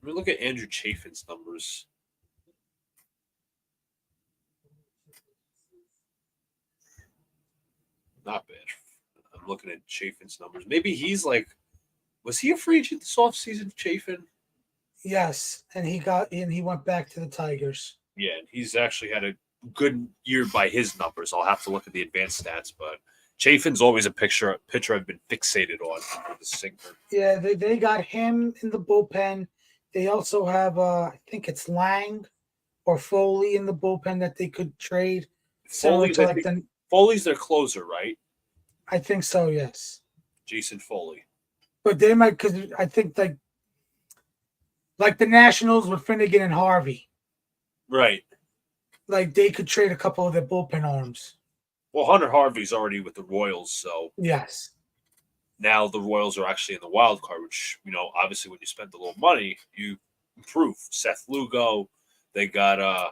mean, look at Andrew Chafin's numbers. Not bad. I'm looking at Chafin's numbers. Maybe he's like, was he a free agent this offseason, Chafin? Yes, and he went back to the Tigers. Yeah, and he's actually had a good year by his numbers. I'll have to look at the advanced stats, but Chafin's always a pitcher I've been fixated on for the sinker. Yeah, they got him in the bullpen. They also have I think it's Lang or Foley in the bullpen that they could trade. Foley's their closer, right? I think so, yes. Jason Foley. But they might, because I think like the Nationals with Finnegan and Harvey. Right. Like they could trade a couple of their bullpen arms. Well, Hunter Harvey's already with the Royals, so yes. Now the Royals are actually in the wild card, which, obviously when you spend a little money, you improve. Seth Lugo. They got I'm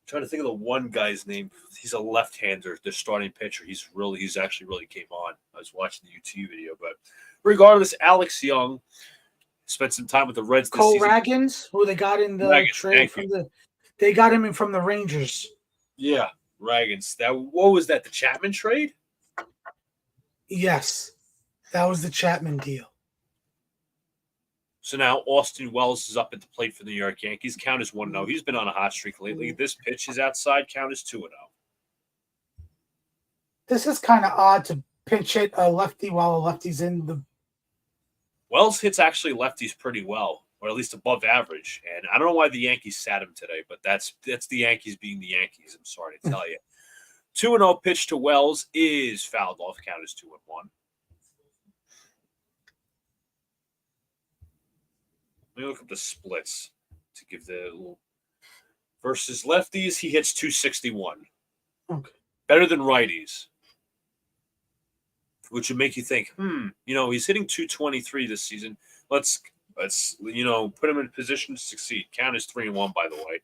trying to think of the one guy's name. He's a left-hander, their starting pitcher. He's actually really came on. I was watching the YouTube video, but regardless, Alex Young spent some time with the Reds this Cole season. Raggins, who they got in the trade they got him in from the Rangers. Yeah, Raggins. What was that? The Chapman trade? Yes, that was the Chapman deal. So now Austin Wells is up at the plate for the New York Yankees. Count is 1-0. He's been on a hot streak lately. This pitch is outside. Count is 2-0. This is kind of odd to pinch hit a lefty while a lefty's in the. Wells hits actually lefties pretty well, or at least above average. And I don't know why the Yankees sat him today, but that's the Yankees being the Yankees. I'm sorry to tell you. 2-0 pitch to Wells is fouled off. Count is 2-1. Let me look up the splits to give the little versus lefties. He hits 261. Okay. Better than righties, which would make you think, he's hitting 223 this season. Let's put him in a position to succeed. Count is 3-1, by the way.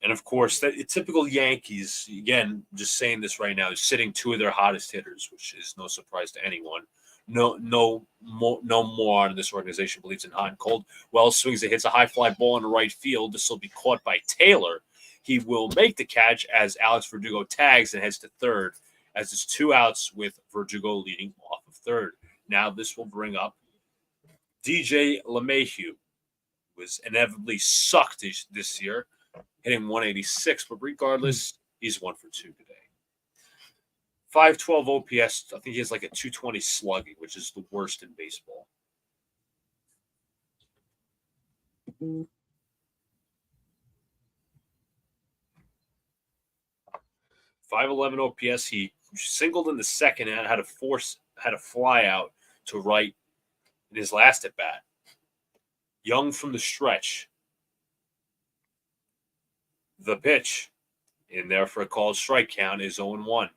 And of course, typical Yankees, again, just saying this right now, is sitting two of their hottest hitters, which is no surprise to anyone. No more in this organization believes in hot and cold. Wells swings and hits a high fly ball in the right field. This will be caught by Taylor. He will make the catch as Alex Verdugo tags and heads to third, as it's 2 outs with Verdugo leading off of third. Now this will bring up DJ LeMahieu, who was inevitably sucked this year, hitting 186, but regardless, he's 1 for 2 today. 512 OPS. I think he has like a 220 slugging, which is the worst in baseball. Mm-hmm. 511 OPS. He singled in the second and had a fly out to right in his last at bat. Young from the stretch. The pitch in there for a called strike count is 0-1.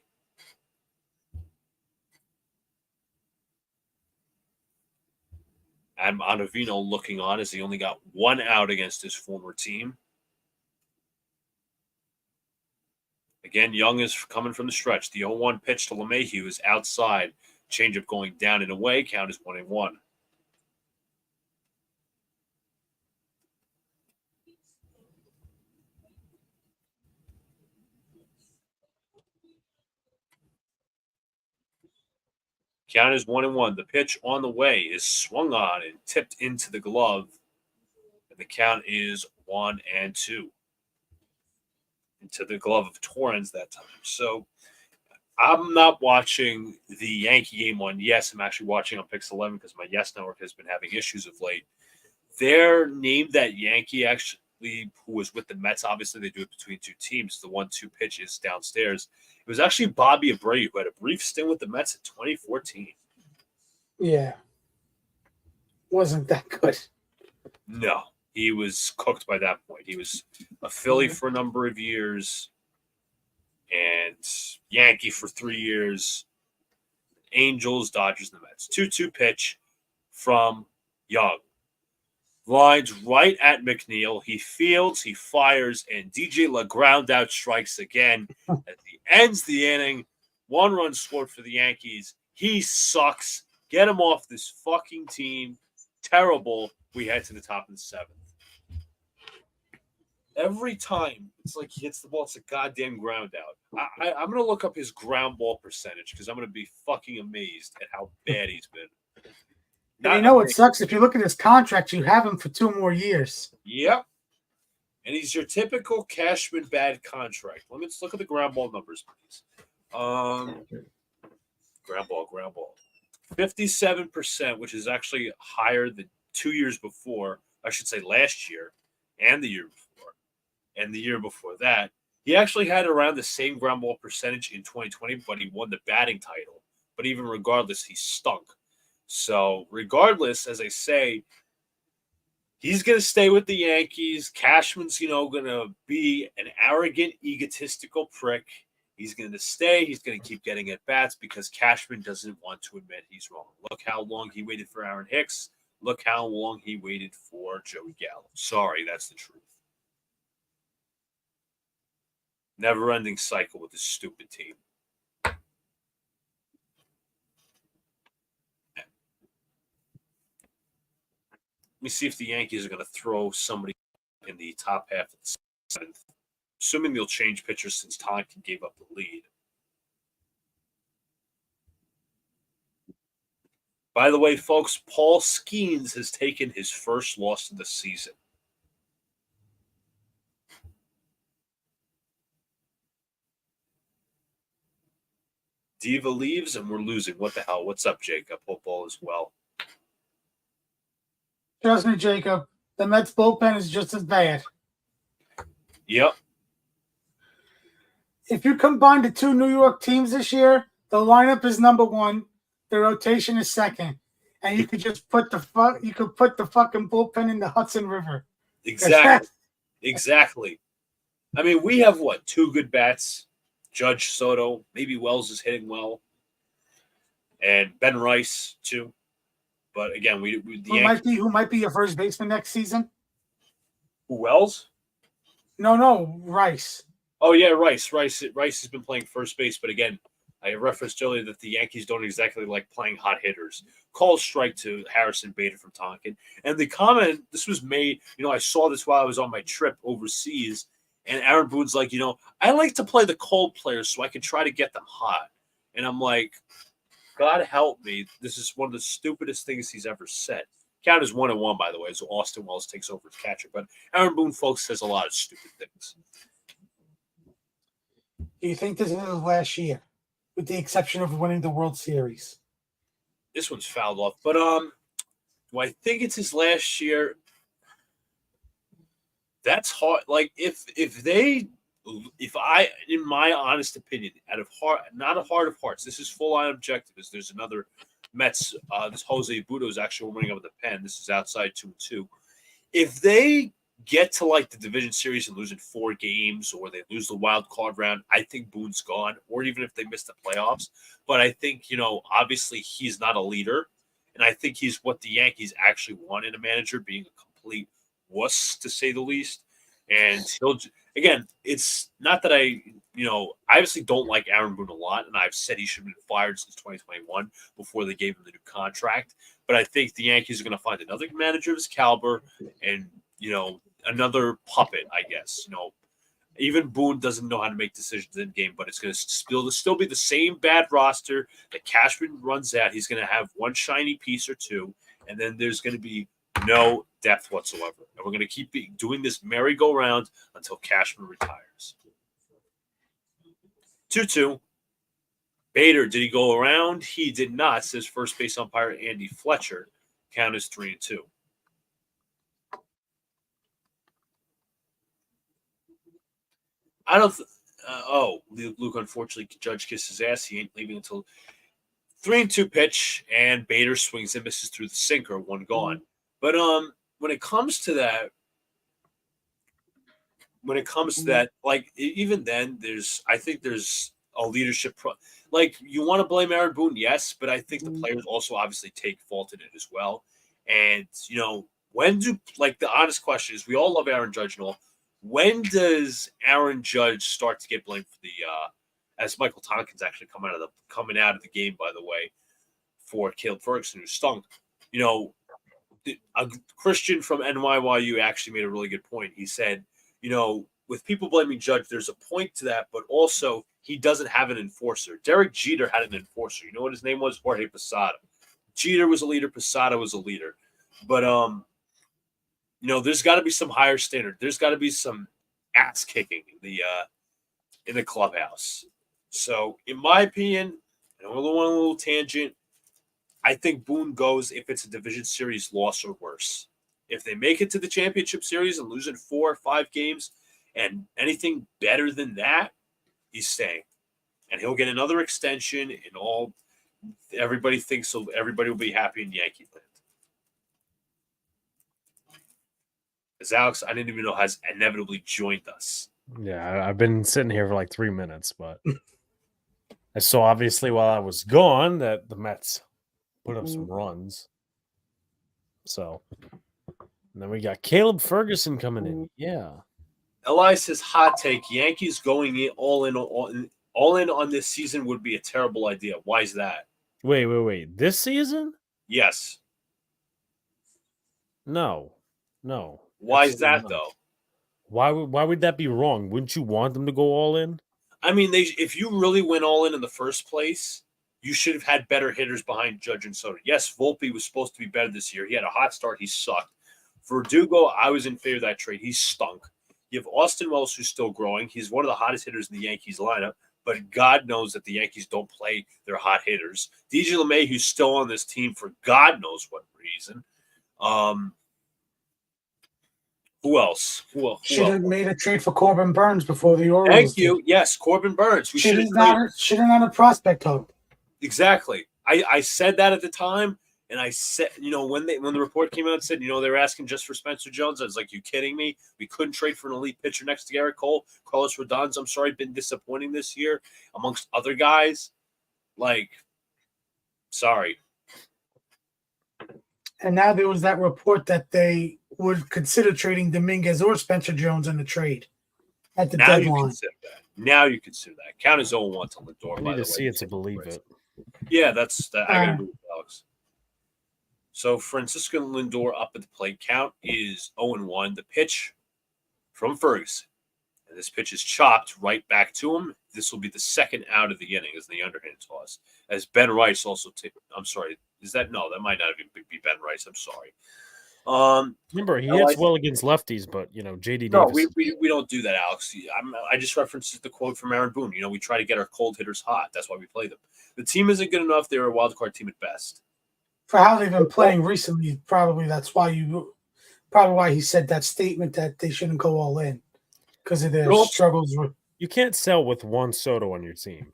Adam Ottavino looking on as he only got 1 out against his former team. Again, Young is coming from the stretch. The 0-1 pitch to LeMahieu is outside. Changeup going down and away. Count is 1-1. Count is 1-1. The pitch on the way is swung on and tipped into the glove. And the count is 1-2. Into the glove of Torrens that time. So I'm not watching the Yankee game on Yes. I'm actually watching on Pix 11 because my Yes network has been having issues of late. Their name that Yankee actually, who was with the Mets, obviously they do it between two teams. The 1-2 pitch is downstairs. It was actually Bobby Abreu who had a brief stint with the Mets in 2014. Yeah. Wasn't that good. No, he was cooked by that point. He was a Philly for a number of years and Yankee for 3 years. Angels, Dodgers, and the Mets. 2-2 pitch from Young. Lines right at McNeil. He fields, he fires, and DJ La ground out strikes again as he ends the inning. 1 run scored for the Yankees. He sucks. Get him off this fucking team. Terrible. We head to the top of the 7th. Every time, it's like he hits the ball, it's a goddamn ground out. I'm going to look up his ground ball percentage because I'm going to be fucking amazed at how bad he's been. And you know what sucks? If you look at his contract, you have him for 2 more years. Yep. And he's your typical Cashman bad contract. Let's look at the ground ball numbers, please. Ground ball. 57%, which is actually higher than 2 years before. I should say last year and the year before. And the year before that. He actually had around the same ground ball percentage in 2020, but he won the batting title. But even regardless, he stunk. So regardless, as I say, he's going to stay with the Yankees. Cashman's, going to be an arrogant, egotistical prick. He's going to stay. He's going to keep getting at bats because Cashman doesn't want to admit he's wrong. Look how long he waited for Aaron Hicks. Look how long he waited for Joey Gallo. Sorry, that's the truth. Never-ending cycle with this stupid team. Let me see if the Yankees are going to throw somebody in the top half of the 7th. Assuming they'll change pitchers since Tonkin gave up the lead. By the way, folks, Paul Skeens has taken his first loss of the season. Diva leaves and we're losing. What the hell? What's up, Jacob? Hope all is well. Trust me, Jacob. The Mets bullpen is just as bad. Yep. If you combine the 2 New York teams this year, the lineup is number 1, the rotation is 2nd, and you could just put the fucking bullpen in the Hudson River. Exactly. Exactly. I mean, we have 2 good bats. Judge, Soto, maybe Wells is hitting well, and Ben Rice too. But again, who might be your first baseman next season? Wells? No, Rice. Oh yeah, Rice. Rice has been playing first base, but again, I referenced earlier that the Yankees don't exactly like playing hot hitters. Call strike to Harrison Bader from Tonkin. And the comment, this was made, I saw this while I was on my trip overseas, and Aaron Boone's like, I like to play the cold players so I can try to get them hot. And I'm like, God help me. This is one of the stupidest things he's ever said. Count is 1-1, by the way, so Austin Wells takes over as catcher. But Aaron Boone, folks, says a lot of stupid things. Do you think this is his last year, with the exception of winning the World Series? This one's fouled off. But do I think it's his last year? That's hard. Like, if I, in my honest opinion, out of heart, not a heart of hearts, this is full-on objective. There's another Mets. This Jose Budo is actually warming up with the pen. This is outside 2-2. If they get to like the division series and lose in 4 games, or they lose the wild card round, I think Boone's gone. Or even if they miss the playoffs, but I think obviously he's not a leader, and I think he's what the Yankees actually want in a manager, being a complete wuss to say the least. And he'll. Again, it's not that I obviously don't like Aaron Boone a lot, and I've said he should have been fired since 2021 before they gave him the new contract. But I think the Yankees are going to find another manager of his caliber and, another puppet, I guess. Even Boone doesn't know how to make decisions in game, but it's going to still be the same bad roster that Cashman runs out. He's going to have one shiny piece or two, and then there's going to be no depth whatsoever. And we're going to keep doing this merry-go-round until Cashman retires. 2-2. Bader, did he go around? He did not, says first base umpire Andy Fletcher. Count is 3-2. Luke unfortunately Judge kissed his ass. He ain't leaving until 3-2 pitch, and Bader swings and misses through the sinker, one gone. But when it comes to that, like even then, I think there's a leadership like you want to blame Aaron Boone, yes, but I think the players also obviously take fault in it as well. And when do the honest question is, we all love Aaron Judge and all. When does Aaron Judge start to get blamed for the as Michael Tompkins actually coming out of the game, by the way, for Caleb Ferguson, who stunk? A Christian from NYYU actually made a really good point. He said, with people blaming Judge, there's a point to that, but also he doesn't have an enforcer. Derek Jeter had an enforcer. You know what his name was? Jorge Posada. Jeter was a leader. Posada was a leader. But there's got to be some higher standard. There's got to be some ass kicking in the clubhouse. So, in my opinion, and I'm going on a little tangent, I think Boone goes if it's a division series loss or worse. If they make it to the championship series and lose in 4 or 5 games and anything better than that, he's staying. And he'll get another extension, and everybody thinks everybody will be happy in Yankee land. As Alex, I didn't even know, has inevitably joined us. Yeah, I've been sitting here for like 3 minutes, but I saw obviously while I was gone that the Mets put up some runs. So, and then we got Caleb Ferguson coming in. Yeah. Eli says, hot take, Yankees going in all in on this season would be a terrible idea. Why is that? Wait. This season? Yes. No. Why is that, though? Why would that be wrong? Wouldn't you want them to go all in? I mean, if you really went all in the first place, you should have had better hitters behind Judge and Soto. Yes, Volpe was supposed to be better this year. He had a hot start. He sucked. Verdugo, I was in favor of that trade. He stunk. You have Austin Wells, who's still growing. He's one of the hottest hitters in the Yankees lineup, but God knows that the Yankees don't play their hot hitters. DJ LeMay, who's still on this team for God knows what reason. Who else? Should have made a trade for Corbin Burns before the Orioles. Thank you. Yes, Corbin Burns. We should have not a prospect hope. Exactly. I said that at the time, and I said, when the report came out and said, they were asking just for Spencer Jones, I was like, you kidding me? We couldn't trade for an elite pitcher next to Garrett Cole. Carlos Rodon's, I'm sorry, been disappointing this year amongst other guys. Sorry. And now there was that report that they would consider trading Dominguez or Spencer Jones in the trade at the deadline. Now you consider that. Count as 0-1 to Lindor. I need to see it to believe it. Yeah, that's that. I got to agree with Alex. So Francisco Lindor up at the plate. Count is 0-1. The pitch from Ferguson. And this pitch is chopped right back to him. This will be the second out of the inning as the underhand toss. As Ben Rice also I'm sorry. Is that no? That might not even be Ben Rice. I'm sorry. Remember, he hits well against lefties, but JD Davis. No, we don't do that, Alex. I just referenced the quote from Aaron Boone. We try to get our cold hitters hot. That's why we play them. The team isn't good enough. They're a wild card team at best. For how they've been playing recently, probably why he said that statement that they shouldn't go all in because of their struggles. You can't sell with one Soto on your team.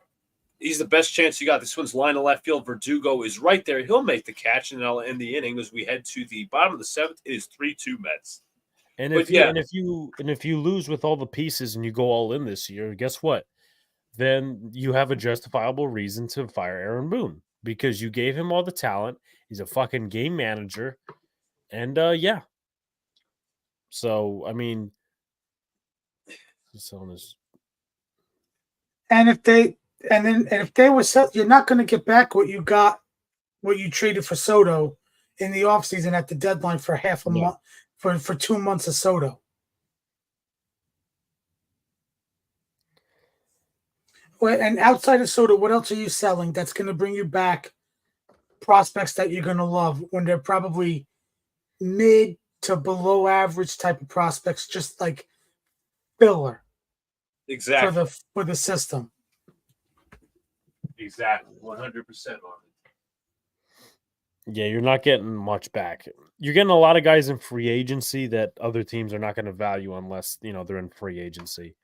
He's the best chance you got. This one's line of left field. Verdugo is right there. He'll make the catch, and I'll end the inning as we head to the bottom of the 7th. It is 3-2 Mets. And if you lose with all the pieces and you go all in this year, guess what? Then you have a justifiable reason to fire Aaron Boone because you gave him all the talent. He's a fucking game manager, and yeah. So I mean, and if they were set, you're not going to get back what you traded for Soto in the offseason at the deadline for half a month, for 2 months of Soto. Well, and outside of Soto, what else are you selling that's going to bring you back prospects that you're going to love when they're probably mid to below average type of prospects, just like filler? Exactly. For the system. Exactly. 100% on it. Yeah, you're not getting much back. You're getting a lot of guys in free agency that other teams are not going to value unless, they're in free agency.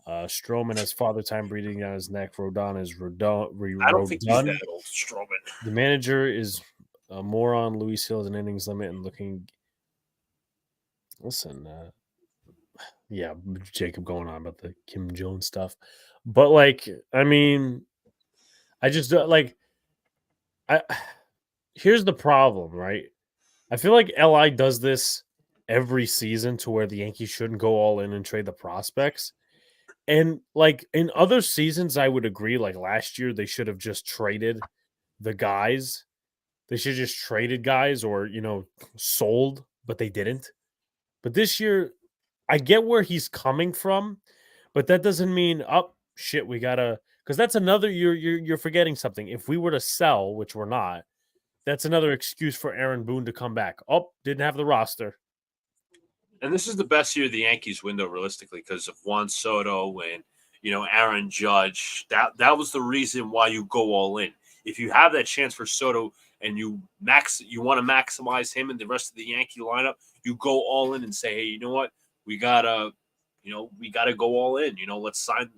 Stroman has father time breathing down his neck. Rodon is I don't think he's that old, Strowman. The manager is a moron. Luis Hill is an innings limit and looking. Listen, yeah, Jacob going on about the Kim Jones stuff, but like, I mean, I just like, here's the problem, right? I feel like LI does this every season to where the Yankees shouldn't go all in and trade the prospects. And like in other seasons, I would agree. Like last year, they should have just traded the guys. They should have just traded guys or, sold, but they didn't. But this year, I get where he's coming from, but that doesn't mean, oh, shit, we got to, because that's another, you're forgetting something. If we were to sell, which we're not, that's another excuse for Aaron Boone to come back. Oh, didn't have the roster. And this is the best year of the Yankees window, realistically, because of Juan Soto and, Aaron Judge. That was the reason why you go all in. If you have that chance for Soto and you want to maximize him and the rest of the Yankee lineup, you go all in and say, hey, you know what? We gotta go all in. Let's sign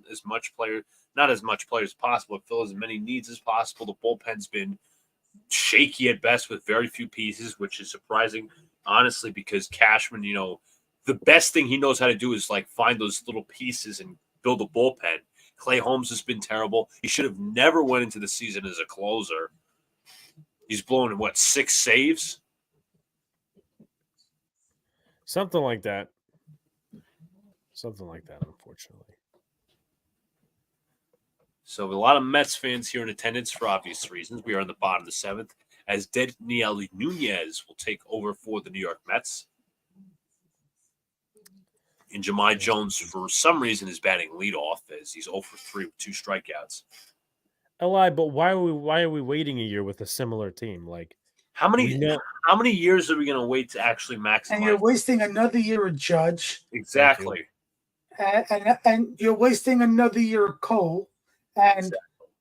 not as much players as possible, fill as many needs as possible. The bullpen's been shaky at best with very few pieces, which is surprising, honestly, because Cashman, the best thing he knows how to do is like find those little pieces and build a bullpen. Clay Holmes has been terrible. He should have never went into the season as a closer. He's blown, 6 saves? Something like that. Unfortunately. So a lot of Mets fans here in attendance for obvious reasons. We are in the bottom of the 7th as Daniel Nunez will take over for the New York Mets. And Jahmai Jones, for some reason, is batting leadoff as he's 0 for 3 with 2 strikeouts. Li, but why are we waiting a year with a similar team? Like, how many years are we going to wait to actually maximize? And you're wasting another year of Judge. Exactly. And you're wasting another year of Cole. And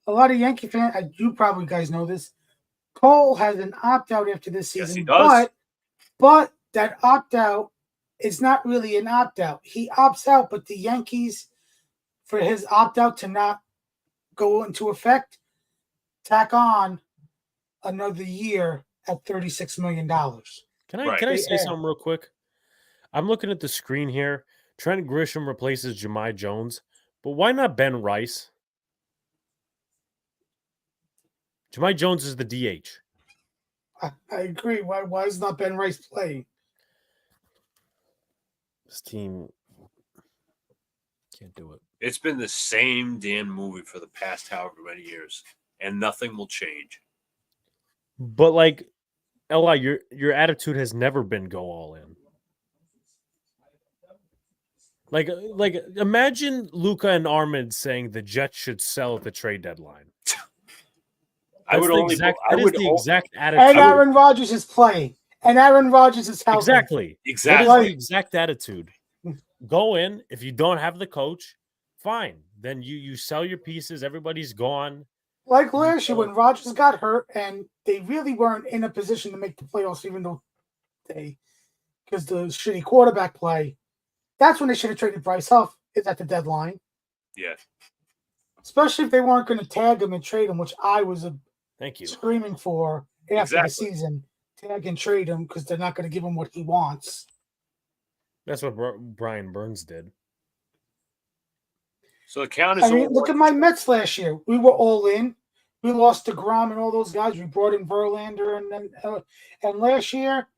a lot of Yankee fans, you probably guys know this, Cole has an opt-out after this season. Yes, he does. But that opt-out is not really an opt-out. He opts out, but the Yankees, for his opt-out to not go into effect, tack on another year at $36 million. Can I say something real quick? I'm looking at the screen here. Trent Grisham replaces Jahmai Jones, but why not Ben Rice? Jahmai Jones is the DH. I agree. Why is not Ben Rice playing? This team can't do it. It's been the same damn movie for the past however many years, and nothing will change. But like, Li, your attitude has never been go all in. Like imagine Luca and Armand saying the Jets should sell at the trade deadline. That is the exact attitude. And Aaron Rodgers is playing. And Aaron Rodgers is healthy. Exactly. That is the exact attitude. Go in. If you don't have the coach, fine. Then you sell your pieces. Everybody's gone. Like last year when Rodgers got hurt and they really weren't in a position to make the playoffs, even though because the shitty quarterback play. That's when they should have traded Bryce Huff is at the deadline. Yeah. Especially if they weren't going to tag him and trade him, which I was Thank you. screaming for after the season. Tag and trade him because they're not going to give him what he wants. That's what Brian Burns did. So the count is look at my Mets last year. We were all in. We lost to Grom and all those guys. We brought in Verlander and last year,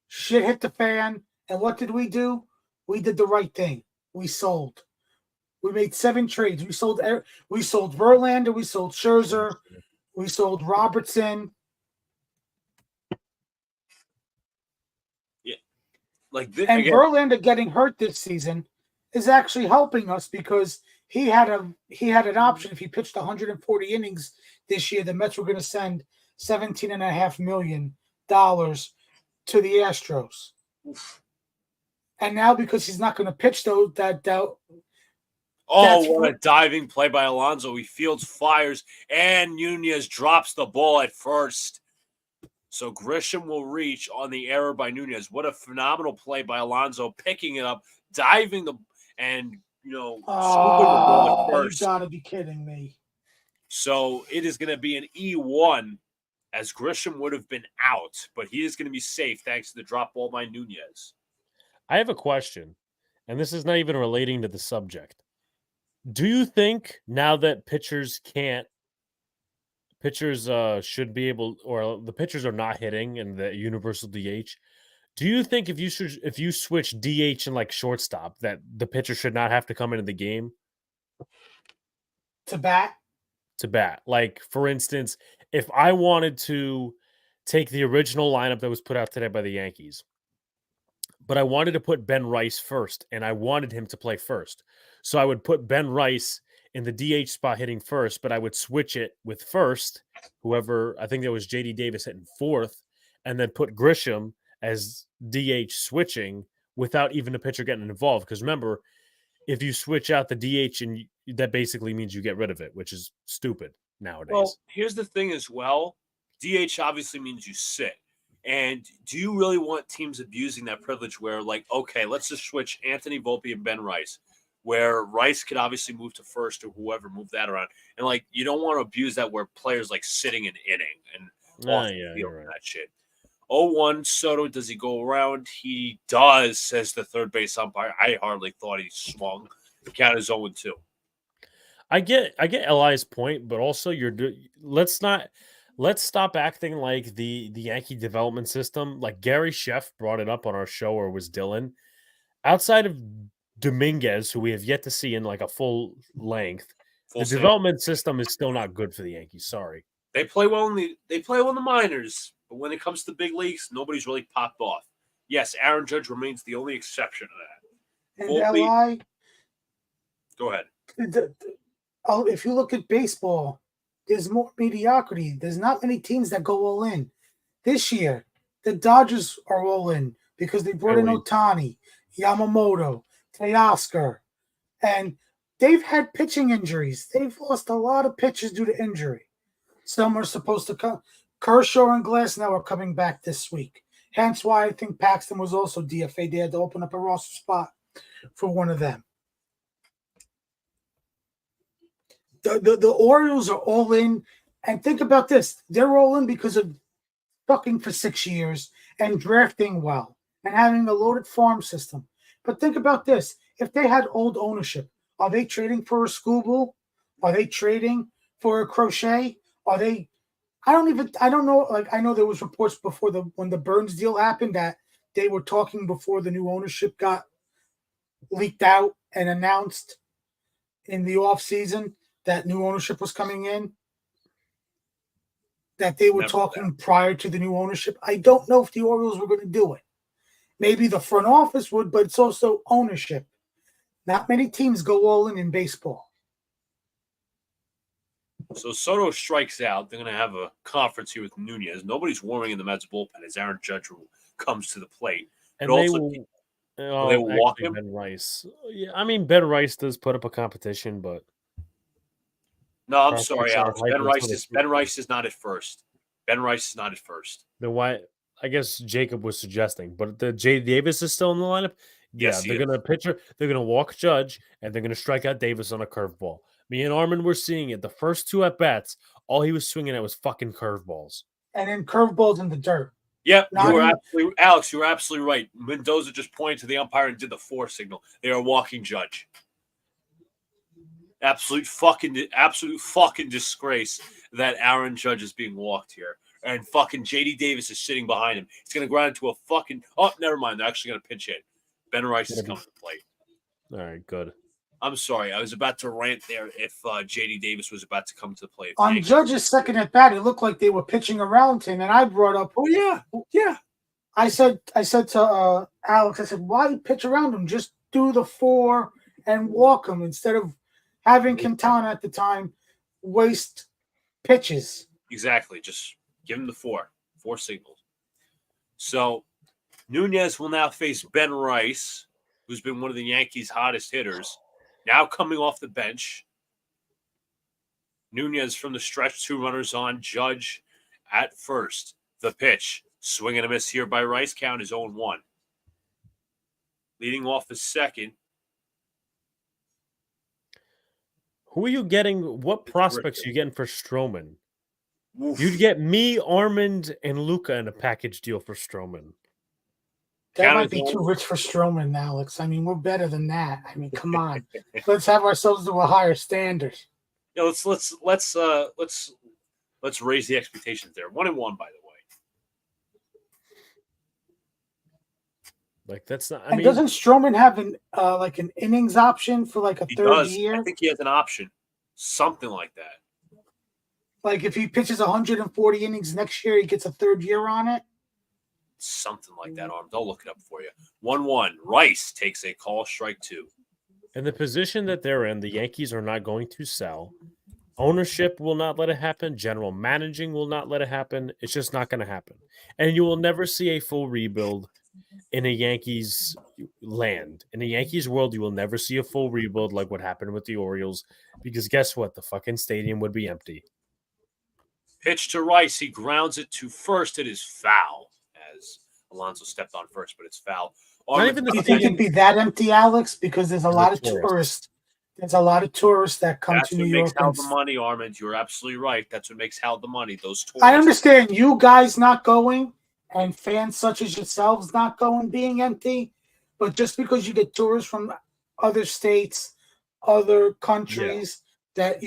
shit hit the fan. And what did we do? We did the right thing. We sold. We made 7 trades. We sold Verlander. We sold Scherzer. We sold Robertson. Yeah, and again, Verlander getting hurt this season is actually helping us because he had an option. If he pitched 140 innings this year, the Mets were going to send $17.5 million to the Astros. Oof. And now because he's not going to pitch what a diving play by Alonso. He fields, fires, and Nunez drops the ball at first. So Grisham will reach on the error by Nunez. What a phenomenal play by Alonso, picking it up, diving and swooping the ball at Oh, you first. gotta be kidding me. So it is going to be an E1 as Grisham would have been out, but he is going to be safe thanks to the drop ball by Nunez. I have a question, and this is not even relating to the subject. Do you think now that pitchers should be able, or the pitchers are not hitting in the universal DH? Do you think if you switch DH and like shortstop, that the pitcher should not have to come into the game To bat? to bat? Like, for instance, if I wanted to take the original lineup that was put out today by the Yankees, but I wanted to put Ben Rice first, and I wanted him to play first. So I would put Ben Rice in the DH spot hitting first, but I would switch it with first, whoever, I think that was JD Davis hitting fourth, and then put Grisham as DH switching without even the pitcher getting involved. Because remember, if you switch out the DH, and that basically means you get rid of it, which is stupid nowadays. Well, here's the thing as well. DH obviously means you sit. And do you really want teams abusing that privilege where, like, okay, let's just switch Anthony Volpe and Ben Rice, where Rice could obviously move to first or whoever move that around. And, like, you don't want to abuse that where players, like, sitting an inning and off the field and that shit. 0-1, Soto, does he go around? He does, says the third base umpire. I hardly thought he swung. The count is 0-2. I get Eli's point, but also let's stop acting like the Yankee development system. Like Gary Sheff brought it up on our show, or was Dylan. Outside of Dominguez, who we have yet to see in like a full length, the development system is still not good for the Yankees. Sorry. They play well in the minors, but when it comes to big leagues, nobody's really popped off. Yes, Aaron Judge remains the only exception to that. And Eli, go ahead. If you look at baseball, there's more mediocrity. There's not many teams that go all in. This year, the Dodgers are all in because they brought in Ohtani, Yamamoto, Teoscar, and they've had pitching injuries. They've lost a lot of pitchers due to injury. Some are supposed to come. Kershaw and Glasnow are coming back this week. Hence why I think Paxton was also DFA. They had to open up a roster spot for one of them. The Orioles are all in. And think about this. They're all in because of fucking for 6 years and drafting well and having a loaded farm system. But think about this. If they had old ownership, are they trading for a Scooble? Are they trading for a Crochet? Are they I don't know. Like, I know there was reports before when the Burns deal happened that they were talking before the new ownership got leaked out and announced in the offseason that new ownership was coming in, that they were talking prior to the new ownership. I don't know if the Orioles were going to do it. Maybe the front office would, but it's also ownership. Not many teams go all in baseball. So Soto strikes out. They're going to have a conference here with Nunez. Nobody's warming in the Mets bullpen as Aaron Judge comes to the plate. And they will walk him. Ben Rice. Yeah, I mean, Ben Rice does put up a competition, but no, I'm sorry, Alex. Ben Rice is not at first. Ben Rice is not at first. Then why? I guess Jacob was suggesting, but the J. Davis is still in the lineup. Yes, they're going to pitcher. They're going to walk Judge, and they're going to strike out Davis on a curveball. Me and Armand were seeing it. The first two at bats, all he was swinging at was fucking curveballs. And then curveballs in the dirt. Yep, Alex, you were absolutely right. Mendoza just pointed to the umpire and did the 4 signal. They are walking Judge. Absolute fucking disgrace that Aaron Judge is being walked here. And fucking JD Davis is sitting behind him. He's going to grind into a fucking... Oh, never mind. They're actually going to pinch hit. Ben Rice is coming to the plate. All right, good. I'm sorry. I was about to rant there if JD Davis was about to come to the plate. On Judge's second at bat, it looked like they were pitching around him, and I brought up, yeah. I said to Alex, I said, why pitch around him? Just do the 4 and walk him instead of having Quintana at the time waste pitches. Exactly. Just give him the 4 signals. So Nunez will now face Ben Rice, who's been one of the Yankees' hottest hitters. Now coming off the bench, Nunez from the stretch, 2 runners on, Judge at first. The pitch, swing and a miss here by Rice, count is 0-1. Leading off the second, Who are you getting? What It's prospects Griffin. are you getting for Stroman? Oof. You'd get me, Armand, and Luca in a package deal for Stroman. That Count might his be too own- rich for Stroman, Alex. I mean, we're better than that. I mean, come on. Let's have ourselves to a higher standard. Yeah, let's raise the expectations there. 1-1, by the way. Like that's not. I And mean, doesn't Stroman have an like an innings option for like a He third does. year? I think he has an option, something like that. Like if he pitches 140 innings next year, he gets a third year on it. Something like that, Arm. I'll look it up for you. 1-1. Rice takes a call, strike 2. in the position that they're in, the Yankees are not going to sell. Ownership will not let it happen. General managing will not let it happen. It's just not going to happen. And you will never see a full rebuild in a Yankees land. In a Yankees world, you will never see a full rebuild like what happened with the Orioles. Because guess what? The fucking stadium would be empty. Pitch to Rice. He grounds it to first. It is foul as Alonso stepped on first, but it's foul. Not even the Do you think it'd be that empty, Alex? Because there's a lot of tourists. There's a lot of tourists that come That's to what New makes York. Hal the money, Armand. You're absolutely right. That's what makes Hal the money. Those tourists. I understand you guys not going and fans such as yourselves not going being empty, but just because you get tourists from other states, other countries, that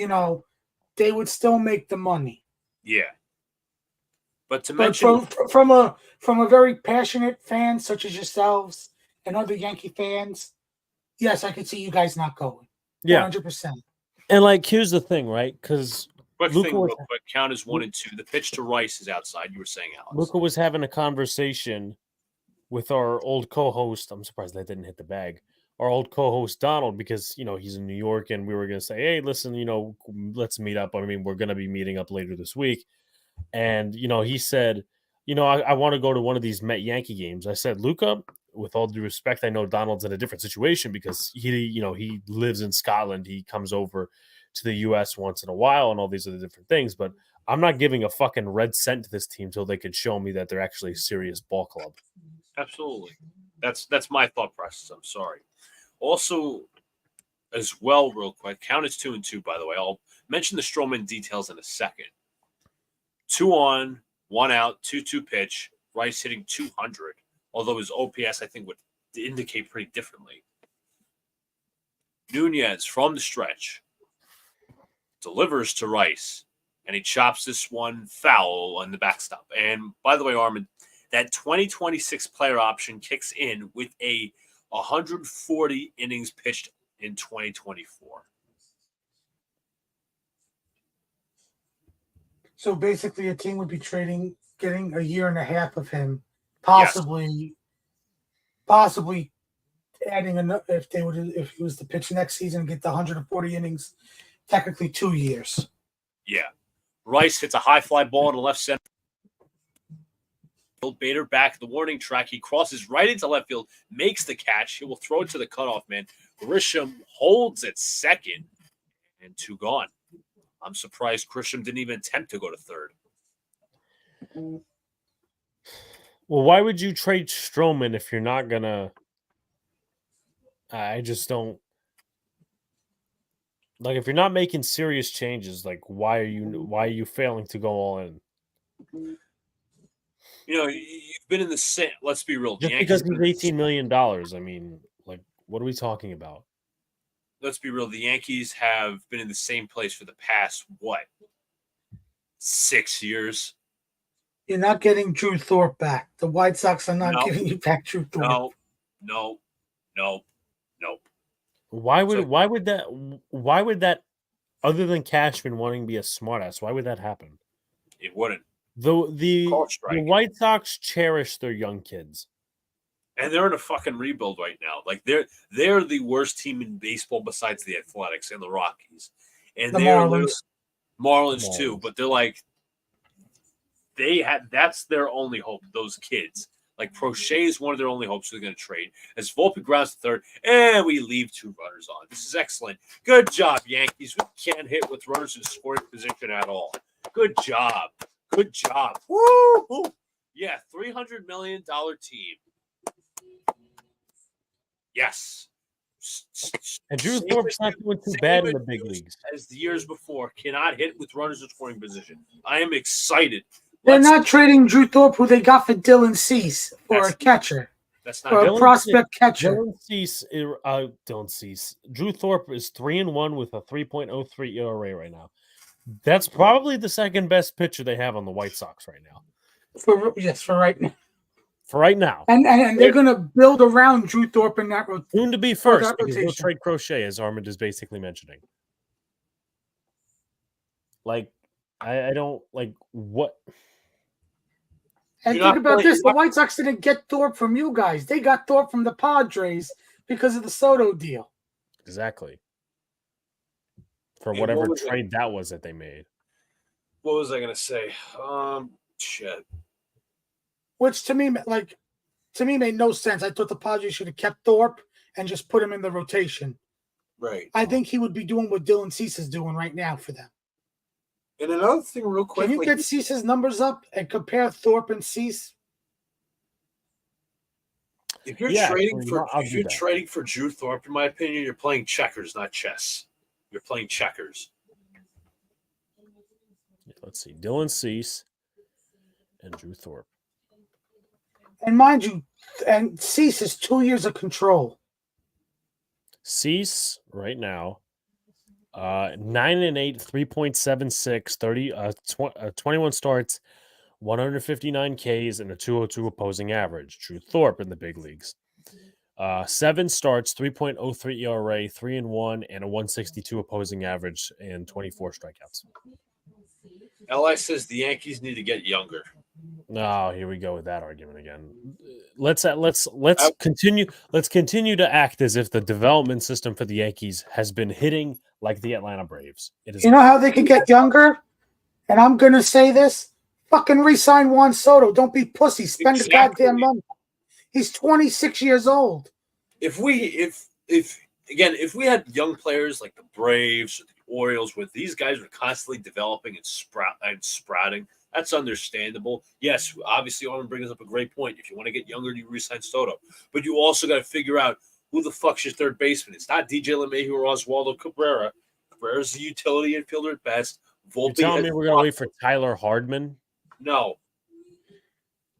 they would still make the money. Yeah. But to But mention from a very passionate fan such as yourselves and other Yankee fans, yes, I could see you guys not going. Yeah. 100%. And like, here's the thing, right? Because quick thing, real quick. Count is 1 and 2. The pitch to Rice is outside. You were saying, Alex. Luca was having a conversation with our old co-host. I'm surprised that didn't hit the bag. Our old co-host Donald, because he's in New York, and we were gonna say, hey, listen, let's meet up. I mean, we're gonna be meeting up later this week. And he said, I want to go to one of these Met Yankee games. I said, Luca, with all due respect, I know Donald's in a different situation because he lives in Scotland. He comes over to the U.S. once in a while and all these other different things. But I'm not giving a fucking red cent to this team until they could show me that they're actually a serious ball club. Absolutely. That's my thought process. I'm sorry. Also, as well, real quick, count is 2 and 2, by the way. I'll mention the Stroman details in a second. 2 on, 1 out, 2-2 pitch. Rice hitting 200, although his OPS, I think, would indicate pretty differently. Nunez from the stretch delivers to Rice, and he chops this one foul on the backstop. And by the way, Armand, that 2026 player option kicks in with a 140 innings pitched in 2024. So basically, a team would be getting a year and a half of him, possibly adding enough if he was to pitch next season and get the 140 innings, technically 2 years. Yeah, Rice hits a high fly ball in the left center. Bader back at the warning track. He crosses right into left field, makes the catch. He will throw it to the cutoff man. Grisham holds at second, and 2 gone. I'm surprised Grisham didn't even attempt to go to third. Well, why would you trade Stroman if you're not gonna? I just don't like if you're not making serious changes. Like, why are you failing to go all in? You've been in the same. Let's be real. Just because he's $18 million. I mean, like, what are we talking about? Let's be real. The Yankees have been in the same place for the past, 6 years? You're not getting Drew Thorpe back. The White Sox are not giving you back Drew Thorpe. No. Why would that, other than Cashman wanting to be a smartass, why would that happen? It wouldn't. The White Sox cherish their young kids. And they're in a fucking rebuild right now. Like they're the worst team in baseball besides the Athletics and the Rockies. And the they're Marlins too, but they're like that's their only hope, those kids. Like Prochet is one of their only hopes they're going to trade. As Volpe grounds to third, and we leave 2 runners on. This is excellent. Good job, Yankees. We can't hit with runners in scoring position at all. Good job. Woo! Yeah, $300 million team. Yes. And Drew Same Thorpe's not doing too bad in the big leagues. as the years before. Cannot hit with runners in scoring position. I am excited. They're not trading Drew Thorpe, who they got for Dylan Cease, for a catcher. That's not Or a Dylan prospect catcher. Dylan Cease. Drew Thorpe is 3-1 with a 3.03 ERA right now. That's probably the second best pitcher they have on the White Sox right now. For right now. For right now. And they're going to build around Drew Thorpe in that rotation. Soon to be first, because they'll trade Crochet, as Armand is basically mentioning. Like, I don't, like, what? And think about this. The White Sox didn't get Thorpe from you guys. They got Thorpe from the Padres because of the Soto deal. Exactly. For whatever trade that was that they made. What was I going to say? Shit. Which to me made no sense. I thought the Padres should have kept Thorpe and just put him in the rotation. Right. I think he would be doing what Dylan Cease is doing right now for them. And another thing, real quick. Can you get Cease's numbers up and compare Thorpe and Cease? If you're trading for Drew Thorpe, in my opinion, you're playing checkers, not chess. You're playing checkers. Let's see. Dylan Cease and Drew Thorpe. And mind you, and Cease is 2 years of control. Cease right now, 9-8, 3.76, 21 starts, 159 Ks, and a 202 opposing average. Drew Thorpe in the big leagues. 7 starts, 3.03 ERA, 3-1, and a 162 opposing average, and 24 strikeouts. LI says the Yankees need to get younger. No, here we go with that argument again. Let's continue. Let's continue to act as if the development system for the Yankees has been hitting like the Atlanta Braves. You know how they can get younger? And I'm gonna say this: fucking re-sign Juan Soto. Don't be pussy. Spend the goddamn money. He's 26 years old. If we had young players like the Braves or the Orioles, where these guys are constantly developing and sprouting, that's understandable. Yes, obviously, Armin brings up a great point. If you want to get younger, you re-sign Soto. But you also got to figure out who the fuck's your third baseman. It's not DJ LeMahieu or Oswaldo Cabrera. Cabrera's a utility infielder at best. You're telling me we're going to wait for Tyler Hardman? No.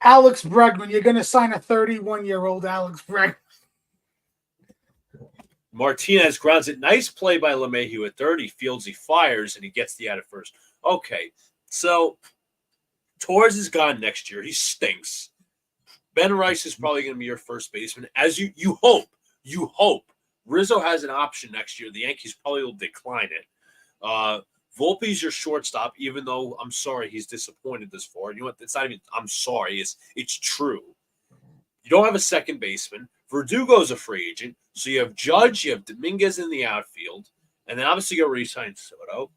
Alex Bregman. You're going to sign a 31-year-old Alex Bregman. Martinez grounds it. Nice play by LeMahieu at third. He fields, he fires, and he gets the out at first. Okay, so Torres is gone next year. He stinks. Ben Rice is probably going to be your first baseman. As you hope. You hope. Rizzo has an option next year. The Yankees probably will decline it. Volpe's your shortstop, even though I'm sorry he's disappointed this far. You know what? It's not even I'm sorry. It's true. You don't have a second baseman. Verdugo's a free agent. So you have Judge, you have Dominguez in the outfield, and then obviously you got to re-sign Soto.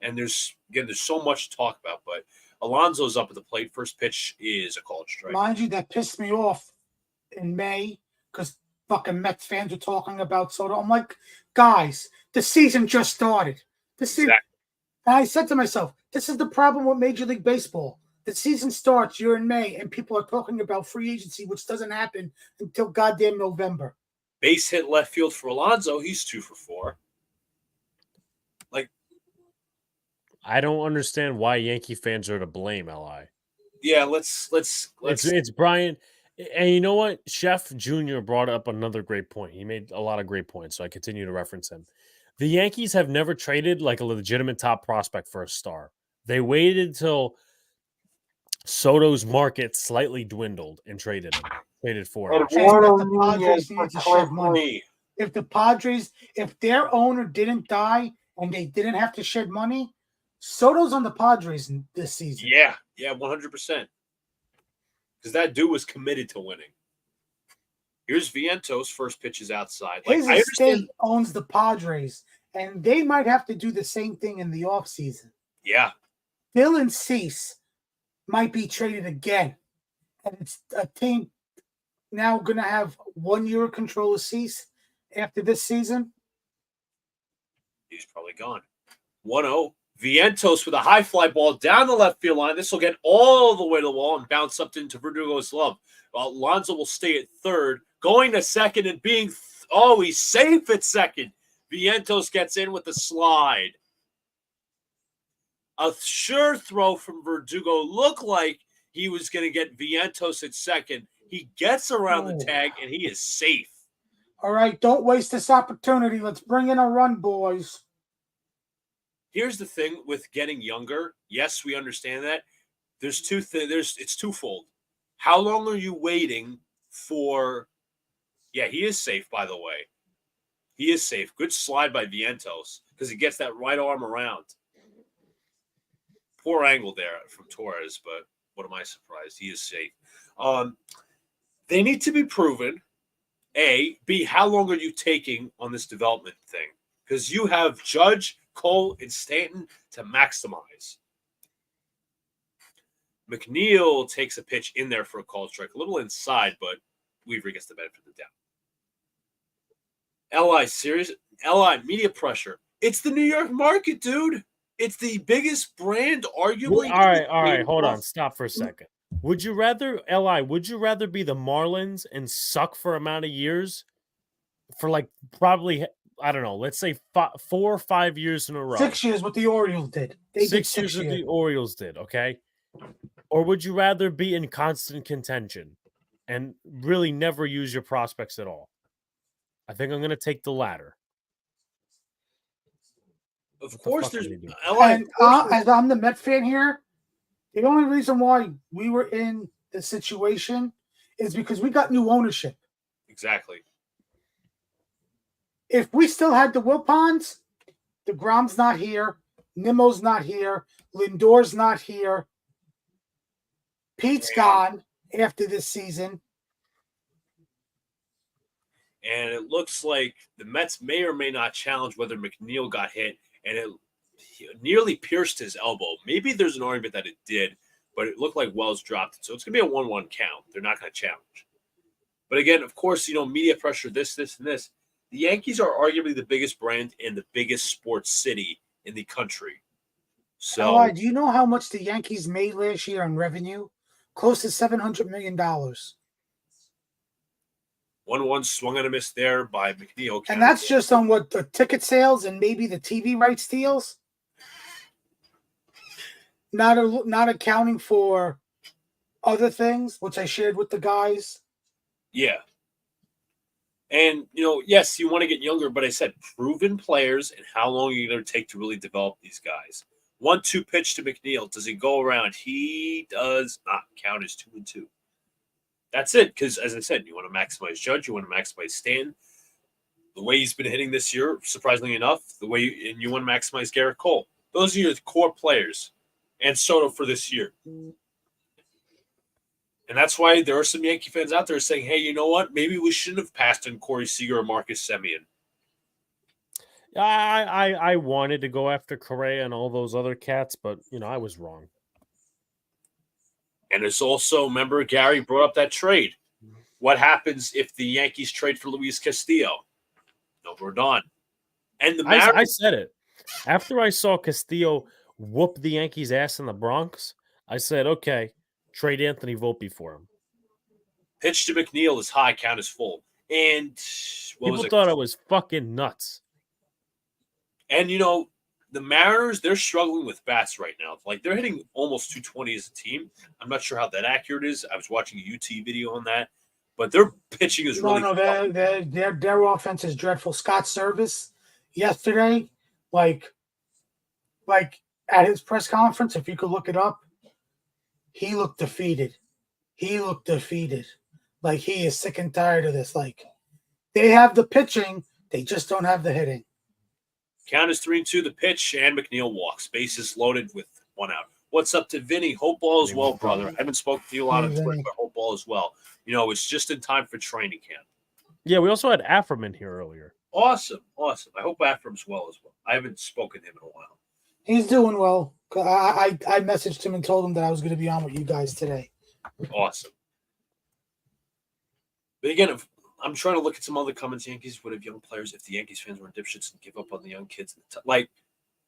And there's so much to talk about, but Alonso's up at the plate. First pitch is a called strike. Mind you, that pissed me off in May because fucking Mets fans were talking about Soto. I'm like, guys, the season just started. Exactly. And I said to myself, this is the problem with Major League Baseball. The season starts, you're in May, and people are talking about free agency, which doesn't happen until goddamn November. Base hit left field for Alonso. He's 2 for 4. Like, I don't understand why Yankee fans are to blame, Li. Yeah, let's. It's Brian. And you know what? Chef Jr. brought up another great point. He made a lot of great points, so I continue to reference him. The Yankees have never traded like a legitimate top prospect for a star. They waited till Soto's market slightly dwindled and traded for him. If their owner didn't die and they didn't have to shed money, Soto's on the Padres this season. Yeah, 100%. Because that dude was committed to winning. Here's Vientos. First pitch is outside. His estate owns the Padres, and they might have to do the same thing in the offseason. Yeah. Dylan Cease might be traded again. And it's a team now going to have 1 year of control of Cease after this season. He's probably gone. 1-0. Vientos with a high fly ball down the left field line. This will get all the way to the wall and bounce up into Verdugo's glove. Alonso will stay at third, going to second and being Oh, he's safe at second. Vientos gets in with the slide. A sure throw from Verdugo looked like he was going to get Vientos at second. He gets around the tag, and he is safe. All right, don't waste this opportunity. Let's bring in a run, boys. Here's the thing with getting younger. Yes, we understand that. There's two things. It's twofold. How long are you waiting for? Yeah, he is safe, by the way. He is safe. Good slide by Vientos because he gets that right arm around. Poor angle there from Torres, but what am I surprised? He is safe. They need to be proven. A. B. How long are you taking on this development thing? Because you have Judge, Cole, and Stanton to maximize. McNeil takes a pitch in there for a call strike. A little inside, but Weaver gets the benefit of the doubt. LI, serious? LI, media pressure. It's the New York market, dude. It's the biggest brand, arguably. All right. Hold on. Stop for a second. Would you rather, LI, would you rather be the Marlins and suck for amount of years for like probably, I don't know, let's say 4 or 5 years in a row? 6 years, what the Orioles did. They did 6 years what the Orioles did, okay? Or would you rather be in constant contention and really never use your prospects at all? I think I'm going to take the latter. Of course, there's. And as I'm the Met fan here, the only reason why we were in this situation is because we got new ownership. Exactly. If we still had the Wilpons, DeGrom's not here, Nimmo's not here, Lindor's not here, Pete's gone after this season. And it looks like the Mets may or may not challenge whether McNeil got hit, and it nearly pierced his elbow. Maybe there's an argument that it did, but it looked like Wells dropped it. So it's going to be a 1-1 count. They're not going to challenge. But again, of course, media pressure, this, and this. The Yankees are arguably the biggest brand in the biggest sports city in the country. So, do you know how much the Yankees made last year on revenue? Close to $700 million. 1-1 swung and a miss there by McNeil. And that's just on what the ticket sales and maybe the TV rights deals. Not accounting for other things, which I shared with the guys. Yeah. And, yes, you want to get younger, but I said proven players and how long are you going to take to really develop these guys. 1-2 pitch to McNeil. Does he go around? He does not count as 2-2. That's it, because as I said, you want to maximize Judge, you want to maximize Stanton. The way he's been hitting this year, surprisingly enough, and you want to maximize Garrett Cole. Those are your core players, and Soto for this year. And that's why there are some Yankee fans out there saying, hey, you know what? Maybe we shouldn't have passed on Corey Seager or Marcus Semien. I wanted to go after Correa and all those other cats, but, I was wrong. And there's also, remember, Gary brought up that trade. What happens if the Yankees trade for Luis Castillo? No, we're done. And I said it. After I saw Castillo whoop the Yankees' ass in the Bronx, I said, okay, trade Anthony Volpe for him. Pitch to McNeil is high, count is full. And people thought I was fucking nuts. And, the Mariners, they're struggling with bats right now. Like, they're hitting almost 220 as a team. I'm not sure how that accurate is. I was watching a UT video on that. But their pitching is really their offense is dreadful. Scott Service yesterday, like at his press conference, if you could look it up, he looked defeated. Like, he is sick and tired of this. Like, they have the pitching, they just don't have the hitting. Count is 3-2, the pitch, and McNeil walks. Bases loaded with 1 out. What's up to Vinny? Hope all is well, brother. I haven't spoken to you a lot on Twitter, but hope all is well. It's just in time for training camp. Yeah, we also had Afram in here earlier. Awesome. I hope Afram's well as well. I haven't spoken to him in a while. He's doing well. I messaged him and told him that I was going to be on with you guys today. Awesome. But again, I'm trying to look at some other comments. Yankees would have young players if the Yankees fans were dipshits and give up on the young kids. Like,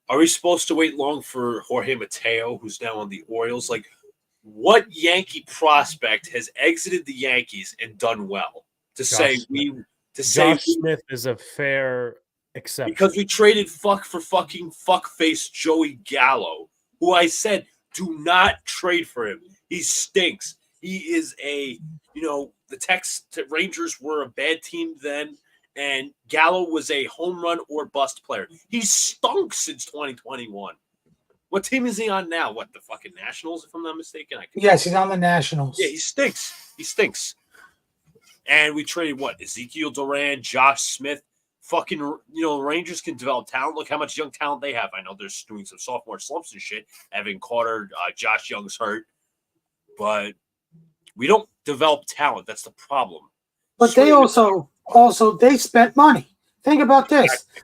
are we supposed to wait long for Jorge Mateo, who's now on the Orioles? Like, what Yankee prospect has exited the Yankees and done well to say to say Josh Smith is a fair exception. because we traded fucking fuckface Joey Gallo, who I said do not trade for him. He stinks. He is the Rangers were a bad team then, and Gallo was a home run or bust player. He's stunk since 2021. What team is he on now? What, the fucking Nationals, if I'm not mistaken? Yes, he's on the Nationals. Yeah, he stinks. He stinks. And we traded what? Ezekiel Duran, Josh Smith. Fucking, Rangers can develop talent. Look how much young talent they have. I know they're doing some sophomore slumps and shit. Evan Carter, Josh Young's hurt. But we don't develop talent. That's the problem. But they also they spent money. Think about this. Exactly.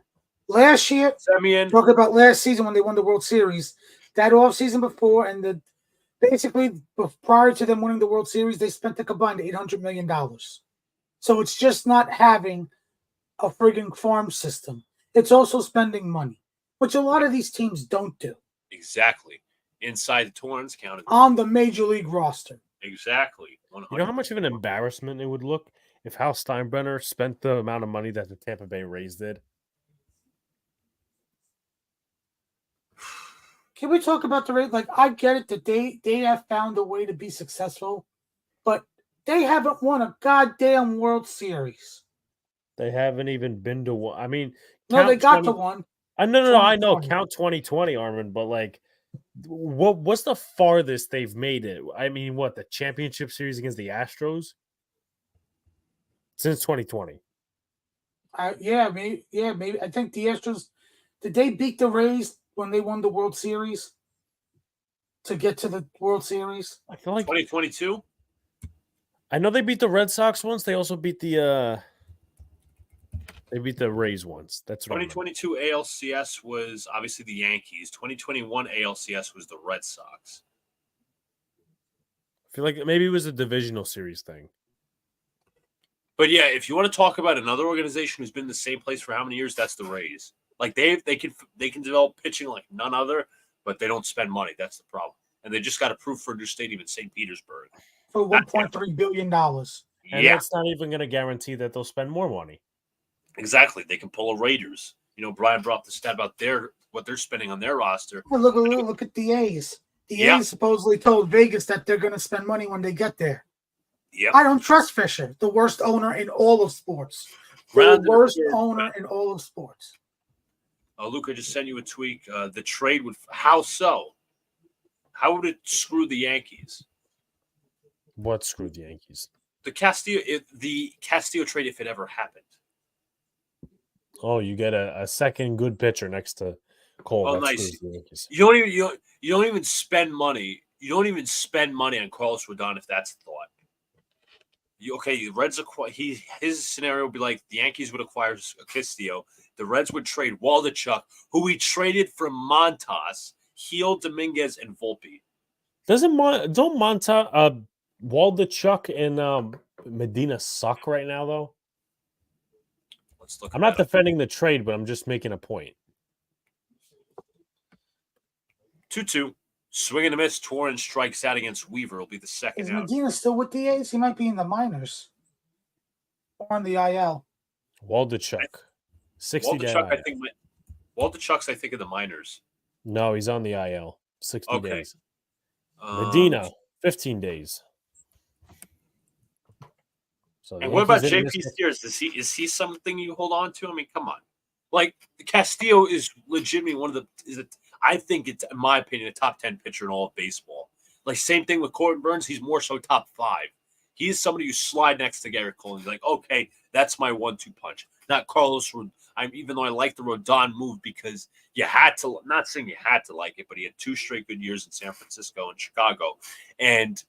Last year, Semien. talking about last season when they won the World Series, that offseason before and basically prior to them winning the World Series, they spent a combined $800 million. So it's just not having a frigging farm system. It's also spending money, which a lot of these teams don't do. Exactly. Inside the Torrens counted. On the Major League roster. Exactly. 100%. You know how much of an embarrassment it would look if Hal Steinbrenner spent the amount of money that the Tampa Bay Rays did? Can we talk about the Rays? Like, I get it that they have found a way to be successful, but they haven't won a goddamn World Series. They haven't even been to one. I mean, no, they got to one. No. I know. Count 2020, Armand, but like, what's the farthest they've made it? I mean, what, the championship series against the Astros since 2020? Maybe. I think the Astros, did they beat the Rays when they won the World Series to get to the World Series? I feel like 2022. I know they beat the Red Sox once. They also beat the Rays once. That's 2022 ALCS was obviously the Yankees. 2021 ALCS was the Red Sox. I feel like maybe it was a divisional series thing. But yeah, if you want to talk about another organization who's been in the same place for how many years, that's the Rays. Like they can develop pitching like none other, but they don't spend money. That's the problem. And they just got approved for a new stadium in St. Petersburg for $1.3 billion. And that's not even going to guarantee that they'll spend more money. Exactly. They can pull a Raiders. Brian brought up the stat about what they're spending on their roster. Well, look at the A's. The A's supposedly told Vegas that they're going to spend money when they get there. Yep. I don't trust Fisher, the worst owner in all of sports. The worst owner in all of sports. Luca just sent you a tweet. The trade would how so? How would it screw the Yankees? What screwed the Yankees? The Castillo trade, if it ever happened. Oh, you get a second good pitcher next to Cole. Oh, nice. You don't even spend money. You don't even spend money on Carlos Rodon if that's the thought. The Reds his scenario would be like the Yankees would acquire Castillo. The Reds would trade Waldichuk, who we traded for Montas, Gil Dominguez, and Volpe. Don't Waldichuk and Medina suck right now though? Let's look. I'm not defending the trade, but I'm just making a point. 2-2. Swing and a miss. Torrens strikes out against Weaver. Will be the second Is out. Medina still with the A's? He might be in the minors or on the IL. Waldichuk. 60 day. Waldichuk's I think in the minors. No, he's on the IL. 60 Okay. days. Medina, 15 days. So and what about JP Steers? Is he something you hold on to? I mean, come on. Like Castillo is legitimately I think it's, in my opinion, a top 10 pitcher in all of baseball. Like, same thing with Corbin Burns. He's more so top 5. He is somebody you slide next to Garrett Cole. And he's like, okay, that's my 1-2 punch. Not Carlos. Even though I like the Rodon move because you had to, not saying you had to like it, but he had 2 straight good years in San Francisco and Chicago. And,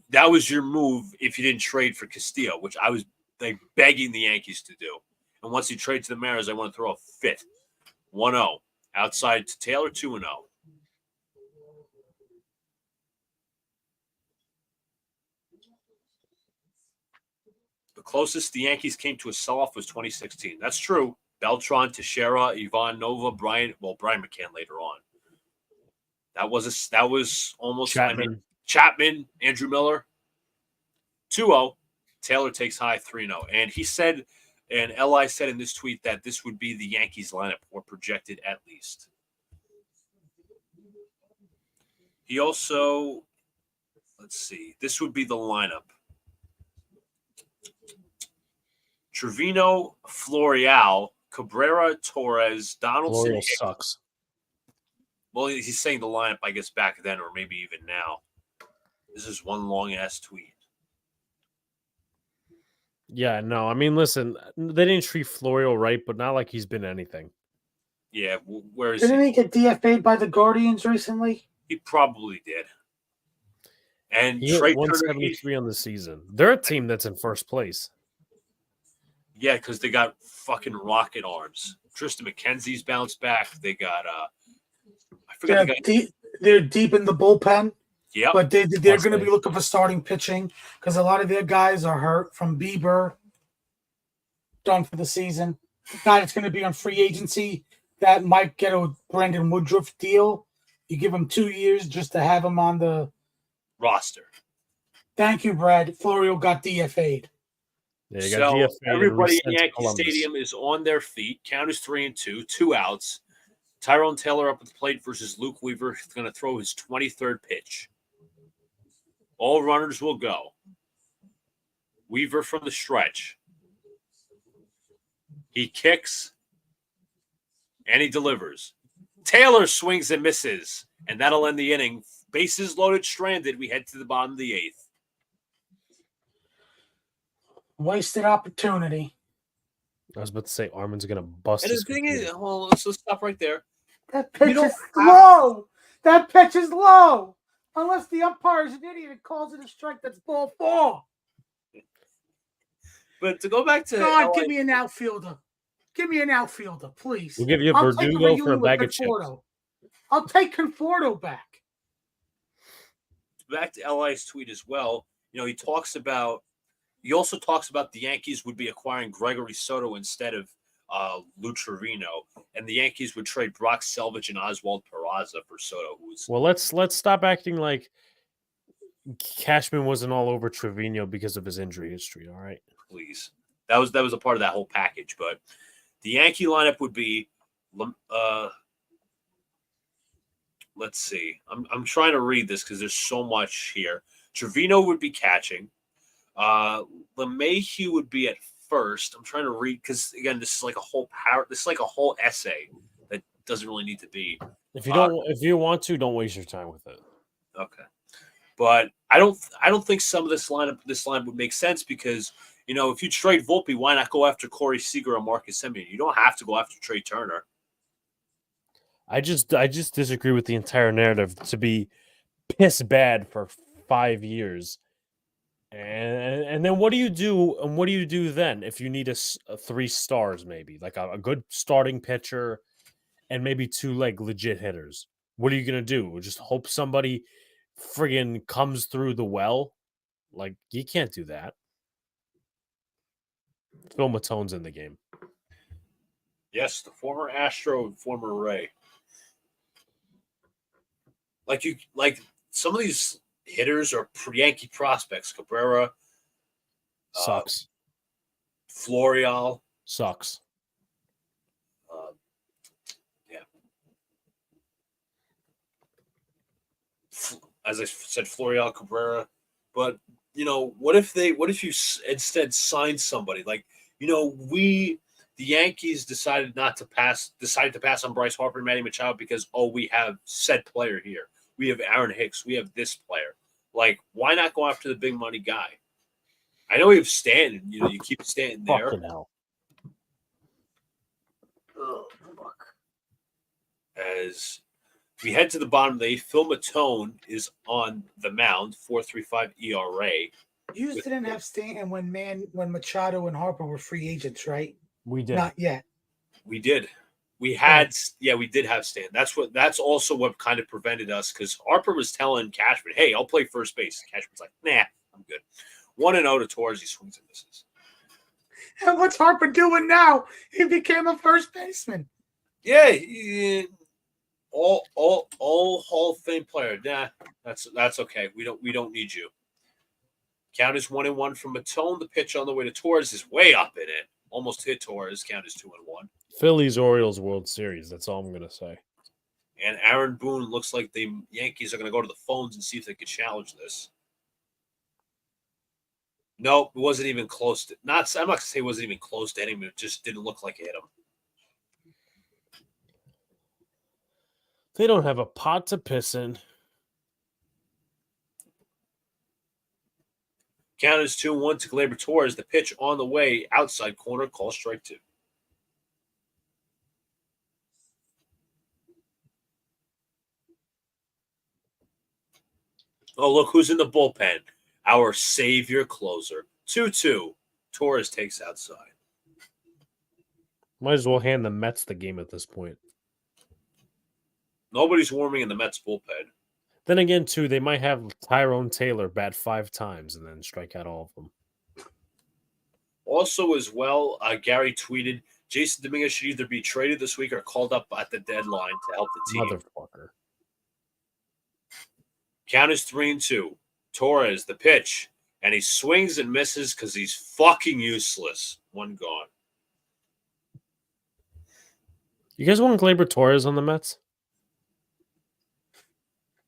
that was your move if you didn't trade for Castillo, which I was like begging the Yankees to do. And once he trades to the Mariners, I want to throw a fit. 1-0. Outside to Taylor, 2-0. The closest the Yankees came to a sell-off was 2016. That's true. Beltran, Teixeira, Ivan Nova, Brian McCann later on. That was almost Chapman, Andrew Miller. 2-0. Taylor takes high 3-0. And he said, and Li said in this tweet that this would be the Yankees lineup, or projected at least. He also, let's see, this would be the lineup. Trevino, Florial, Cabrera, Torres, Donaldson. L'Oreal sucks. Well, he's saying the lineup, I guess, back then or maybe even now. This is one long-ass tweet. Yeah, no. I mean, listen, they didn't treat Florio right, but not like he's been anything. Yeah, where is Didn't he? he get DFA'd by the Guardians recently? He probably did. And He hit Trey Turner, 173 on the season. They're a team that's in first place. yeah, because they got fucking rocket arms. Tristan McKenzie's bounced back. They got I forgot the guy. They're deep in the bullpen, Yep. but they're going to Mostly. be looking for starting pitching because a lot of their guys are hurt from Bieber, done for the season. The guy that's going to be on free agency that might get a Brandon Woodruff deal. You give him 2 years just to have him on the roster. Thank you, Brad. Florio got DFA'd. Yeah, you got So DFA and everybody in resent to Yankee Columbus. Stadium is on their feet. Count is 3-2, 2 outs. Tyrone Taylor up at the plate versus Luke Weaver. He's going to throw his 23rd pitch. All runners will go. Weaver from the stretch. He kicks and he delivers. Taylor swings and misses, and that'll end the inning. Bases loaded, stranded. We head to the bottom of the 8th. Wasted opportunity. I was about to say Armin's going to bust And the his thing is, computer. well, let's stop right there. That pitch don't is have- low. That pitch is low. Unless the umpire is an idiot and calls it a strike, that's ball 4. But to go back to God, LA, give me an outfielder. Give me an outfielder, please. We'll give you I'll take Verdugo for a reunion bag with of chips. Conforto. I'll take Conforto back. back to LI's tweet as well. You know, he also talks about the Yankees would be acquiring Gregory Soto instead of Lou Trevino, and the Yankees would trade Brock Selvage and Oswald Peraza for Soto, who's Well, let's stop acting like Cashman wasn't all over Trevino because of his injury history. All right, please. That was a part of that whole package. But the Yankee lineup would be, let's see. I'm trying to read this because there's so much here. Trevino would be catching. LeMahieu would be at first. I'm trying to read because again, this is like a whole essay that doesn't really need to be. if you want to, don't waste your time with it. Okay. But I don't think some of this line would make sense because, you know, if you trade Volpe, why not go after Corey Seager or Marcus Semien? You don't have to go after Trey Turner. I just disagree with the entire narrative to be piss bad for 5 years. And then what do you do? And what do you do then if you need a 3 stars, maybe like a good starting pitcher and maybe 2 like legit hitters? What are you gonna do? Just hope somebody friggin' comes through the well? Like you can't do that. Phil Matone's in the game. Yes, the former Astro and former Ray. Like some of these hitters are Yankee prospects. Cabrera Sucks. Florial. Sucks. Yeah. As I said, Florial, Cabrera. But, you know, what if you instead sign somebody? Like, you know, the Yankees decided to pass on Bryce Harper and Manny Machado because, we have said player here. We have Aaron Hicks. We have this player. Like, why not go after the big money guy? I know we have Stanton. You know, you keep Stanton there. Fucking hell. Oh, fuck. As we head to the bottom of the 8th, Phil Matone is on the mound, 4.35 ERA. You just didn't have Stanton when Machado and Harper were free agents, right? We did. Not yet. We did. We did have Stan. That's also what kind of prevented us because Harper was telling Cashman, "Hey, I'll play first base." Cashman's like, "Nah, I'm good." 1-0 to Torres. He swings and misses. And what's Harper doing now? He became a first baseman. Yeah, all Hall of Fame player. Nah, that's okay. We don't need you. Count is 1-1 from Matone. The pitch on the way to Torres is way up in it. Almost hit Torres. Count is 2-1. Phillies Orioles World Series. That's all I'm gonna say. And Aaron Boone looks like the Yankees are going to go to the phones and see if they could challenge this. Nope, it wasn't even close to. I'm not going to say it wasn't even close to hitting him. It just didn't look like it hit him. They don't have a pot to piss in. Count is 2-1 to Gleyber Torres. The pitch on the way, outside corner, call strike 2. Oh, look who's in the bullpen. Our savior closer. 2-2. Torres takes outside. Might as well hand the Mets the game at this point. Nobody's warming in the Mets bullpen. Then again, too, they might have Tyrone Taylor bat 5 times and then strike out all of them. Also, as well, Gary tweeted, Jason Dominguez should either be traded this week or called up at the deadline to help the team. Motherfucker. Count is 3-2. Torres, the pitch, and he swings and misses because he's fucking useless. 1 gone. You guys want Gleyber Torres on the Mets?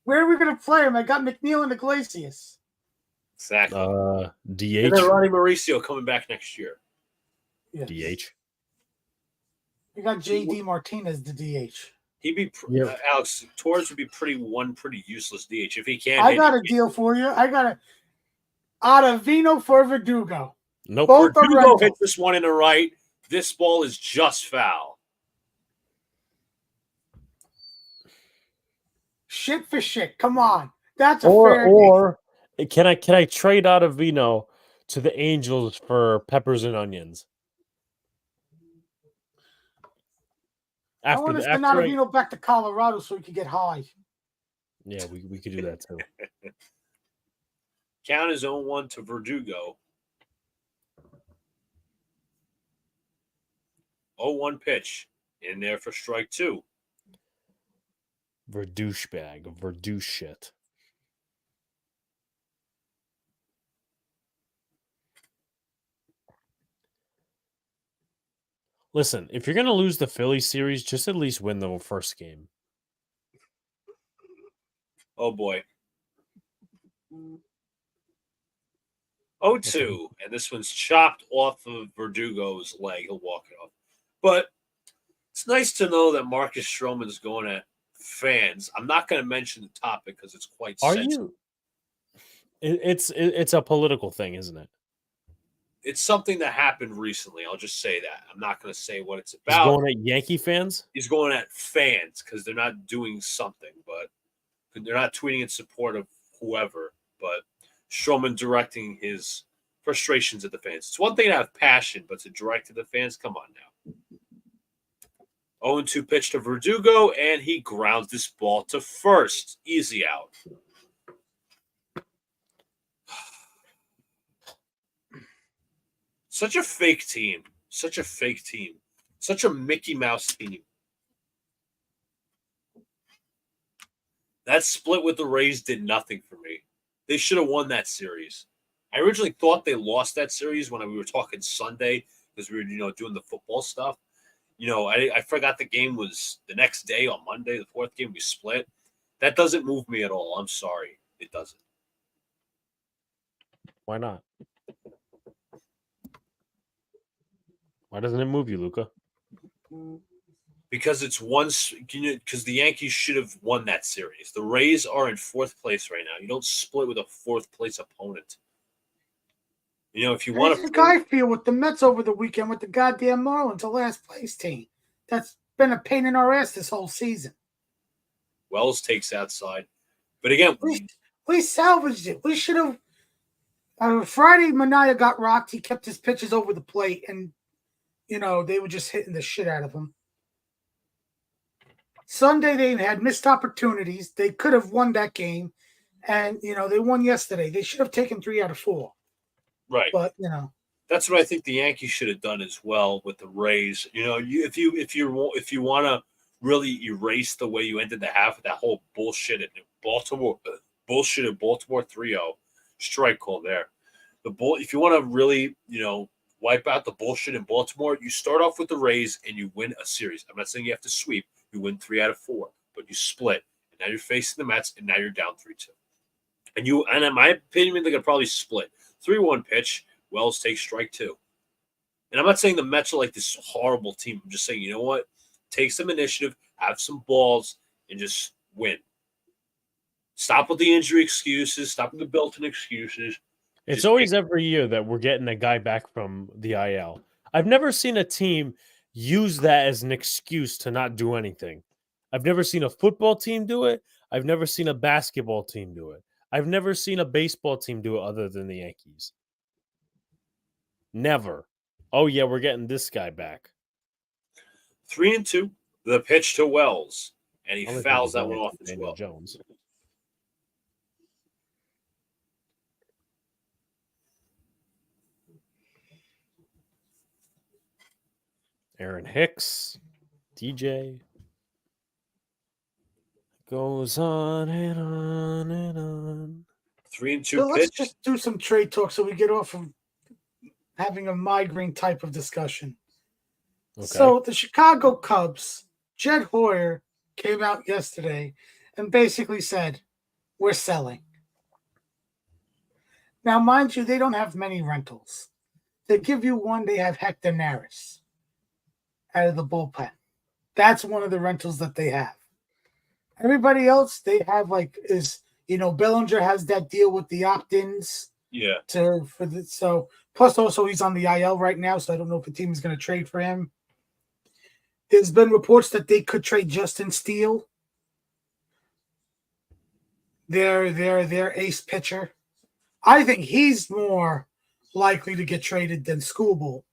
Where are we going to play him? I got McNeil and Iglesias. Exactly. And DH. then Ronnie Mauricio coming back next year. Yes. DH. We got JD Martinez, the DH. He'd be Alex Torres would be pretty useless DH if he can't. I got a deal for you. I got a Ottavino for Verdugo. Nope. Both are Verdugo rental. hit this one in the right. This ball is just foul. Shit for shit. Come on. That's a Or fair game. or can I trade Ottavino to the Angels for peppers and onions? I want to send Ottavino back to Colorado so he could get high. Yeah, we could do that too. Count is 0-1 to Verdugo. 0-1 pitch in there for strike 2. Verdouchebag. Verdouche shit. Listen, if you're going to lose the Philly series, just at least win the first game. Oh, boy. 0-2, and this one's chopped off of Verdugo's leg. He'll walk it off. But it's nice to know that Marcus Stroman's going at fans. I'm not going to mention the topic because it's quite sensitive. It's a political thing, isn't it? It's something that happened recently. I'll just say that. I'm not going to say what it's about. He's going at Yankee fans? He's going at fans because they're not doing something, but they're not tweeting in support of whoever. But Stroman directing his frustrations at the fans. It's one thing to have passion, but to direct to the fans, come on now. 0-2 pitch to Verdugo, and he grounds this ball to first. Easy out. Such a fake team. Such a fake team. Such a Mickey Mouse team. That split with the Rays did nothing for me. They should have won that series. I originally thought they lost that series when we were talking Sunday because we were, doing the football stuff. I forgot the game was the next day on Monday, the 4th game we split. That doesn't move me at all. I'm sorry. It doesn't. Why not? Why doesn't it move you, Luca? Because it's because the Yankees should have won that series. The Rays are in 4th place right now. You don't split with a 4th place opponent. If you want to. I feel with the Mets over the weekend with the goddamn Marlins, a last place team. That's been a pain in our ass this whole season. Wells takes outside. But again, we salvaged it. We should have. Friday, Mania got rocked. He kept his pitches over the plate, and they were just hitting the shit out of him. Sunday, they had missed opportunities. They could have won that game, and they won yesterday. They should have taken 3 out of 4. Right. But that's what I think the Yankees should have done as well with the Rays. If you want to really erase the way you ended the half with that whole bullshit at Baltimore 3-0 strike call there. If you want to really, wipe out the bullshit in Baltimore, you start off with the Rays and you win a series. I'm not saying you have to sweep. You win 3 out of 4, but you split. And now you're facing the Mets, and now you're down 3-2. And in my opinion, they're gonna probably split. 3-1 pitch. Wells takes strike 2. And I'm not saying the Mets are like this horrible team. I'm just saying, you know what? Take some initiative, have some balls, and just win. Stop with the injury excuses. Stop with the built-in excuses. It's always every year that we're getting a guy back from the IL. I've never seen a team use that as an excuse to not do anything. I've never seen a football team do it. I've never seen a basketball team do it. I've never seen a baseball team do it other than the Yankees. Never. Oh, yeah, we're getting this guy back. 3-2. The pitch to Wells, and he fouls that one off as well. Jones. Aaron Hicks, DJ. Goes on and on and on. 3-2 So pitch. let's just do some trade talk so we get off of having a migraine type of discussion. Okay. So the Chicago Cubs, Jed Hoyer, came out yesterday and basically said, we're selling. Now, mind you, they don't have many rentals. They give you one, they have Hector Neris out of the bullpen. That's one of the rentals that they have. Everybody else, they have Bellinger has that deal with the opt-ins. Yeah. Plus also he's on the IL right now, so I don't know if the team is going to trade for him. There's been reports that they could trade Justin Steele, their ace pitcher. I think he's more likely to get traded than Skubal,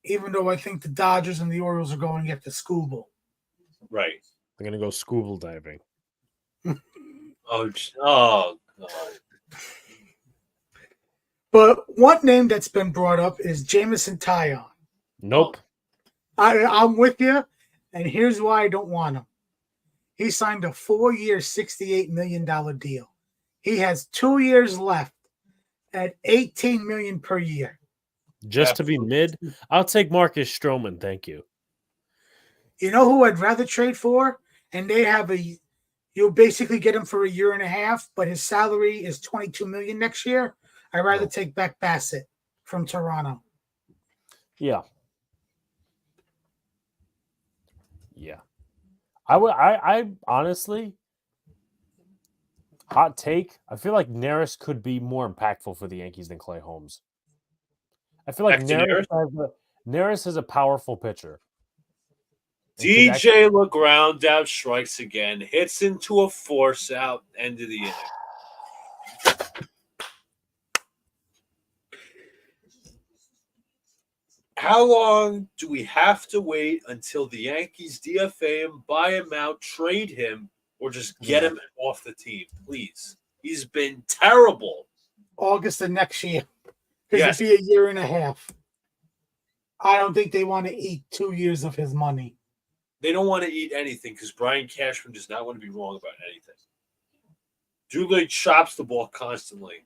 even though I think the Dodgers and the Orioles are going after Skubal. Right. They're going to go Skubal diving. Oh, God. But one name that's been brought up is Jameson Taillon. Nope. I'm with you, and here's why I don't want him. He signed a 4-year, $68 million deal. He has 2 years left at $18 million per year. Just to be mid, I'll take Marcus Stroman, thank you. You know who I'd rather trade for? And they have you'll basically get him for a year and a half, but his salary is $22 million next year. I'd rather take Beck Bassett from Toronto. Yeah. I honestly, hot take, I feel like Neris could be more impactful for the Yankees than Clay Holmes. I feel like Neris is a powerful pitcher. DJ LeGround out strikes again, hits into a force out, end of the inning. How long do we have to wait until the Yankees DFA him, buy him out, trade him, or just get him off the team, please? He's been terrible. August of next year. Because it'd be a year and a half. I don't think they want to eat 2 years of his money. They don't want to eat anything because Brian Cashman does not want to be wrong about anything. Drew chops the ball constantly.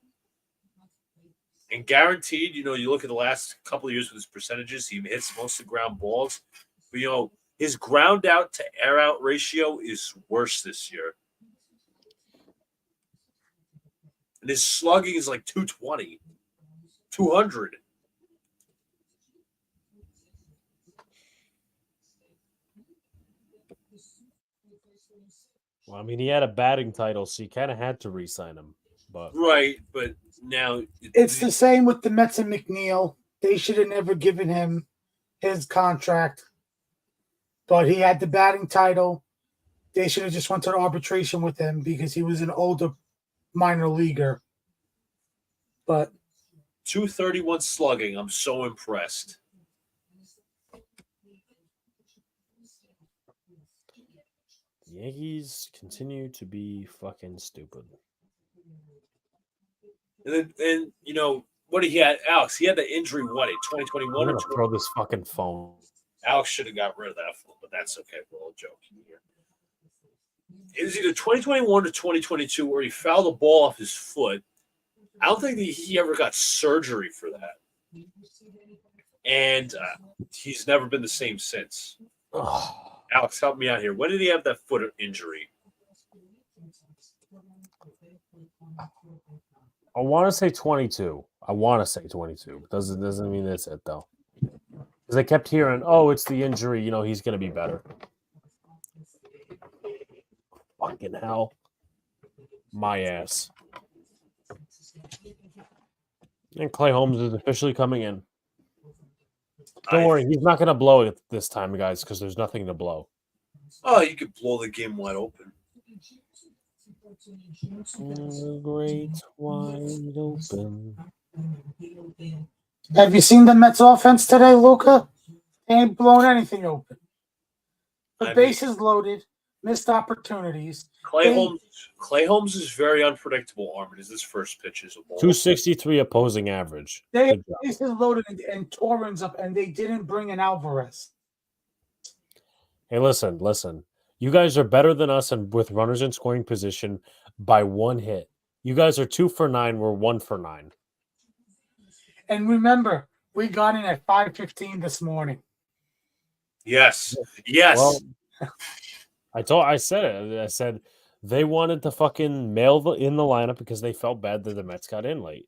And guaranteed, you look at the last couple of years with his percentages, he hits most of the ground balls. But, his ground out to air out ratio is worse this year. And his slugging is like 220, 200. Well, I mean, he had a batting title, so you kind of had to re-sign him. Right, but now it's the same with the Mets and McNeil. They should have never given him his contract, but he had the batting title. They should have just went to arbitration with him because he was an older minor leaguer. But 231 slugging, I'm so impressed. The Yankees continue to be fucking stupid. And what he had, Alex, he had the injury, in 2021 I'm or gonna throw this fucking phone. Alex should have got rid of that phone, but that's okay. We're all joking here. It was either 2021 or 2022 where he fouled the ball off his foot, I don't think that he ever got surgery for that, and he's never been the same since. Alex, help me out here. When did he have that foot injury? I want to say 22. Doesn't mean that's it though. Because I kept hearing, "Oh, it's the injury. He's going to be better." Fucking hell, my ass. And Clay Holmes is officially coming in. Don't worry, he's not going to blow it this time, guys, because there's nothing to blow. Oh, you could blow the game wide open. Great wide open. Have you seen the Mets offense today, Luca? They ain't blown anything open. The bases loaded, missed opportunities. Clay Holmes is very unpredictable, Armand. Is this first pitch is a ball? 263 opposing average. They had bases loaded and Torrens up, and they didn't bring in Alvarez. Hey, listen. You guys are better than us and with runners in scoring position by one hit. You guys are 2 for 9. We're 1 for 9. And remember, we got in at 5:15 this morning. Yes. Well, I said it. I said they wanted to fucking mail in the lineup because they felt bad that the Mets got in late.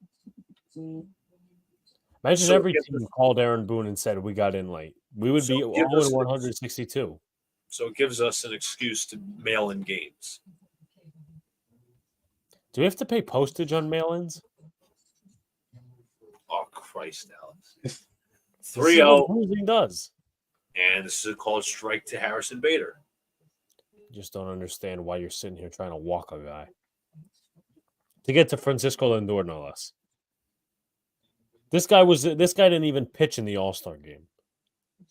Imagine every team called Aaron Boone and said we got in late. We would be 162. So it gives us an excuse to mail in games. Do we have to pay postage on mail-ins? Oh, Christ, Alex. 3-0. Losing does. And this is called strike to Harrison Bader. Just don't understand why you're sitting here trying to walk a guy. To get to Francisco Lindor, no less. This guy didn't even pitch in the All-Star game.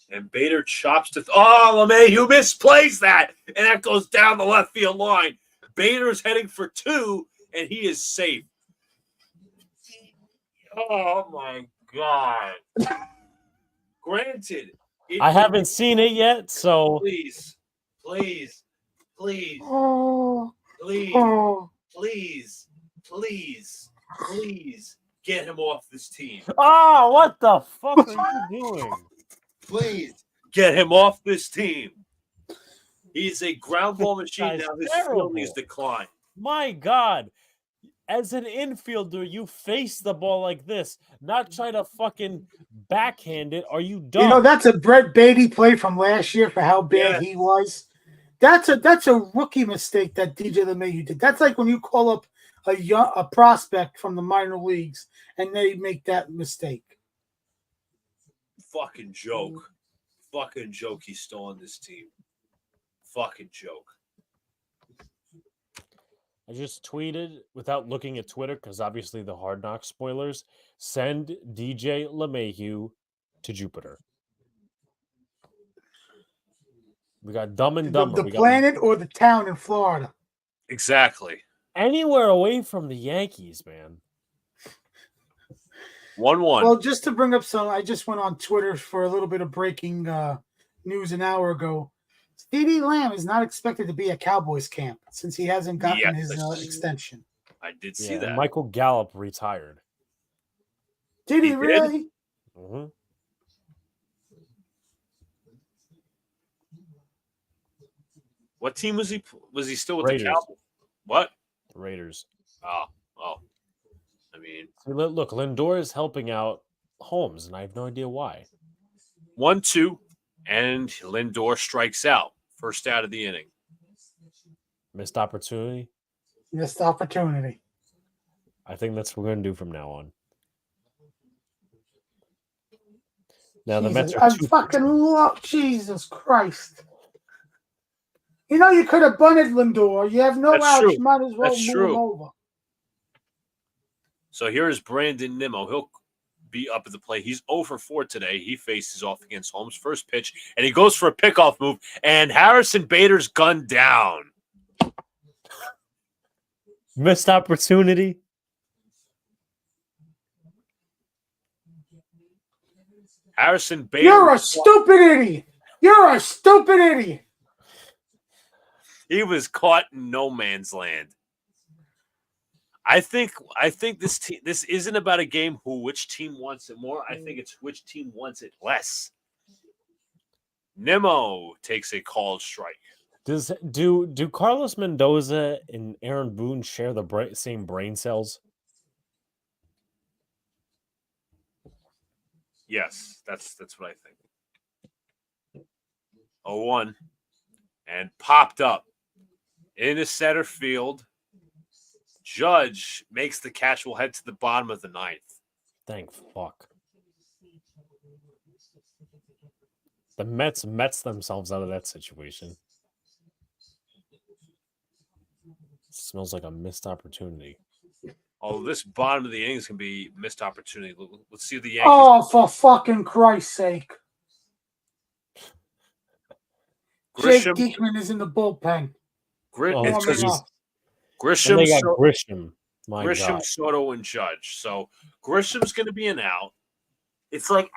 And Bader chops to LeMahieu misplays that, and that goes down the left field line. Bader's heading for 2, and he is safe. Oh my God! Granted, I haven't seen it yet, so please, get him off this team. Oh, what the fuck are you doing? Please get him off this team. He's a ground ball machine now. His fielding is declined. My God. As an infielder, you face the ball like this, not try to fucking backhand it. Are you dumb? That's a Brett Beatty play from last year for how bad he was. That's a rookie mistake that DJ LeMahieu did. That's like when you call up a prospect from the minor leagues and they make that mistake. Fucking joke. He's still on this team. Fucking joke. I just tweeted without looking at Twitter because obviously the Hard Knocks spoilers. Send DJ LeMahieu to Jupiter. We got Dumb and Dumber. The planet or the town in Florida. Exactly. Anywhere away from the Yankees, man. 1-1. Well, just to bring up I just went on Twitter for a little bit of breaking news an hour ago. CeeDee Lamb is not expected to be at Cowboys camp since he hasn't gotten his extension. I did see that. Michael Gallup retired. Did he really? Mm-hmm. What team was he? Was he still with Raiders. the Cowboys? What? The Raiders. Oh. I mean, look, Lindor is helping out Holmes, and I have no idea why. 1-2, and Lindor strikes out. First out of the inning. Missed opportunity. I think that's what we're going to do from now on. Now the Mets are Jesus Christ. You could have bunted Lindor. You have no outs. You might as well move him over. So here's Brandon Nimmo. He'll be up at the plate. He's 0 for 4 today. He faces off against Holmes. First pitch, and he goes for a pickoff move, and Harrison Bader's gunned down. Missed opportunity. Harrison Bader. You're a stupid idiot. He was caught in no man's land. I think this isn't about a game which team wants it more. I think it's which team wants it less. Nemo takes a called strike. Do Carlos Mendoza and Aaron Boone share the same brain cells? Yes, that's what I think. 0-1 and popped up in the center field. Judge makes the catch. We'll head to the bottom of the ninth. Thank fuck. The Mets themselves out of that situation. Smells like a missed opportunity. Oh, this bottom of the innings can be missed opportunity. Let's see the Yankees. Oh, for fucking Christ's sake. Jake Grisham. Diekman is in the bullpen. It's Warming just up. Grisham, And they got Grisham. My Grisham, God. Soto, and Judge. So Grisham's going to be an out. It's like,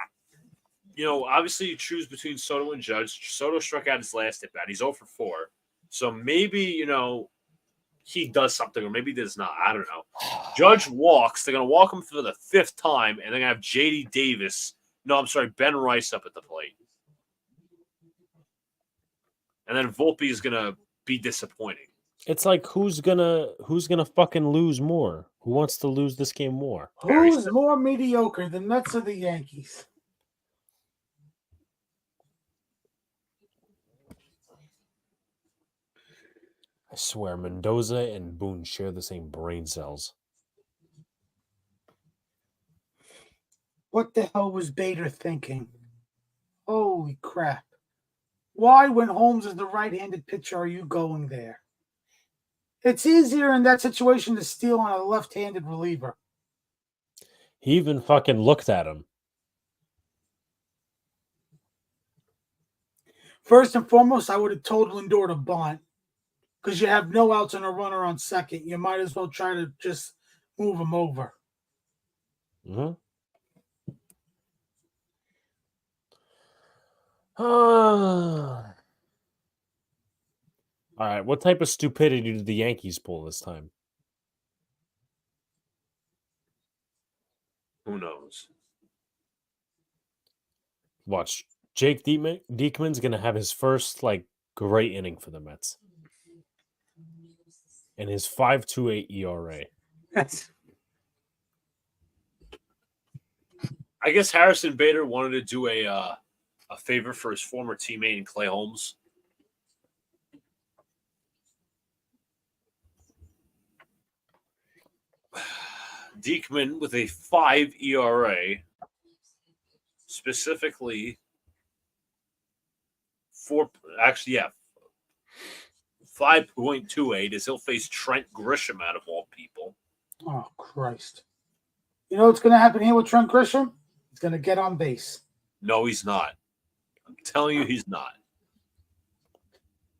obviously you choose between Soto and Judge. Soto struck out his last at bat. He's 0 for 4. So maybe, he does something or maybe he does not. I don't know. Judge walks. They're going to walk him for the 5th time, and they're going to have J.D. Davis. No, I'm sorry, Ben Rice up at the plate. And then Volpe is going to be disappointing. It's like who's gonna fucking lose more? Who wants to lose this game more? Who's more mediocre, the Mets or the Yankees? I swear, Mendoza and Boone share the same brain cells. What the hell was Bader thinking? Holy crap. Why, when Holmes is the right-handed pitcher, are you going there? It's easier in that situation to steal on a left-handed reliever. He even fucking looked at him. First and foremost, I would have told Lindor to bunt because you have no outs and a runner on second. You might as well try to just move him over. Mm-hmm. All right, what type of stupidity did the Yankees pull this time? Who knows? Watch. Jake Diekman's going to have his first, great inning for the Mets. And his 5.28 ERA. I guess Harrison Bader wanted to do a favor for his former teammate in Clay Holmes. Diekman with a 5 ERA, specifically 5.28 as he'll face Trent Grisham out of all people. Oh, Christ. You know what's going to happen here with Trent Grisham? He's going to get on base. No, he's not. I'm telling you he's not.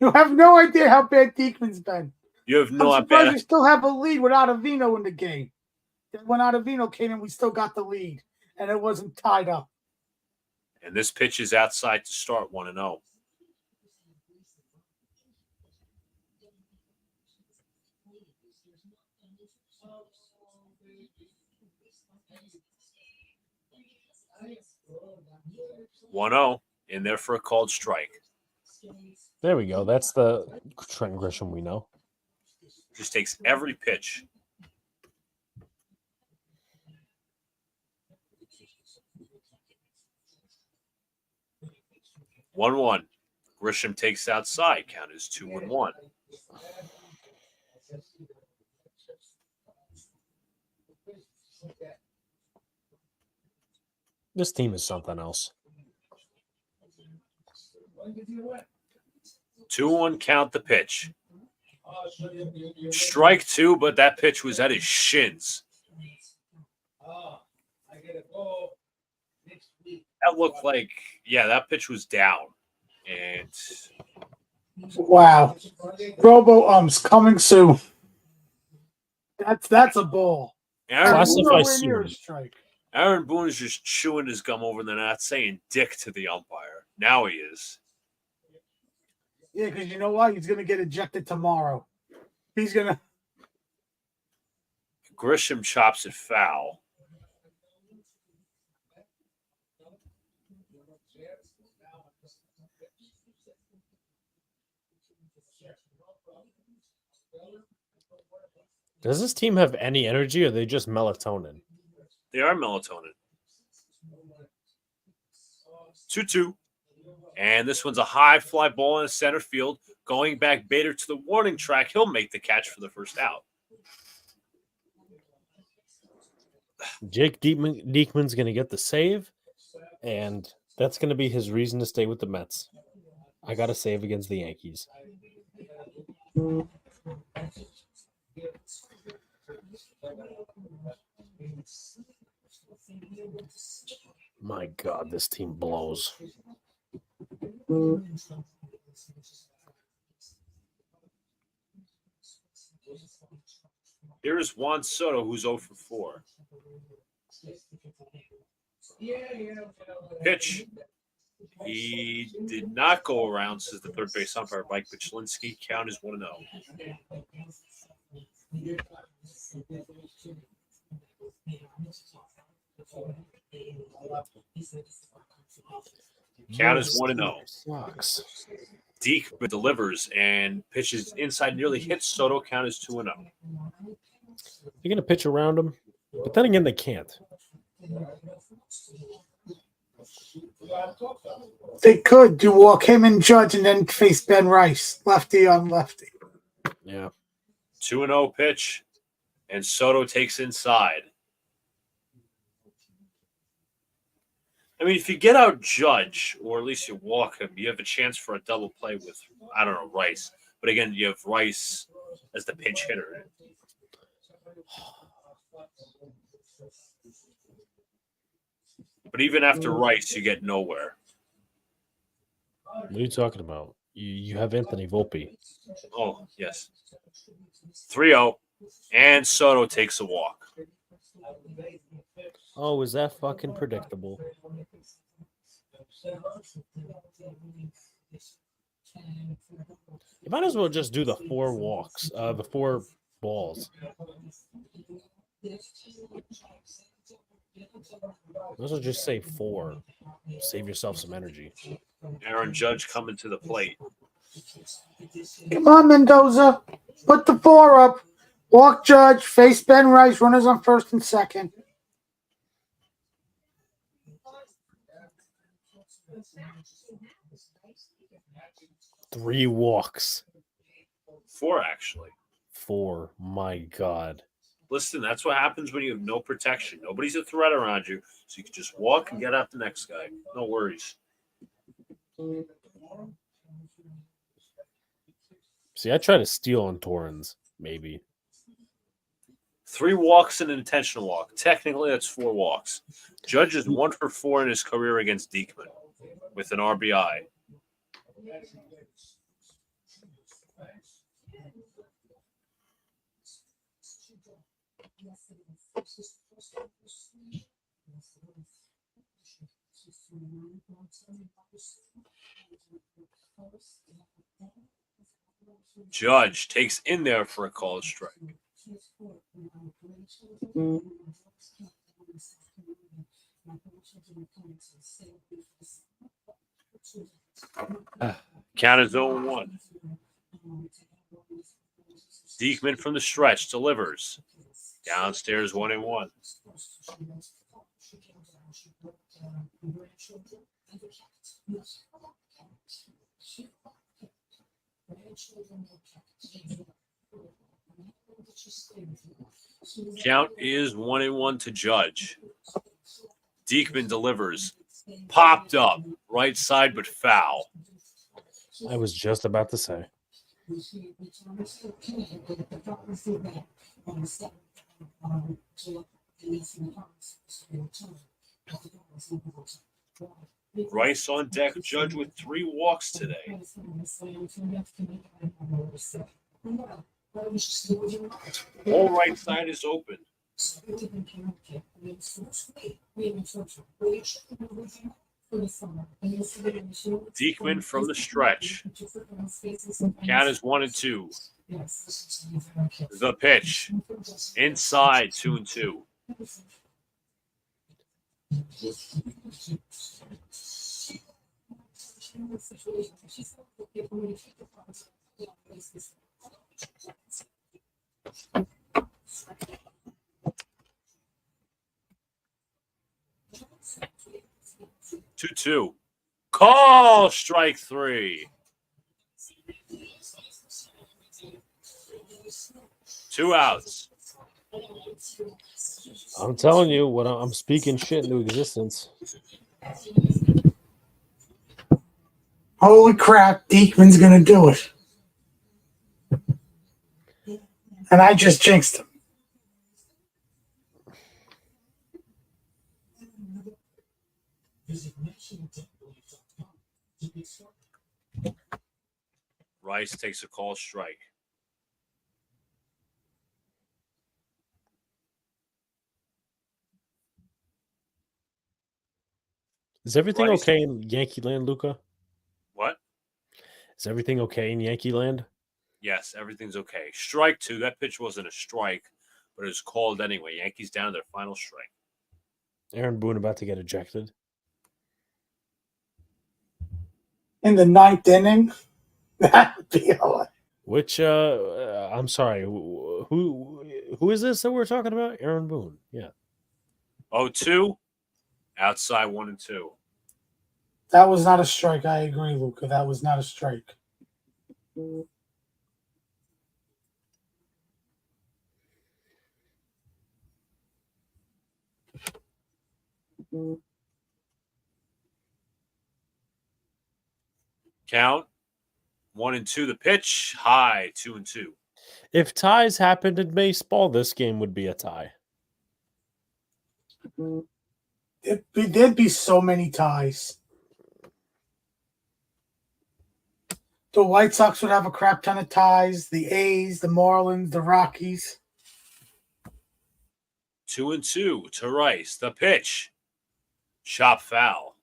You have no idea how bad Diekman's been. You have no I'm surprised idea. we still have a lead without Avino in the game. When Ottavino came in, we still got the lead, and it wasn't tied up. And this pitch is outside to start 1-0. In there for a called strike. There we go. That's the Trent Grisham we know. Just takes every pitch. One. Grisham takes outside. Count is 2-1. This team is something else. 2-1 count the pitch. Strike 2, but that pitch was at his shins. That looked like, that pitch was down. And wow. Robo-ums coming soon. That's a ball. Aaron Boone is just chewing his gum over there, not saying dick to the umpire. Now he is. Yeah, because you know what? He's going to get ejected tomorrow. He's going to. Grisham chops it foul. Does this team have any energy, or are they just melatonin? They are melatonin. 2-2. And this one's a high fly ball in center field. Going back Bader to the warning track. He'll make the catch for the first out. Jake Diekman's going to get the save, and that's going to be his reason to stay with the Mets. I got to save against the Yankees. My God, this team blows. Here is Juan Soto, who's 0 for 4. Pitch. He did not go around, says the third base umpire, Mike Pichlinski. Count is 1-0. Count is 1-0. Sucks. Deke delivers and pitches inside, nearly hits Soto. Count is 2-0. They're going to pitch around him, but then again, they can't. They could do walk him and Judge and then face Ben Rice, lefty on lefty. Yeah. 2-0 pitch, and Soto takes inside. I mean, if you get out Judge, or at least you walk him, you have a chance for a double play with, I don't know, Rice. But again, you have Rice as the pinch hitter. But even after Rice, you get nowhere. What are you talking about? You have Anthony Volpe. Oh, yes. 3-0, and Soto takes a walk. Oh, is that fucking predictable? You might as well just do the 4 walks, the 4 balls. Might as well just say 4. Save yourself some energy. Aaron Judge coming to the plate. Come on, Mendoza. Put the 4 up. Walk Judge. Face Ben Rice. Runners on first and second. Three walks. 4, actually. 4. My God. Listen, that's what happens when you have no protection. Nobody's a threat around you, so you can just walk and get out the next guy. No worries. See, I try to steal on Torrens, maybe. 3 walks and an intentional walk. Technically, that's 4 walks. Judge is 1 for 4 in his career against Diekman with an RBI. Judge takes in there for a called strike. Count is 0-1. Diekman from the stretch delivers. Downstairs 1-1. Count is 1-1 to Judge. Diekman delivers. Popped up. Right side, but foul. I was just about to say. Rice on deck. Judge with 3 walks today. Whole right side is open. Diekman from the stretch. Count is 1-2. The pitch. Inside 2-2. Two. Call strike 3. 2 outs. I'm telling you, what I'm speaking shit into existence. Holy crap, Diekman's going to do it. And I just jinxed him. Rice takes a call strike. Is everything Rice. okay in Yankee land, Luca? What? Is everything okay in Yankee land? Yes, everything's okay. Strike 2. That pitch wasn't a strike, but it was called anyway. Yankees down their final strike. Aaron Boone about to get ejected. In the 9th inning? That would be a lot. Which I'm sorry, who is this that we're talking about? Aaron Boone. Yeah. 0-2. Outside 1-2. That was not a strike. I agree, Luca. That was not a strike. Count 1-2. The pitch high 2-2. If ties happened in baseball, this game would be a tie. There'd be so many ties. The White Sox would have a crap ton of ties. The A's, the Marlins, the Rockies. 2-2 to Rice. The pitch. Chop foul.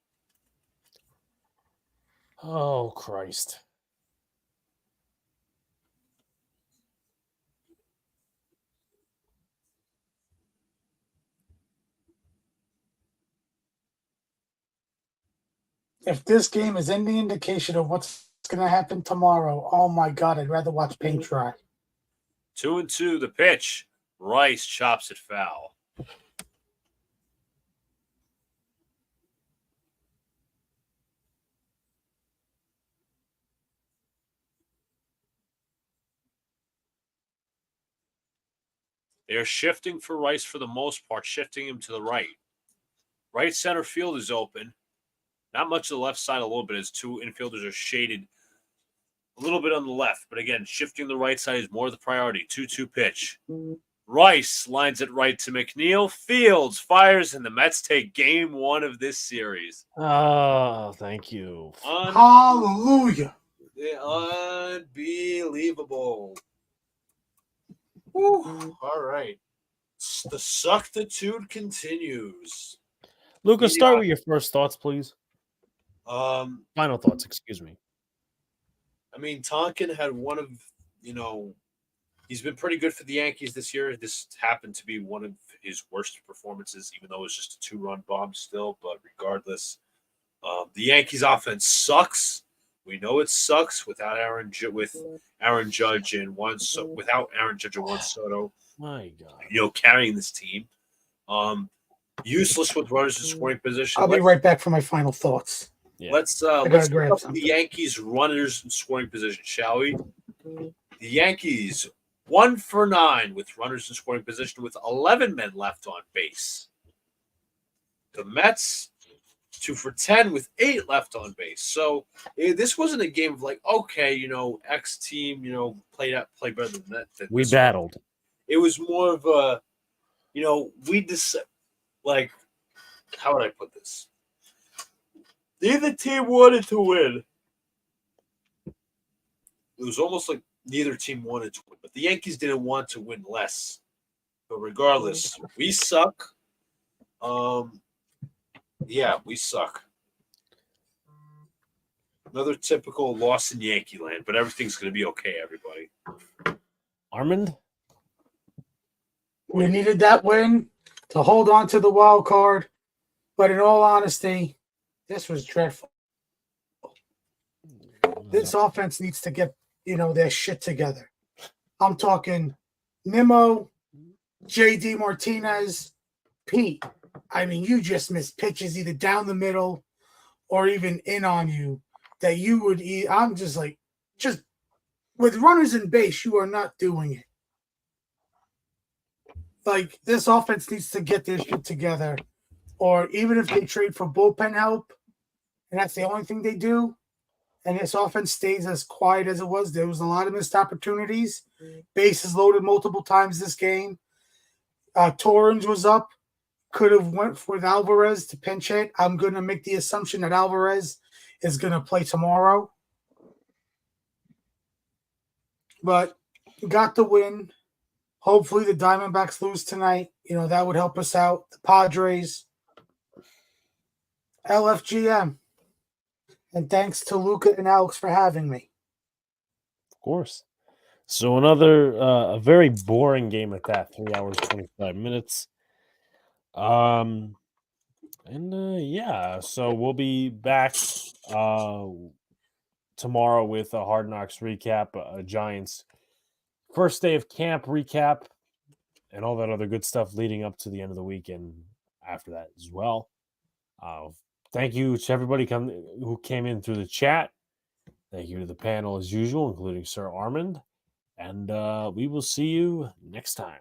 Oh, Christ. If this game is any indication of what's going to happen tomorrow, oh my God, I'd rather watch paint dry. 2-2 the pitch. Rice chops it foul. They're shifting for Rice for the most part, shifting him to the right. Right center field is open. Not much to the left side a little bit as two infielders are shaded a little bit on the left. But again, shifting the right side is more the priority. 2-2 pitch. Rice lines it right to McNeil. Fields fires, and the Mets take game one of this series. Oh, thank you. Hallelujah. Unbelievable. Whew. All right. The suctitude continues. Lucas, start with your first thoughts, please. Final thoughts, excuse me. I mean, Tonkin had one of, he's been pretty good for the Yankees this year. This happened to be one of his worst performances, even though it was just a 2-run bomb still. But regardless, the Yankees offense sucks. We know it sucks without Aaron Judge and Juan Soto. My God. Carrying this team. Useless with runners in scoring position. I'll be right back for my final thoughts. Yeah. Let's look up the Yankees runners in scoring position, shall we? The Yankees 1 for 9 with runners in scoring position with 11 men left on base. The Mets 2 for 10 with 8 left on base. So this wasn't a game of like, okay, X team, play better than that. We battled. It was more of a, we just like, how would I put this? Neither team wanted to win. It was almost like neither team wanted to win, but the Yankees didn't want to win less. But regardless, we suck. Yeah, we suck. Another typical loss in Yankee land, but everything's going to be okay, everybody. Armand? We needed that win to hold on to the wild card, but in all honesty, this was dreadful. This offense needs to get, their shit together. I'm talking Nimmo, JD Martinez, Pete. I mean, you just missed pitches either down the middle or even in on you that you would eat. I'm just like, with runners in base, you are not doing it. Like, this offense needs to get their shit together. Or even if they trade for bullpen help, and that's the only thing they do, and this offense stays as quiet as it was, there was a lot of missed opportunities. Bases loaded multiple times this game. Torrens was up. Could have went with Alvarez to pinch hit. I'm going to make the assumption that Alvarez is going to play tomorrow. But got the win. Hopefully the Diamondbacks lose tonight. That would help us out. The Padres. LFGM. And thanks to Luca and Alex for having me. Of course. So another a very boring game at that. 3 hours 25 minutes. So we'll be back tomorrow with a Hard Knocks recap, a Giants first day of camp recap, and all that other good stuff leading up to the end of the weekend after that as well. Thank you to everybody who came in through the chat. Thank you to the panel as usual, including Sir Armand. And we will see you next time.